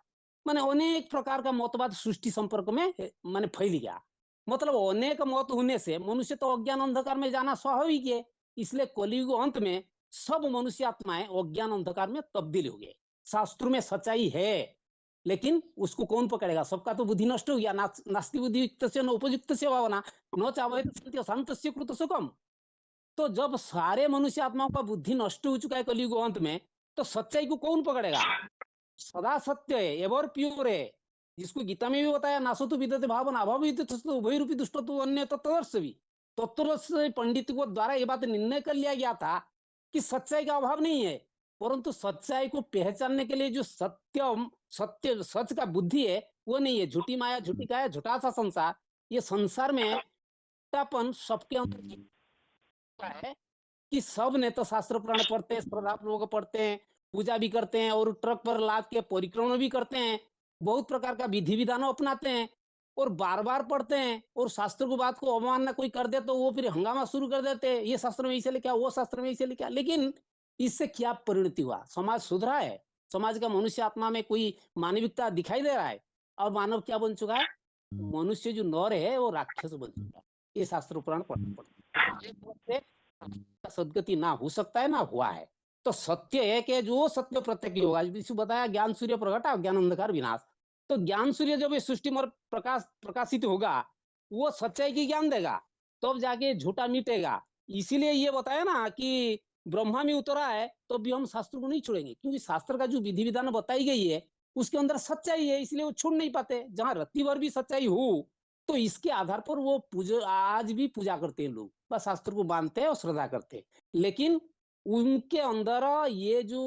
माने अनेक प्रकार का मतवाद सृष्टि संपर्क में माने फैल गया। मतलब अनेक मत होने से मनुष्य तो अज्ञान अंधकार में जाना स्वाभाविक है। इसलिए कलयुग अंत में सब मनुष्य आत्माएं अज्ञान अंधकार में तब्दील हो गए। शास्त्रों में सच्चाई है, लेकिन उसको कौन पकड़ेगा? सबका तो बुद्धि नष्ट हो गया। नास्ति बुद्धि युक्त से न उपयुक्त से भावना न चाहे शांत से कृत सुखम। तो जब सारे मनुष्य आत्माओं का बुद्धि नष्ट हो चुका है कलयुग अंत में, तो सच्चाई को कौन पकड़ेगा? सदा सत्य है, एवर प्योर है, जिसको गीता में भी बताया, नासतु विद्यते भावना अभाव उभय रूपी दुष्टत्व अन्य तत्वदर्शी। तत्वदर्शी पंडित को द्वारा ये बात निर्णय कर लिया गया था कि सच्चाई का अभाव नहीं है, परंतु सच्चाई को पहचानने के लिए जो सत्य सच का बुद्धि है वो नहीं है। झूठी माया, झूठी काया, झूठा सा संसार, ये संसार में झूठापन सबके अंदर है कि सब ने तो शास्त्र पुराण पढ़ते हैं, श्रद्धापूर्वक पढ़ते हैं, पूजा भी करते हैं और ट्रक पर लाद के परिक्रमण भी करते हैं, बहुत प्रकार का विधि विधान अपनाते हैं और बार बार पढ़ते हैं, और शास्त्र को बात को अवमानना कोई कर दे तो वो फिर हंगामा शुरू कर देते हैं, ये शास्त्र में इसे लिखा, वो शास्त्र में इसे लिखा। लेकिन इससे क्या परिणति हुआ? समाज सुधरा है? समाज का मनुष्य आत्मा में कोई मानविकता दिखाई दे रहा है? और मानव क्या बन चुका है? मनुष्य जो नर है वो राक्षस बन चुका है। ये शास्त्र पुराण पढ़ते सदगति ना हो सकता है ना हुआ है। तो सत्य है कि जो सत्य प्रत्यक्ष होगा, जिसको बताया ज्ञान सूर्य प्रकट, ज्ञान अंधकार विनाश। तो ज्ञान सूर्य जब ये सृष्टि में प्रकाशित होगा, वो सच्चाई की ज्ञान देगा, तब जाके झूठा मिटेगा। इसीलिए ये बताया ना कि ब्रह्मा में उतरा है तो भी हम शास्त्र को नहीं छोड़ेंगे, क्योंकि शास्त्र का जो विधि विधान बताई गई है उसके अंदर सच्चाई है, इसलिए वो छोड़ नहीं पाते। जहां रत्ती भर भी सच्चाई हो तो इसके आधार पर वो पूजा, आज भी पूजा करते हैं लोग, बस शास्त्र को मानते हैं और श्रद्धा करते हैं। लेकिन उनके अंदर ये जो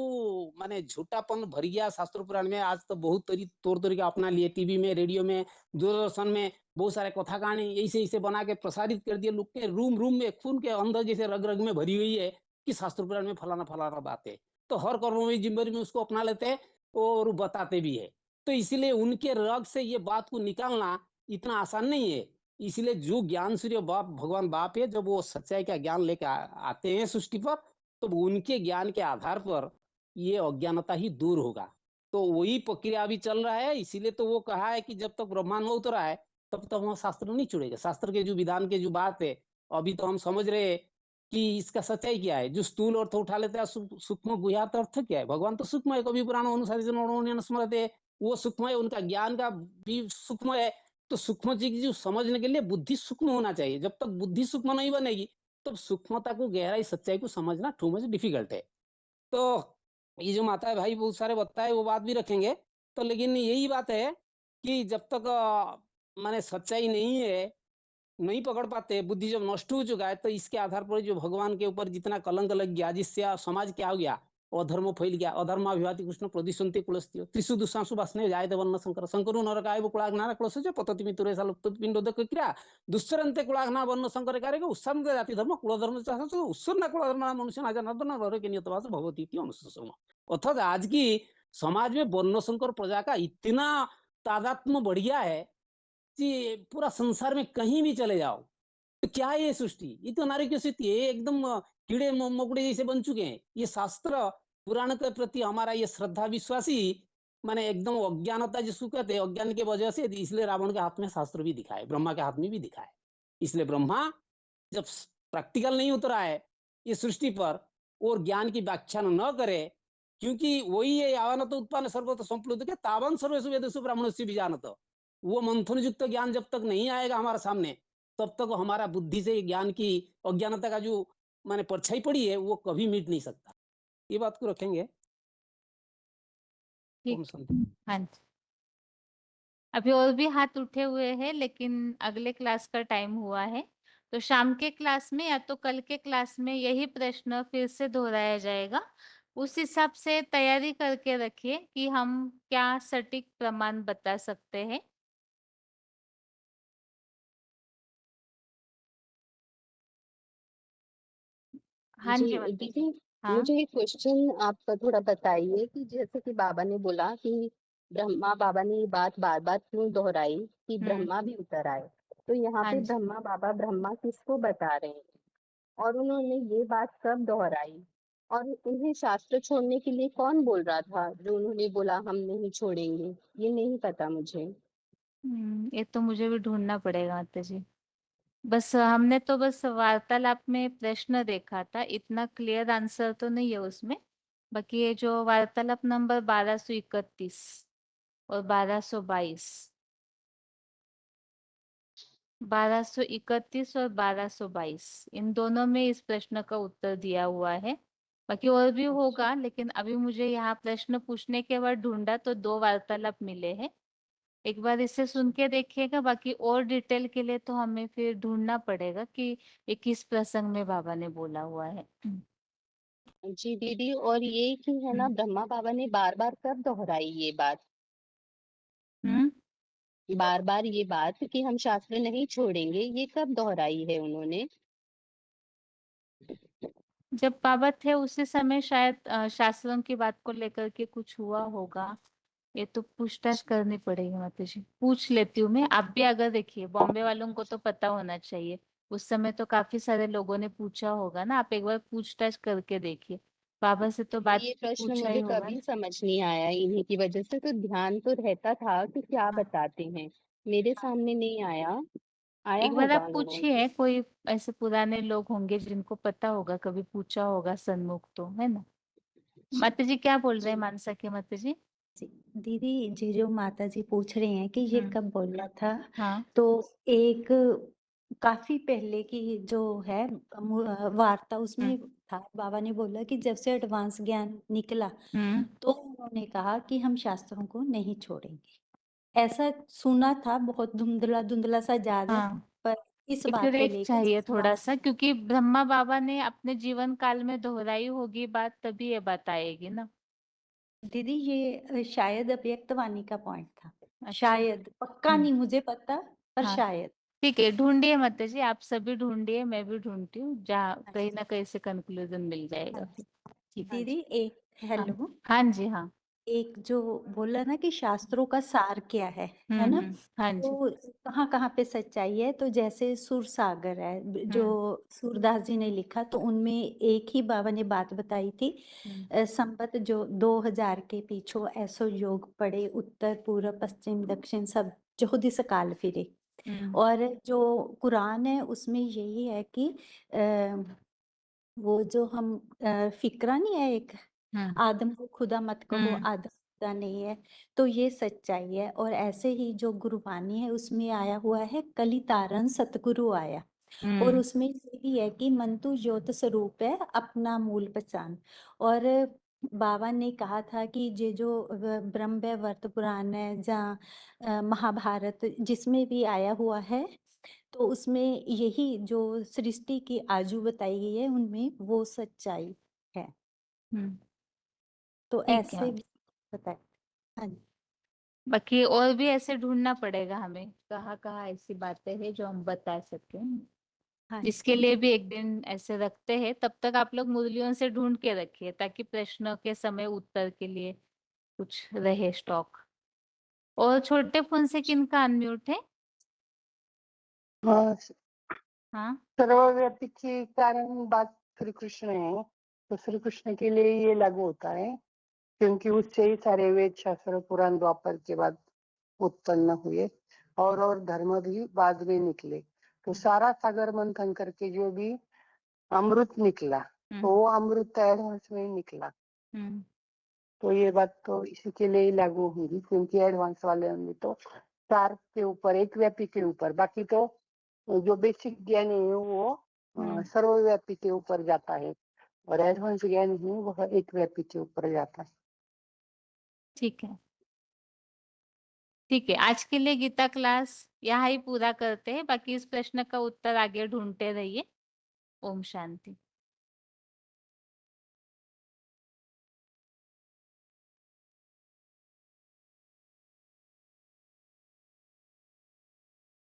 माने झूठापन भर गया शास्त्र पुराण में। आज तो बहुत तौर तरीका अपना लिए, टीवी में, रेडियो में, दूरदर्शन में बहुत सारे कथा कहानी ऐसे ऐसे बना के प्रसारित कर दिए लोग के रूम रूम में, खून के अंदर जैसे रग रग में भरी हुई है कि शास्त्र पुराण में फलाना फलाना बात है। तो हर कर्म में जिम्मेदारी में उसको अपना लेते हैं और बताते भी है। तो इसीलिए उनके रग से ये बात को निकालना इतना आसान नहीं है। इसलिए जो ज्ञान सूर्य बाप, भगवान बाप है, जब वो सच्चाई का ज्ञान लेकर आते हैं सृष्टि पर, तो उनके ज्ञान के आधार पर ये अज्ञानता ही दूर होगा। तो वही प्रक्रिया अभी चल रहा है। इसीलिए तो वो कहा है कि जब तक ब्रह्मांड में उतरा है तब तक वहां शास्त्र नहीं छुड़ेगा। शास्त्र के जो विधान के जो बात है अभी तो हम समझ रहे हैं कि इसका सच्चाई क्या है। जो स्थूल अर्थ उठा लेते हैं, सूक्ष्म गुह्यार्थ अर्थ क्या है? भगवान तो सूक्ष्म है, कभी पुराण अनुसार स्मृति, वो सूक्ष्म है, उनका ज्ञान का भी सूक्ष्म है। तो सूक्ष्म चीज समझने के लिए बुद्धि सूक्ष्म होना चाहिए। जब तक बुद्धि सूक्ष्म नहीं बनेगी तो सूक्ष्मता को, गहराई, सच्चाई को समझना टू मच डिफिकल्ट है। तो ये जो माता है भाई बहुत सारे बताए, वो बात भी रखेंगे। तो लेकिन यही बात है कि जब तक माने सच्चाई नहीं है, नहीं पकड़ पाते, बुद्धि जब नष्ट हो चुका है, तो इसके आधार पर जो भगवान के ऊपर जितना कलंक लग गया, जिससे समाज क्या हो गया, अधर्म फैल गया। अधर्म अभिवाति कृष्ण प्रदिशंति कुलस्त्य त्रिषु दुस्सांसु वासने जायते वर्ण शंकर शंकरु नरकाय कुलाग्नार क्लसज पतति मितुरे साल पिंडोदक क्रिया दुस्सरंते कुलाग्ना वर्ण शंकर कार्य उत्सन्न जाति धर्म कुल धर्म उत्सन्न कुल धर्म मनुष्य ना जनार्दन नर के नियतवास भगवती इति अनुसम। अर्थात आज की समाज में वर्ण शंकर प्रजा का इतना तादात्म्य बढ़ गया है कि पूरा संसार में कहीं भी चले जाओ तो क्या है ये सृष्टि, ये तो नारी की स्थिति है, एकदम कीड़े मकोड़े जैसे बन चुके हैं। ये शास्त्र पुराण के प्रति हमारा ये श्रद्धा विश्वासी माने एकदम अज्ञानता जिसको कहते हैं, अज्ञान की वजह से, इसलिए रावण के हाथ में शास्त्र भी दिखा है, ब्रह्मा के हाथ में भी दिखा है। इसलिए ब्रह्मा जब प्रैक्टिकल नहीं उतरा है इस सृष्टि पर और ज्ञान की व्याख्या न करे, क्योंकि वही है यावनत उत्पन्न सर्वत संप्लुत के तावन सर्वेषु वेदेषु ब्राह्मणस्य बीजानत। वो मंथन युक्त ज्ञान जब तक नहीं आएगा हमारे सामने, तब तक हमारा बुद्धि से ज्ञान की अज्ञानता का जो माने परछाई पड़ी है वो कभी मिट नहीं सकता। ये बात को रखेंगे। हाँ जी, अभी और भी हाथ उठे हुए हैं, लेकिन अगले क्लास का टाइम हुआ है, तो शाम के क्लास में या तो कल के क्लास में यही प्रश्न फिर से दोहराया जाएगा। उस हिसाब से तैयारी करके रखिए कि हम क्या सटीक प्रमाण बता सकते हैं। हाँ जी जी माता दीदी, जी। हाँ मुझे एक क्वेश्चन आप थोड़ा बताइए कि जैसे कि बाबा ने बोला कि बाबा ने ये बात बार बार क्यों दोहराई कि ब्रह्मा भी उतर आए, तो यहाँ हाँ पे जी। ब्रह्मा किसको बता रहे हैं और उन्होंने ये बात कब दोहराई और उन्हें शास्त्र छोड़ने के लिए कौन बोल रहा था जो उन्होंने बोला हम नहीं छोड़ेंगे, ये नहीं पता मुझे। ये तो मुझे भी ढूंढना पड़ेगा माता जी। बस हमने तो बस वार्तालाप में प्रश्न देखा था, इतना क्लियर आंसर तो नहीं है उसमें। बाकी ये जो वार्तालाप नंबर 1231 और 1222, 1231 और 1222, इन दोनों में इस प्रश्न का उत्तर दिया हुआ है। बाकी और भी होगा, लेकिन अभी मुझे यहाँ प्रश्न पूछने के बाद ढूंढा तो 2 वार्तालाप मिले हैं। एक बार इसे सुन के देखिएगा, बाकी और डिटेल के लिए तो हमें फिर ढूंढना पड़ेगा कि ये किस प्रसंग में बाबा ने बोला हुआ है। जी दीदी, और ये कि है ना, ब्रह्मा बाबा ने बार बार कब दोहराई ये बात, बार बार ये बात कि हम शास्त्र नहीं छोड़ेंगे, ये कब दोहराई है उन्होंने? जब बाबा थे उसी समय शायद शास्त्रों की बात को लेकर के कुछ हुआ होगा। ये तो पूछताछ करनी पड़ेगी माता जी, पूछ लेती हूँ मैं। आप भी अगर देखिए, बॉम्बे वालों को तो पता होना चाहिए, उस समय तो काफी सारे लोगों ने पूछा होगा ना। आप एक बार पूछताछ करके देखिए, बाबा से तो बात ये प्रश्न पूछा ही मुझे होगा कभी ना। समझ नहीं आया इन्हीं की वजह से, तो ध्यान तो रहता था कि क्या बताते हैं, मेरे सामने नहीं आया, आया एक बार होगा आप अनुभव। पूछिए, कोई ऐसे पुराने लोग होंगे जिनको पता होगा, कभी पूछा होगा सन्मुख, तो है ना। माता जी क्या बोल रहे हैं, मानसा के माता जी? जी, दीदी जी जो माता जी पूछ रही हैं कि ये कब बोला था, हाँ। तो एक काफी पहले की जो है वार्ता, उसमें था, बाबा ने बोला कि जब से एडवांस ज्ञान निकला तो उन्होंने कहा कि हम शास्त्रों को नहीं छोड़ेंगे। ऐसा सुना था, बहुत धुंधला धुंधला सा याद है, हाँ। पर इस बात को एक्यूरेट लेकर चाहिए जिस थोड़ा बात सा, क्योंकि ब्रह्मा बाबा ने अपने जीवन काल में दोहराई होगी बात, तभी ये बात आएगी ना। दीदी ये शायद अव्यक्तवाणी का पॉइंट था, अच्छा। शायद, पक्का नहीं मुझे पता, पर हाँ। शायद। ठीक है, ढूंढिए माता जी, आप सभी ढूंढिए, मैं भी ढूंढती हूँ, जहाँ कहीं ना कहीं से कंक्लूजन मिल जाएगा फिर। ठीक है। दीदी एक हाँ। हेलो, हाँ जी। हाँ। एक जो बोला ना कि शास्त्रों का सार क्या है ना, हाँ जी। तो कहाँ कहाँ पे सच्चाई है, तो जैसे सुर सागर है जो सूरदास जी ने लिखा, तो उनमें एक ही बाबा ने बात बताई थी, संबत जो 2000 के पीछो ऐसो योग पड़े, उत्तर पूर्व पश्चिम दक्षिण सब जो दिस काल फिरे। और जो कुरान है उसमें यही है कि वो जो हम फिक्रा नहीं है एक, आदम को खुदा मत कहो, आदम खुदा नहीं है, तो ये सच्चाई है। और ऐसे ही जो गुरबानी है उसमें आया हुआ है, कलितारन सतगुरु आया, और उसमें ये भी है कि मन तू ज्योत स्वरूप है, अपना मूल पहचान। और बाबा ने कहा था कि ये जो ब्रह्म वैवर्त पुराण है, जहाँ महाभारत जिसमें भी आया हुआ है, तो उसमें यही जो सृष्टि की आजू बताई गई है, उनमें वो सच्चाई है। तो ठीक ऐसे है। भी बताए। हाँ जी। बाकी और भी ऐसे ढूंढना पड़ेगा हमें, कहाँ कहाँ ऐसी बातें हैं जो हम बता सकते हैं। हाँ इसके लिए भी एक दिन ऐसे रखते हैं, तब तक आप लोग मुरलियों से ढूंढ के रखिए, ताकि प्रश्नों के समय उत्तर के लिए कुछ रहे स्टॉक। और छोटे फोन से किनका अनम्यूट है? हाँ, हाँ। सर्वव्यापी के कारण बात श्री कृष्ण है, तो श्री कृष्ण के लिए ये लागू होता है, क्योंकि उससे ही सारे वेद शास्त्र पुराण द्वापर के बाद उत्पन्न हुए, और धर्म भी बाद में निकले। तो सारा सागर मंथन करके जो भी अमृत निकला, तो वो अमृत एडवांस में ही निकला। तो ये बात तो इसी के लिए ही लागू होगी, क्योंकि एडवांस वाले में तो चार के ऊपर, एक व्यापी के ऊपर, बाकी तो जो बेसिक ज्ञान है वो सर्वव्यापी के ऊपर जाता है, और एडवांस ज्ञान है वह एक व्यापी के ऊपर जाता है। ठीक है। ठीक है, आज के लिए गीता क्लास यहाँ ही पूरा करते हैं, बाकी इस प्रश्न का उत्तर आगे ढूंढते रहिए। ओम शांति।